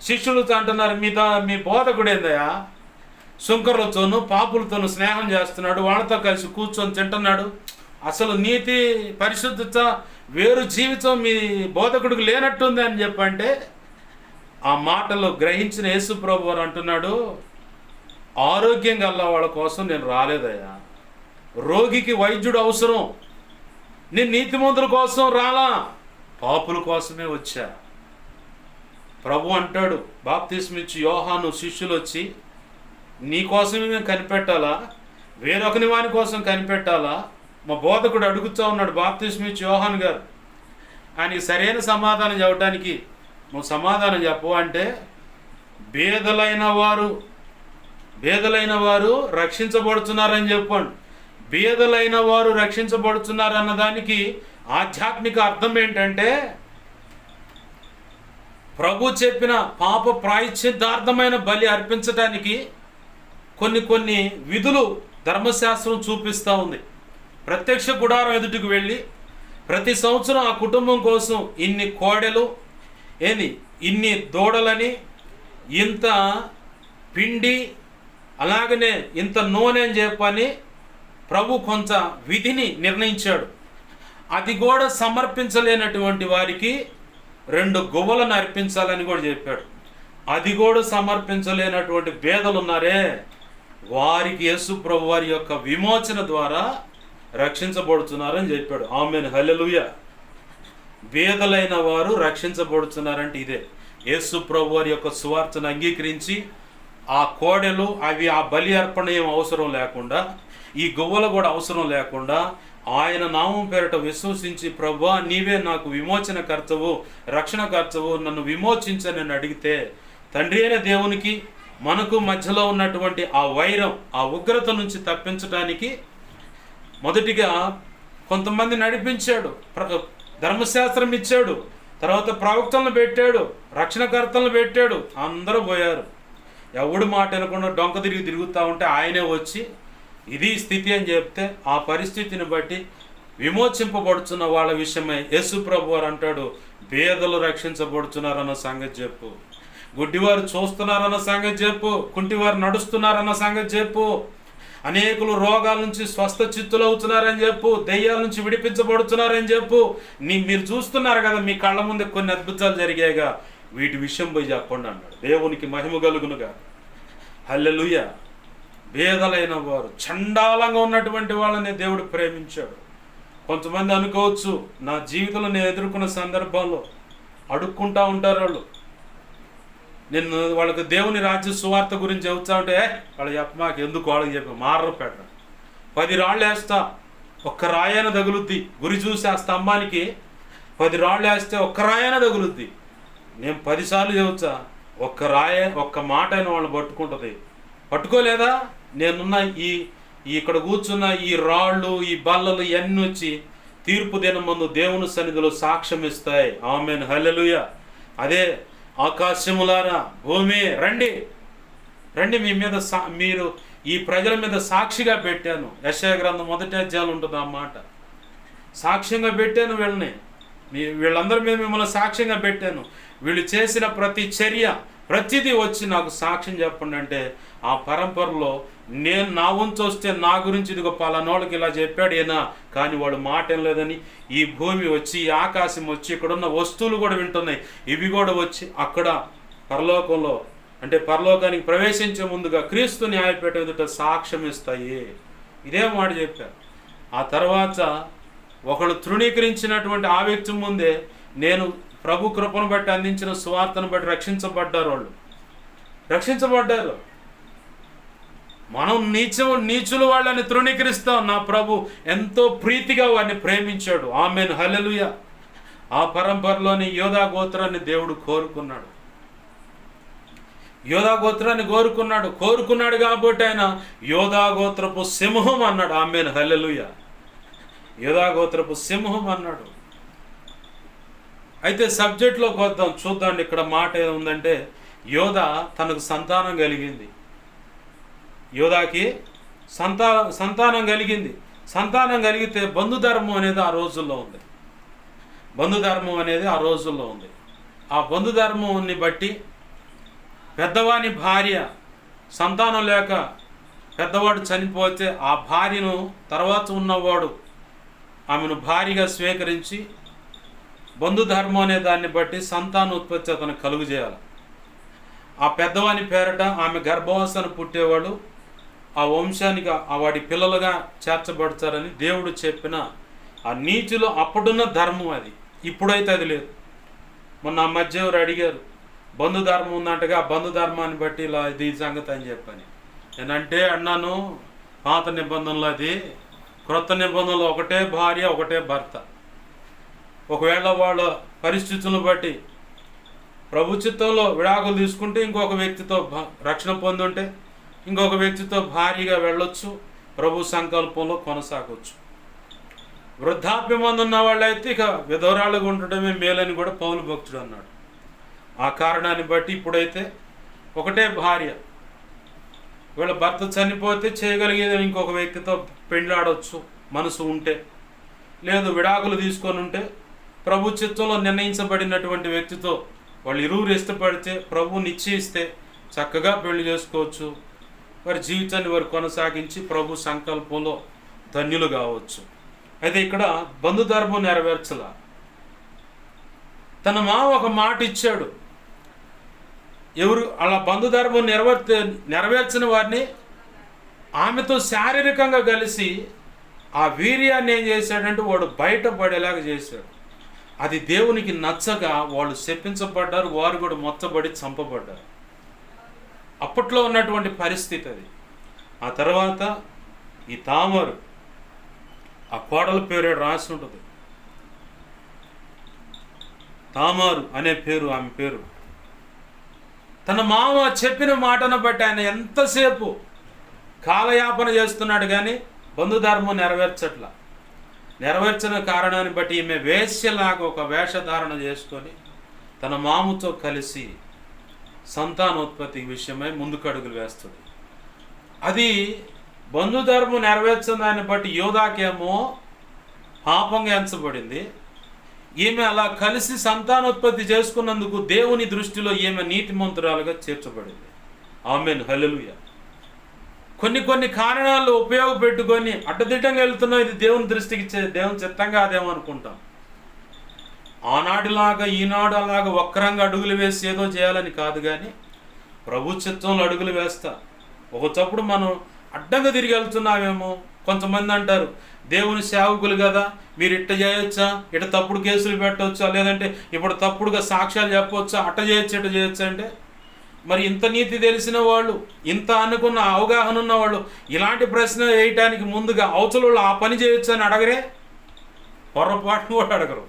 శిష్యులతో అంటున్నారు, మీ బోధకుడు ఏందయ్యా శుంకరులతోనూ పాపులతోనూ స్నేహం చేస్తున్నాడు, వాళ్ళతో కలిసి కూర్చొని తింటున్నాడు, అసలు నీతి పరిశుద్ధత వేరు జీవితం మీ బోధకుడికి లేనట్టుంది అని చెప్పంటే ఆ మాటలు గ్రహించిన యేసు ప్రభు వారు అంటున్నాడు, ఆరోగ్యం గల వాళ్ళ కోసం నేను రాలేదయ్యా, రోగికి వైద్యుడు అవసరం, నేను నీతిమంతుల కోసం రాలా, పాపుల కోసమే వచ్చా. ప్రభు అంటాడు, బాప్తిస్మిచ్చి యోహాను శిష్యులు వచ్చి నీ కోసమే మేము కనిపెట్టాలా, వేరొకని వాని కోసం కనిపెట్టాలా? మా బోధకుడు అడుగుతూ ఉన్నాడు బాప్తిస్మిచ్చి యోహాను గారు. ఆయనకి సరైన సమాధానం చెప్పడానికి నువ్వు సమాధానం చెప్పు అంటే, బేదలైన వారు రక్షించబడుతున్నారని చెప్పండి. బేదలైన వారు రక్షించబడుతున్నారు అన్నదానికి ఆధ్యాత్మిక అర్థం ఏంటంటే, ప్రభు చెప్పిన పాప ప్రాయశ్చిత్తార్థమైన బలి అర్పించడానికి కొన్ని విధులు ధర్మశాస్త్రం చూపిస్తూ ఉంది. ప్రత్యక్ష గుడారం ఎదుటికి వెళ్ళి ప్రతి సంవత్సరం ఆ కుటుంబం కోసం ఇన్ని కోడెలు, ఇన్ని దూడలని, ఇంత పిండి, అలాగనే ఇంత నూనె అని చెప్పని ప్రభు కొంత విధిని నిర్ణయించాడు. అది కూడా సమర్పించలేనటువంటి వారికి 2 గువ్వలను అర్పించాలని కూడా చెప్పాడు. అది కూడా సమర్పించలేనటువంటి పేదలు ఉన్నారే, వారికి యేసు ప్రభు వారి యొక్క విమోచన ద్వారా రక్షించబడుతున్నారని చెప్పాడు. ఆమేన్, హల్లెలూయా. పేదలైన వారు రక్షించబడుతున్నారంటే ఇదే. యేసు ప్రభు వారి యొక్క సువార్తను అంగీకరించి ఆ కోడెలు అవి ఆ బలి అర్పణ ఏం అవసరం లేకుండా, ఈ గువ్వలు కూడా అవసరం లేకుండా ఆయన నామం పేరట విశ్వసించి, ప్రభువా నీవే నాకు విమోచనకర్తవు, రక్షణకర్తవు, నన్ను విమోచించని అడిగితే తండ్రి అయిన దేవునికి మనకు మధ్యలో ఉన్నటువంటి ఆ వైరం, ఆ ఉగ్రత నుంచి తప్పించడానికి మొదటిగా కొంతమంది నడిపించాడు, ధర్మశాస్త్రం ఇచ్చాడు, తర్వాత ప్రవక్తలను పెట్టాడు, రక్షణకర్తలను పెట్టాడు. అందరూ పోయారు. ఎవడు మాట వినకుండా డొంక తిరుగుతూ ఉంటే ఆయనే వచ్చి ఇది స్థితి అని చెప్తే ఆ పరిస్థితిని బట్టి విమోచింపబడుతున్న వాళ్ళ విషయమై యేసు ప్రభు వారు అంటాడు, పేదలు రక్షించబడుతున్నారన్న సంగతి చెప్పు. గుడ్డివారు చూస్తున్నారన్న సంగతి చెప్పు, కుంటివారు నడుస్తున్నారన్న సంగతి చెప్పు, అనేకులు రోగాల నుంచి స్వస్థ చిత్తులు అవుతున్నారని చెప్పు, దెయ్యాల నుంచి విడిపించబడుతున్నారని చెప్పు. మీరు చూస్తున్నారు కదా, మీ కళ్ళ ముందే కొన్ని అద్భుతాలు జరిగాయిగా, వీటి విషయం పోయి చెప్పండి అన్నాడు. దేవునికి మహిమ కలుగునుగా. హల్లెలూయా. భేదలైన వారు, చండాలంగా ఉన్నటువంటి వాళ్ళని దేవుడు ప్రేమించాడు. కొంతమంది అనుకోవచ్చు, నా జీవితంలో నేను ఎదుర్కొన్న సందర్భంలో అడుక్కుంటా ఉంటారు వాళ్ళు. నేను వాళ్ళకి దేవుని రాజ్య సువార్త గురించి చెబుతా ఉంటే, వాళ్ళు మాకు ఎందుకు వాళ్ళకి చెప్పి మారరు పెట్ట 10 రాళ్ళు వేస్తా, ఒక్క రాయన తగులుద్ది. గురి చూసి ఆ స్తంభానికి 10 రాళ్ళు వేస్తే ఒక్క రాయన తగులుద్ది. నేను 10 సార్లు చెబుతా, ఒక్క మాట అయిన వాళ్ళని పట్టుకుంటుంది. పట్టుకోలేదా? నేనున్న ఇక్కడ కూర్చున్న ఈ రాళ్ళు, ఈ బల్లలు ఇవన్నీ వచ్చి తీర్పు దినం ముందు దేవుని సన్నిధిలో సాక్ష్యం ఇస్తాయి. ఆమేన్, హల్లెలూయా. అదే ఆకాశములారా, భూమి రండి, మీ మీద మీరు ఈ ప్రజల మీద సాక్షిగా పెట్టాను. యెషయా గ్రంథం 1వ అధ్యాయంలో ఉంటుంది ఆ మాట. సాక్ష్యంగా పెట్టాను వీళ్ళని, వీళ్ళందరి మీద మిమ్మల్ని సాక్ష్యంగా పెట్టాను. వీళ్ళు చేసిన ప్రతి చర్య, ప్రతిదీ వచ్చి నాకు సాక్ష్యం చెప్పండి అంటే, ఆ పరంపరలో నేను నా వంతు వస్తే నా గురించి ఇదిగో పలానోళ్ళకి ఇలా చెప్పాడు ఈయన, కానీ వాడు మాట ఏం లేదని ఈ భూమి వచ్చి, ఈ ఆకాశం వచ్చి, ఇక్కడున్న వస్తువులు కూడా వింటున్నాయి, ఇవి కూడా వచ్చి అక్కడ పరలోకంలో, అంటే పరలోకానికి ప్రవేశించే ముందుగా క్రీస్తు న్యాయపీఠ ఎదుట సాక్ష్యం ఇస్తాయి. ఇదే మాట చెప్పారు. ఆ తర్వాత ఒకళ్ళు తృణీకరించినటువంటి ఆ వ్యక్తి ముందే నేను ప్రభు కృపను బట్టి అందించిన సువార్తను బట్టి రక్షించబడ్డారు. వాళ్ళు రక్షించబడ్డారు. మనం నీచులు వాళ్ళని తృణీకరిస్తాం. నా ప్రభు ఎంతో ప్రీతిగా వారిని ప్రేమించాడు. ఆమేన్, హల్లెలూయా. ఆ పరంపరలోని యోధా గోత్రాన్ని దేవుడు కోరుకున్నాడు. యోధా గోత్రాన్ని కోరుకున్నాడు కాబట్టి ఆయన యోధా గోత్రపు సింహం అన్నాడు. ఆమేన్, హల్లెలూయా. యోధా గోత్రపు సింహం అన్నాడు. అయితే సబ్జెక్ట్లోకి వద్దాం, చూద్దాం. ఇక్కడ మాట ఏముందంటే, యోధా తనకు సంతానం కలిగింది. యోధాకి సంతానం కలిగింది. సంతానం కలిగితే బంధుధర్మం అనేది ఆ రోజుల్లో ఉంది. ఆ బంధుధర్మాన్ని బట్టి పెద్దవాని భార్య సంతానం లేక పెద్దవాడు చనిపోతే ఆ భార్యను తర్వాత ఉన్నవాడు ఆమెను భార్యగా స్వీకరించి బంధుధర్మం అనే దాన్ని బట్టి సంతానోత్పత్తి అతను కలుగు చేయాలి. ఆ పెద్దవాని పేరట ఆమె గర్భవస్థన పుట్టేవాడు ఆ వంశానికి వాడి పిల్లలుగా చేర్చబడతారని దేవుడు చెప్పిన ఆ నీతిలో అప్పుడున్న ధర్మం అది. ఇప్పుడైతే అది లేదు. మొన్న ఆ మధ్య ఎవరు అడిగారు, బంధుధర్మం ఉందంటగా, ఆ బంధుధర్మాన్ని బట్టి ఇలా ఇది సంగతి అని చెప్పని. నేనంటే అన్నాను, పాత నిబంధనలు అది, క్రొత్త నిబంధనలు ఒకటే భార్య ఒకటే భర్త. ఒకవేళ వాళ్ళ పరిస్థితులను బట్టి ప్రభు చిత్తంలో విడాకులు తీసుకుంటే ఇంకొక వ్యక్తితో రక్షణ పొందుంటే ఇంకొక వ్యక్తితో భార్యగా వెళ్ళొచ్చు, ప్రభు సంకల్పంలో కొనసాగవచ్చు. వృద్ధాప్యం ఉన్న వాళ్ళైతే ఇక విధవరాలుగా ఉండటమే మేలని కూడా పౌలు భక్తుడు అన్నాడు. ఆ కారణాన్ని బట్టి ఇప్పుడైతే ఒకటే భార్య. వీళ్ళ భర్త చనిపోతే చేయగలిగేది ఇంకొక వ్యక్తితో పెళ్ళాడవచ్చు మనసు ఉంటే, లేదు విడాకులు తీసుకొని ఉంటే ప్రభు చిత్తంలో నిర్ణయించబడినటువంటి వ్యక్తితో వాళ్ళు ఇరువురు ఇష్టపడితే, ప్రభు నిశ్చయిస్తే చక్కగా పెళ్లి చేసుకోవచ్చు. వారి జీవితాన్ని వారు కొనసాగించి ప్రభు సంకల్పంలో ధన్యులు కావచ్చు. అయితే ఇక్కడ బంధుధర్మం నెరవేర్చలా. తన మామ ఒక మాట ఇచ్చాడు. ఎవరు అలా బంధుధర్మం నెరవేర్చిన వారిని ఆమెతో శారీరకంగా కలిసి ఆ వీర్యాన్ని ఏం చేశాడంటే వాడు బయటపడేలాగా చేశాడు. అది దేవునికి నచ్చగా వాళ్ళు శపించబడ్డారు, వారు కూడా మొత్తబడి చంపబడ్డారు. అప్పట్లో ఉన్నటువంటి పరిస్థితి అది. ఆ తర్వాత ఈ తామరు, ఆ కోడల పేరు రాసి ఉంటుంది, తామారు అనే పేరు ఆమె పేరు. తన మామ చెప్పిన మాటను బట్టి ఆయన ఎంతసేపు కాలయాపన చేస్తున్నాడు, కానీ బంధుధర్మం నెరవేర్చిన కారణాన్ని బట్టి ఈమె వేశ్యలాగా ఒక వేషధారణ చేసుకొని తన మామతో కలిసి సంతానోత్పత్తి విషయమై ముందుకు అడుగులు వేస్తుంది. అది బంధుధర్మం నెరవేర్చిన దాన్ని బట్టి యోధాకేమో పాపంగా ఎంచబడింది, ఈమె అలా కలిసి సంతానోత్పత్తి చేసుకున్నందుకు దేవుని దృష్టిలో ఈమె నీతిమంతురాలుగా చేర్చబడింది. ఆమేన్, హల్లెలూయా. కొన్ని కారణాలు ఉపయోగపెట్టుకొని అడ్డదిడ్డంగా వెళ్తున్నాం, ఇది దేవుని దృష్టికి దేవుని చిత్తం కాదేమో అనుకుంటాం. ఆనాటిలాగా ఈనాడు అలాగా వక్రంగా అడుగులు వేసి ఏదో చేయాలని కాదు, కానీ ప్రభు చిత్తంలో అడుగులు వేస్తా. ఒకచప్పుడు మనం అడ్డంగా తిరిగి వెళ్తున్నామేమో. కొంతమంది అంటారు, దేవుని సేవకులు కదా, మీరు ఇట్ట చేయొచ్చా, ఇట తప్పుడు కేసులు పెట్టవచ్చా, లేదంటే ఇప్పుడు తప్పుడుగా సాక్ష్యాలు చెప్పవచ్చా, అట్ట చేయొచ్చు ఇట్ట చేయొచ్చు అంటే, మరి ఇంత నీతి తెలిసిన వాళ్ళు, ఇంత అనుకున్న అవగాహన ఉన్న వాళ్ళు ఇలాంటి ప్రశ్న వేయటానికి ముందుగా అవతల వాళ్ళు ఆ పని చేయొచ్చు అని అడగరే? పొరపాటును కూడా అడగరు.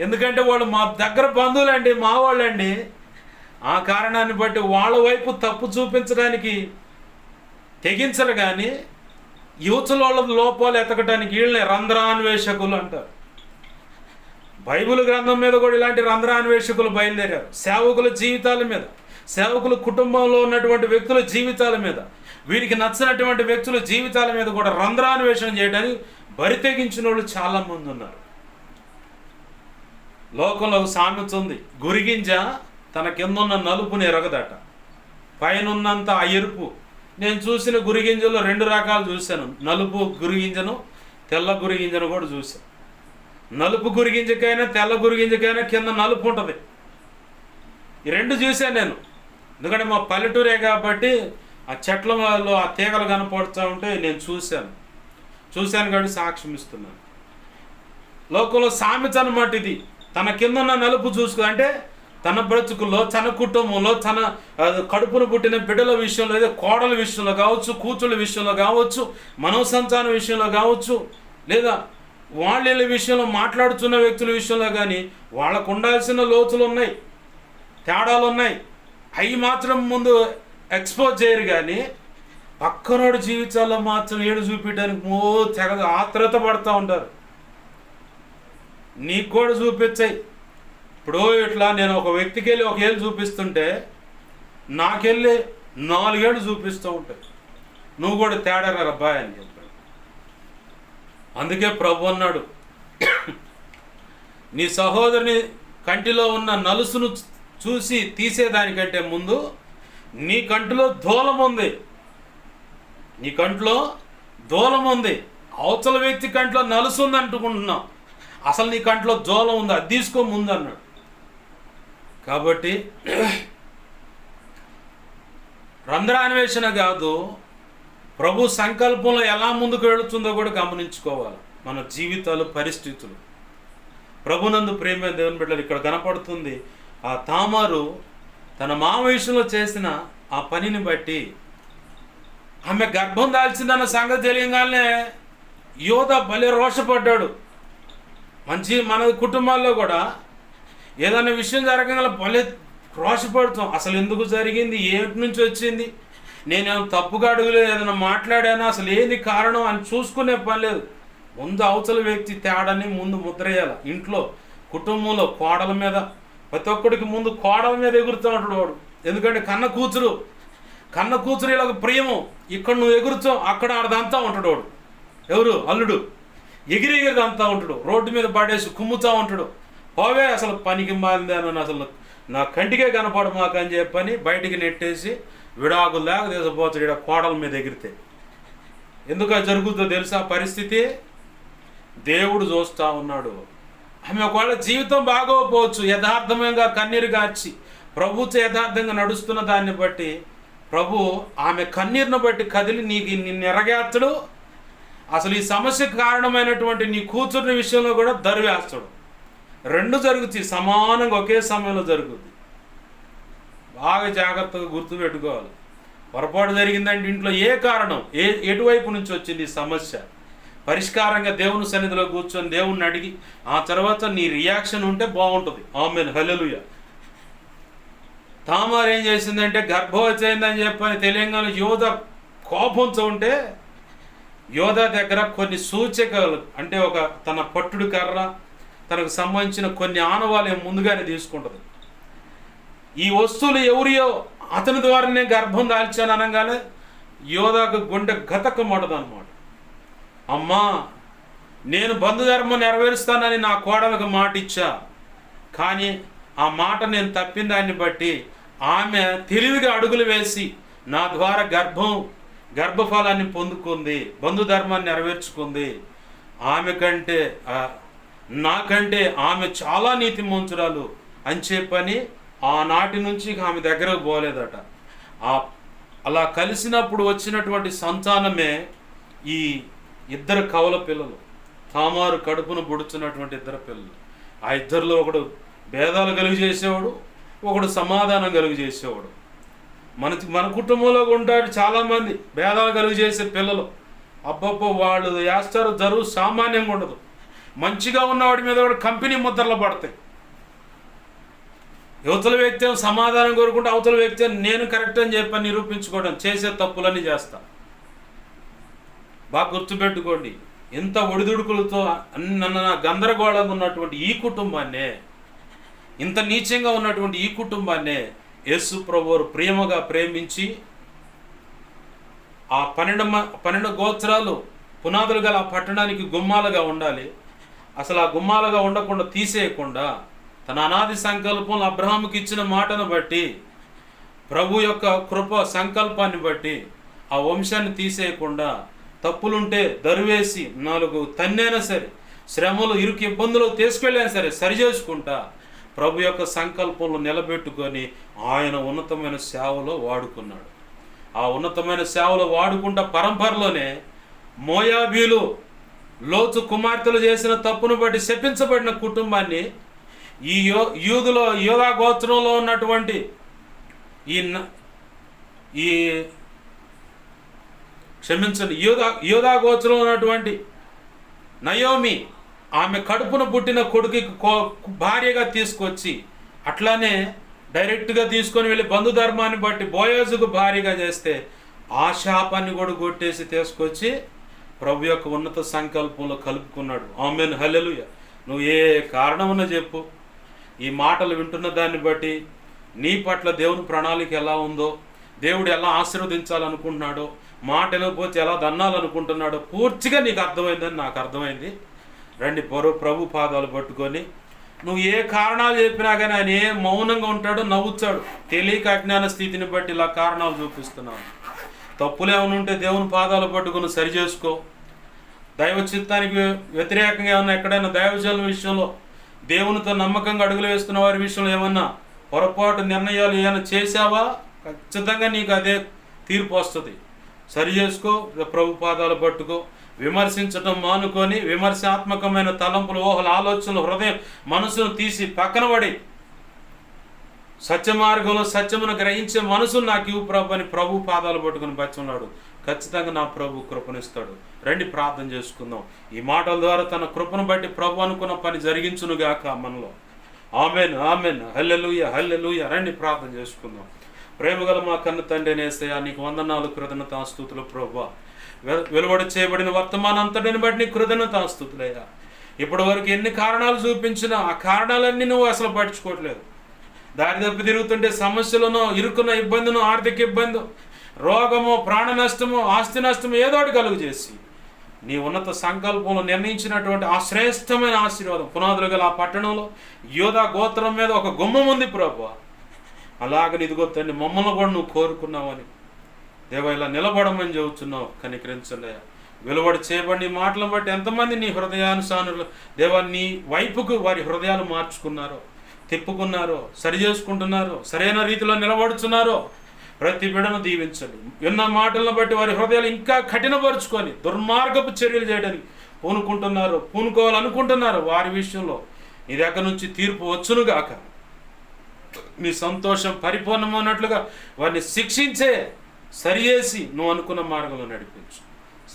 ఎందుకంటే వాళ్ళు మా దగ్గర బంధువులండి, మా వాళ్ళండి. ఆ కారణాన్ని బట్టి వాళ్ళ వైపు తప్పు చూపించడానికి తెగించరు, కానీ యువతుల వాళ్ళ లోపాలు ఎతకడానికి వీళ్ళని రంధ్రాన్వేషకులు అంటారు. బైబిల్ గ్రంథం మీద కూడా ఇలాంటి రంధ్రాన్వేషకులు బయలుదేరారు. సేవకుల జీవితాల మీద, సేవకుల కుటుంబంలో ఉన్నటువంటి వ్యక్తుల జీవితాల మీద, వీరికి నచ్చినటువంటి వ్యక్తుల జీవితాల మీద కూడా రంధ్రాన్వేషణ చేయడానికి బరి తెగించిన వాళ్ళు చాలామంది ఉన్నారు. లోకంలో సామెత ఉంది, గురిగింజ తన కిందున్న నలుపుని ఎరగదట, పైనున్నంత ఆ ఎరుపు. నేను చూసిన గురిగింజలో 2 రకాలు చూశాను, నలుపు గురిగింజను, తెల్ల గురిగింజను కూడా చూశాను. నలుపు గురిగింజకైనా తెల్ల గురిగింజకైనా కింద నలుపు ఉంటుంది. ఈ 2 చూశాను నేను. ఎందుకంటే మా పల్లెటూరే కాబట్టి ఆ చెట్లలో ఆ తీగలు కనపడుతూ ఉంటే నేను చూశాను కాబట్టి సాక్ష్యం ఇస్తున్నాను. లోకంలో సామెత అన్నమాట ఇది. తన కింద ఉన్న నలుపు చూసుకో అంటే తన బ్రతుకుల్లో, తన కుటుంబంలో, తన కడుపును పుట్టిన బిడ్డల విషయంలో, లేదా కోడల విషయంలో కావచ్చు, కూతుళ్ళ విషయంలో కావచ్చు, మనవ సంతానం విషయంలో కావచ్చు, లేదా వాళ్ళ విషయంలో మాట్లాడుతున్న వ్యక్తుల విషయంలో కానీ వాళ్ళకు ఉండాల్సిన లోతులు ఉన్నాయి, తేడాలు ఉన్నాయి. అవి మాత్రం ముందు ఎక్స్పోజ్ చేయరు, కానీ పక్కనోడి జీవితాల్లో మాత్రం ఏడు చూపించడానికి తెగ ఆత్రత పడుతూ ఉంటారు. నీకు కూడా చూపించాయి. ఇప్పుడు ఇట్లా నేను ఒక వ్యక్తికి వెళ్ళి 1 ఏళ్ళు చూపిస్తుంటే నాకెళ్ళి 4 ఏళ్ళు చూపిస్తూ ఉంటాయి. నువ్వు కూడా తేడా అబ్బాయి అని చెప్పాడు. అందుకే ప్రభు అన్నాడు, నీ సహోదరుని కంటిలో ఉన్న నలుసును చూసి తీసేదానికంటే ముందు నీ కంటిలో దూలం ఉంది, నీ కంట్లో దూలం ఉంది. అవతల వ్యక్తి కంట్లో నలుసు ఉంది అంటుకుంటున్నావు, అసలు నీ కంట్లో దూలం ఉంది, అది తీసుకో ముందు అన్నాడు. కాబట్టి రంధ్రాన్వేషణ కాదు, ప్రభు సంకల్పంలో ఎలా ముందుకు వెళుతుందో కూడా గమనించుకోవాలి. మన జీవితాలు, పరిస్థితులు. ప్రభునందు ప్రేమ దేవుని బిడ్డలు, ఇక్కడ కనపడుతుంది ఆ తామారు తన మామ విషయంలో చేసిన ఆ పనిని బట్టి ఆమె గర్భం దాల్చిందన్న సంగతి తెలియగానే యోధ భలే రోషపడ్డాడు. మన కుటుంబాల్లో కూడా ఏదైనా విషయం జరగగల భలే రోషపడుతాం. అసలు ఎందుకు జరిగింది, ఏటి నుంచి వచ్చింది, నేనేమో తప్పుగా అడుగులేదు, ఏదైనా మాట్లాడానా, అసలు ఏంది కారణం అని చూసుకునే పని లేదు. ముందు అవతల వ్యక్తి తేడాన్ని ముందు ముద్రేయాలి. ఇంట్లో, కుటుంబంలో, కోడల మీద, ప్రతి ఒక్కడికి ముందు కోడల మీద ఎగురుతూ ఉంటాడు వాడు. ఎందుకంటే కన్న కూతురు ఇలాగ ప్రియము. ఇక్కడ నువ్వు ఎగురుతావు, అక్కడ ఆడదంతా ఉంటాడు వాడు. ఎవరు? అల్లుడు. ఎగిరిదంతా ఉంటాడు, రోడ్డు మీద పడేసి కుమ్ముతూ ఉంటాడు. పోవే అసలు పనికి మారిందని అసలు నా కంటికే కనపడు మాకు అని చెప్పని బయటికి నెట్టేసి విడాకులు లేక తీసిపోతాడు ఇక్కడ కోడల మీద ఎగిరితే. ఎందుకు అది జరుగుతుందో తెలుసా పరిస్థితి? దేవుడు చూస్తూ ఉన్నాడు. ఆమె ఒకవేళ జీవితం బాగోకపోవచ్చు, యథార్థంగా కన్నీరు గార్చి ప్రభుత్వ యథార్థంగా నడుస్తున్న దాన్ని బట్టి ప్రభు ఆమె కన్నీరును బట్టి కదిలి నిన్ను ఎరగేస్తాడు. అసలు ఈ సమస్యకు కారణమైనటువంటి నీ కూతుర్ని విషయంలో కూడా దరివేస్తాడు. 2 జరుగుతాయి సమానంగా, ఒకే సమయంలో జరుగుద్ది. బాగా జాగ్రత్తగా గుర్తుపెట్టుకోవాలి. పొరపాటు జరిగిందంటే ఇంట్లో ఏ కారణం, ఎటువైపు నుంచి వచ్చింది ఈ సమస్య, పరిష్కారంగా దేవుని సన్నిధిలో కూర్చొని దేవుణ్ణి అడిగి ఆ తర్వాత నీ రియాక్షన్ ఉంటే బాగుంటుంది. ఆమేన్, హల్లెలూయా. తామారు ఏం చేసిందంటే గర్భవతి అయిందని చెప్పని తెలంగాణ యోధ కోపంతో ఉంటే యోధ దగ్గర కొన్ని సూచకలు, అంటే తన పట్టుడు కర్ర, తనకు సంబంధించిన కొన్ని ఆనవాళ్ళు ముందుగానే తీసుకుంటుంది. ఈ వస్తువులు ఎవరియో అతని ద్వారానే గర్భం దాల్చాను అనగానే యోధాకు గుండె గతకమడదు అనమాట. అమ్మా నేను బంధుధర్మం నెరవేరుస్తానని నా కోడలకు మాట ఇచ్చా, కానీ ఆ మాట నేను తప్పిన దాన్ని బట్టి ఆమె తెలివిగా అడుగులు వేసి నా ద్వారా గర్భఫలాన్ని పొందుకుంది, బంధుధర్మాన్ని నెరవేర్చుకుంది. ఆమె కంటే నాకంటే ఆమె చాలా నీతిమంతురాలు అని చెప్పని ఆనాటి నుంచి ఆమె దగ్గరకు పోలేదట. అలా కలిసినప్పుడు వచ్చినటువంటి సంతానమే ఈ ఇద్దరు కవల పిల్లలు, తామారు కడుపును పుడుతున్నటువంటి ఇద్దరు పిల్లలు. ఆ ఇద్దరిలో ఒకడు భేదాలు కలుగు చేసేవాడు, ఒకడు సమాధానం కలుగు చేసేవాడు. మన కుటుంబంలో ఉంటారు చాలామంది భేదాలు కలుగు చేసే పిల్లలు. అబ్బబ్బో వాళ్ళు వేస్తారు, జరువు సామాన్యంగా ఉండదు. మంచిగా ఉన్నవాడి మీద కూడా కంపెనీ ముద్రలు పడతాయి. యువతల వ్యక్తి సమాధానం కోరుకుంటే అవతల వ్యక్తి నేను కరెక్ట్ అని చెప్పి నిరూపించుకోవడం, చేసే తప్పులన్నీ చేస్తా. బాగా గుర్తుపెట్టుకోండి, ఇంత ఒడిదుడుకులతో గందరగోళంగా ఉన్నటువంటి ఈ కుటుంబాన్నే, ఇంత నీచంగా ఉన్నటువంటి ఈ కుటుంబాన్నే యేసు ప్రభువు ప్రేమగా ప్రేమించి ఆ 12 గోత్రాలు పునాదులు గల ఆ పట్టణానికి గుమ్మాలుగా ఉండాలి. అసలు ఆ గుమ్మాలుగా ఉండకుండా తీసేయకుండా తన అనాది సంకల్పంలో అబ్రహాముకి ఇచ్చిన మాటను బట్టి, ప్రభు యొక్క కృప సంకల్పాన్ని బట్టి ఆ వంశాన్ని తీసేయకుండా, తప్పులుంటే దరువేసి 4 తన్నైనా సరే, శ్రమలు ఇరుకు ఇబ్బందులు తీసుకెళ్ళైనా సరే సరిచేసుకుంటా ప్రభు యొక్క సంకల్పంలో నిలబెట్టుకొని ఆయన ఉన్నతమైన సేవలో వాడుకున్నాడు. ఆ ఉన్నతమైన సేవలో వాడుకుంటా పరంపరలోనే మోయాబీలు లోతు కుమార్తెలు చేసిన తప్పును బట్టి శపించబడిన కుటుంబాన్ని ఈ యోధా గోత్రంలో ఉన్నటువంటి యోధా గోత్రంలో ఉన్నటువంటి నయోమి ఆమె కడుపున పుట్టిన కొడుకుకి భార్యగా తీసుకొచ్చి, అట్లానే డైరెక్ట్గా తీసుకొని వెళ్ళి బంధుధర్మాన్ని బట్టి బోయాజుకు భార్యగా చేస్తే ఆ శాపాన్ని కూడా కొట్టేసి తీసుకొచ్చి ప్రభు యొక్క ఉన్నత సంకల్పంలో కలుపుకున్నాడు. ఆమేన్, హల్లెలూయా. నువ్వు ఏ కారణమున చెప్పు, ఈ మాటలు వింటున్న దాన్ని బట్టి నీ పట్ల దేవుని ప్రణాళిక ఎలా ఉందో, దేవుడు ఎలా ఆశీర్వదించాలనుకుంటున్నాడో, మాట వెళ్ళకపోతే ఎలా దన్నాలనుకుంటున్నాడో పూర్తిగా నీకు అర్థమైందని నాకు అర్థమైంది. రండి, ప్రభు పాదాలు పట్టుకొని నువ్వు ఏ కారణాలు చెప్పినా కానీ ఆయన ఏ మౌనంగా ఉంటాడో, నవ్వుతాడు. తెలియక అజ్ఞాన స్థితిని బట్టి ఇలా కారణాలు చూపిస్తున్నావు. తప్పులు ఏమైనా ఉంటే దేవుని పాదాలు పట్టుకుని సరి చేసుకో. దైవ చిత్తానికి వ్యతిరేకంగా ఏమన్నా ఎక్కడైనా దైవజనుల విషయంలో దేవునితో నమ్మకంగా అడుగులు వేస్తున్న వారి విషయంలో ఏమన్నా పొరపాటు నిర్ణయాలు ఏమైనా చేశావా, ఖచ్చితంగా నీకు అదే తీర్పు వస్తుంది. సరి చేసుకో, ప్రభు పాదాలు పట్టుకో. విమర్శించడం మానుకొని విమర్శాత్మకమైన తలంపులు, ఊహలు, ఆలోచనలు, హృదయం, మనసును తీసి పక్కన పడి సత్య మార్గంలో సత్యమును గ్రహించే మనసును నాకు ఇవ్వు ప్రభు అని ప్రభు పాదాలు పట్టుకుని బచ్చున్నాడు. ఖచ్చితంగా నా ప్రభు కృపనిస్తాడు. రండి ప్రార్థన చేసుకుందాం. ఈ మాటల ద్వారా తన కృపను బట్టి ప్రభు అనుకున్న పని జరిగించునుగాక మనలో. ఆమేన్, ఆమేన్, హల్లెలూయా, హల్లెలూయా. రండి ప్రార్థన చేసుకుందాం. ప్రేమగల మా కన్న తండ్రి నేసయ్యా, నీకు వందనాలు, కృతజ్ఞతాస్తుతులు ప్రభువా. వెలువడి చేయబడిన వర్తమానం అంతటిని బట్టి నీకు కృతజ్ఞతాస్తుతులయ్యా. ఇప్పటి వరకు ఎన్ని కారణాలు చూపించినా ఆ కారణాలన్నీ నువ్వు అసలు పట్టించుకోవట్లేదు. దారి తప్పి తిరుగుతుంటే సమస్యలను, ఇరుకున్న ఇబ్బందును, ఆర్థిక ఇబ్బంది, రోగము, ప్రాణ నష్టము, ఆస్తి నష్టము ఏదోటి కలుగు చేసి నీ ఉన్నత సంకల్పంలో నిర్ణయించినటువంటి ఆ శ్రేష్టమైన ఆశీర్వాదం పునాదులు గల ఆ పట్టణంలో యోధా గోత్రం మీద ఒక గుమ్మం ఉంది ప్రభువా. అలాగని ఇదిగో తండ్రి మమ్మల్ని కూడా నువ్వు కోరుకున్నావని దేవా ఇలా నిలబడమని చెబుతున్నావు. కనికరించండి. వెలువడి చేయబడి మాటలను బట్టి ఎంతమంది నీ హృదయానుసారులు దేవా నీ వైపుకు వారి హృదయాలు మార్చుకున్నారో, తిప్పుకున్నారో, సరి చేసుకుంటున్నారో, సరైన రీతిలో నిలబడుతున్నారో ప్రతి బిడ్డను దీవించండి. విన్న మాటలను బట్టి వారి హృదయాలు ఇంకా కఠినపరుచుకొని దుర్మార్గపు చర్యలు చేయడానికి పూనుకోవాలనుకుంటున్నారు. వారి విషయంలో నీ దగ్గర నుంచి తీర్పు వచ్చునుగాక. నీ సంతోషం పరిపూర్ణమైనట్లుగా వారిని శిక్షించే సరిచేసి నువ్వు అనుకున్న మార్గంలో నడిపించు.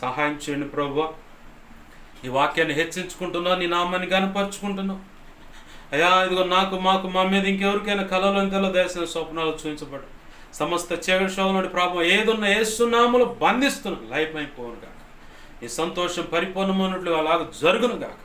సహాయం చేయండి ప్రభువా. ఈ వాక్యాన్ని హెచ్చించుకుంటున్నావు, నీ నామాన్ని కనపరుచుకుంటున్నావు అయ్యా. ఇదిగో నాకు, మాకు, మా మీద ఇంకెవరికైనా కళలో ఇంతలో దేశ స్వప్నాలు చూపించబడు సమస్త చీకటి శోధన ప్రభావం ఏదున్నా ఏసునామలో బంధిస్తున్నాను. లైఫ్ అయిపోను గాక. ఈ సంతోషం పరిపూర్ణమైనట్లుగా అలాగ జరుగును గాక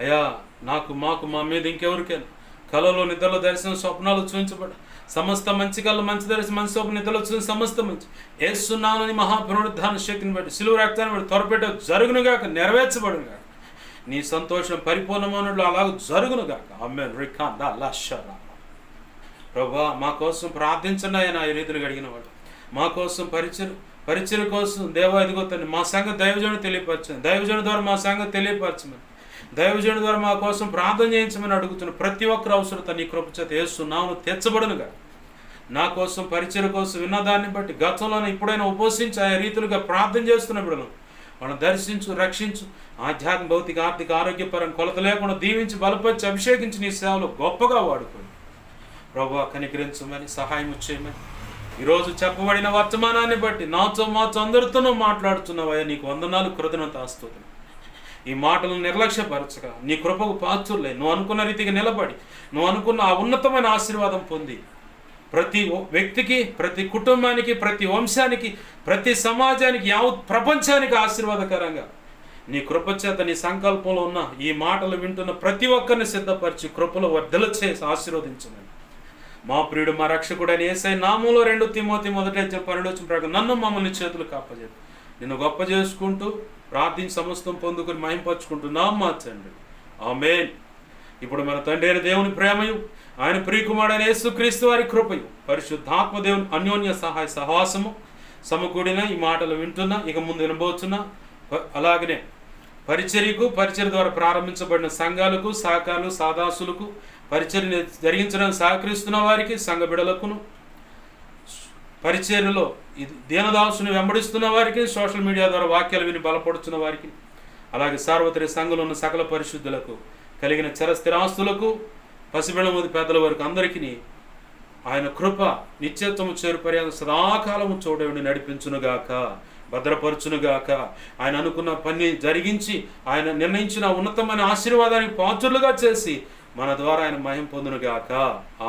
అయ్యా. నాకు, మాకు, మా మీద ఇంకెవరికైనా కళలో నిద్రలో దర్శనం స్వప్నాలు చూపించబడు సమస్త మంచి కళ్ళు, మంచి దర్శనం, మంచి స్వప్న నిద్రలో చూసి సమస్త మంచి ఏసునామని మహాపునరుద్ధాన శక్తిని బట్టి సిలువ రక్తాన్ని బట్టి త్వరపెట్ట జరుగును గాక, నెరవేర్చబడును గాక. నీ సంతోషం పరిపూర్ణమైనట్లు అలాగ జరుగునుగాక. ఆమేన్. రికాందా లషరా. ప్రభా మా కోసం ప్రార్థించండి ఆయన. ఈ రీతిలో అడిగిన వాడు మా కోసం పరిచయం కోసం దేవా ఇదిగో తండ్రి మా సంగతి దైవజనుడు తెలియపరచండి, దైవజనుడి ద్వారా మా సంగతి తెలియపరచమని, దైవజనుడి ద్వారా మా కోసం ప్రార్థన చేయించమని అడుగుతున్న ప్రతి ఒక్కరు అవసరత నీ కృప చేత యేసునామమున తీర్చబడునుగా. నా కోసం పరిచయం కోసం విన్నదాన్ని బట్టి గతంలోనే ఇప్పుడైనా ఉపవసించి ఆయా రీతులుగా ప్రార్థన చేస్తున్న బిడ్డలు వాళ్ళని దర్శించు, రక్షించు, ఆధ్యాత్మిక భౌతిక ఆర్థిక ఆరోగ్యపరంగా కొలత లేకుండా దీవించి బలపరిచి అభిషేకించి నీ సేవలు గొప్పగా వాడుకోండి. ప్రభువా కనికరించమని సహాయం చేయమని ఈరోజు చెప్పబడిన వర్తమానాన్ని బట్టి నాతో మాతో అందరితోనూ మాట్లాడుతున్నావయ్యా. నీకు వందనాలు, కృతజ్ఞతాస్తుతులు. ఈ మాటలను నిర్లక్ష్యపరచక నీ కృపకు పాత్రులే నువ్వు అనుకున్న రీతికి నిలబడి నువ్వు అనుకున్న ఆ ఉన్నతమైన ఆశీర్వాదం పొంది ప్రతి వ్యక్తికి, ప్రతి కుటుంబానికి, ప్రతి వంశానికి, ప్రతి సమాజానికి, యావత్ ప్రపంచానికి ఆశీర్వాదకరంగా నీ కృప చేత నీ సంకల్పంలో ఉన్న ఈ మాటలు వింటున్న ప్రతి ఒక్కరిని సిద్ధపరిచి కృపలో వర్ధల చేసి ఆశీర్వదించమని మా ప్రియుడు మా రక్షకుడని యేసయ్య నామములో 2 తిమోతి 1:12 ప్రకారం నన్ను మమ్మల్ని చేతులు కాపజేసి నిన్ను గొప్ప చేసుకుంటూ ప్రార్థించి సమస్తం పొందుకుని మహింపరచుకుంటున్నాం మా తండ్రి. ఆమేన్. ఇప్పుడు మన తండ్రి అయిన దేవుని ప్రేమయు ఆయన ప్రియకుమారుడైన యేసుక్రీస్తు వారి కృపయు పరిశుద్ధాత్మ దేవుని అన్యోన్య సహాయ సహవాసము సమకూడిన ఈ మాటలు వింటున్నా, ఇక ముందు వినబోతున్నా, అలాగనే పరిచర్య ద్వారా ప్రారంభించబడిన సంఘాలకు, సహకారులు, సాదాసులకు, పరిచర్య జరిగించడానికి సహకరిస్తున్న వారికి, సంఘ బిడలకును, పరిచర్యలో దీనదాసుని వెంబడిస్తున్న వారికి, సోషల్ మీడియా ద్వారా వాక్యాలు విని బలపడుతున్న వారికి, అలాగే సార్వత్రిక సంఘంలో ఉన్న సకల పరిశుద్ధులకు, కలిగిన చరస్థిరాస్తులకు, పసిబిళ్ళ పెద్దల వరకు అందరికీ ఆయన కృప నిత్యత్వము చేరుపర్యాలు సదాకాలము చూడవుని నడిపించునుగాక, భద్రపరచునుగాక. ఆయన అనుకున్న పని జరిగించి ఆయన నిర్ణయించిన ఉన్నతమైన ఆశీర్వాదానికి పాత్రులుగా చేసి మన ద్వారా ఆయన మహిమ పొందునుగాక.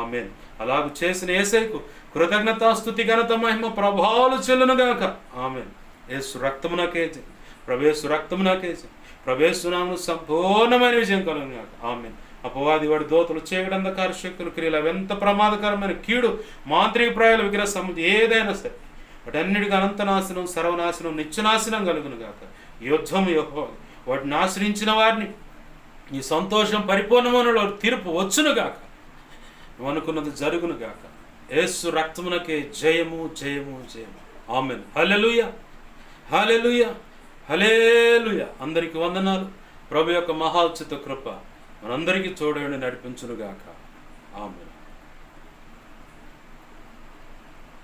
ఆమేన్. అలాగూ చేసిన యేసయ్యకు కృతజ్ఞత, స్తుతి, ఘనత, మహిమ, ప్రభావాలు చెల్లునుగాక. ఆమేన్. యేసు రక్తమునకేసి ప్రభేసు రక్తమునకేసి ప్రభేసునామను సంపూర్ణమైన విజయం కలుగునుగాక. ఆమేన్. అపవాది వాడి దోతలు, చీకటి, అంధకార శక్తులు, క్రియలు అవెంత ప్రమాదకరమైన కీడు, మాంత్రిక ప్రాయాలు, విగ్రహ సముద్రం ఏదైనా సరే వాటన్నిటికీ అనంత నాశనం, సర్వనాశనం, నిత్యనాశనం కలుగునుగాక. యుద్ధం యెహోవాది. వాటిని ఆశ్రయించిన వారిని ఈ సంతోషం పరిపూర్ణమైన తీర్పు వచ్చునుగాక. నువ్వు అనుకున్నది జరుగునుగాక. యేసు రక్తమునకే జయము, జయము, జయము. ఆమేన్. హల్లెలూయా, హల్లెలూయా, హల్లెలూయా. అందరికీ వందనాలు. ప్రభు యొక్క మహోచిత కృప మనందరికీ తోడై నడిపించునుగాక. ఆమేన్.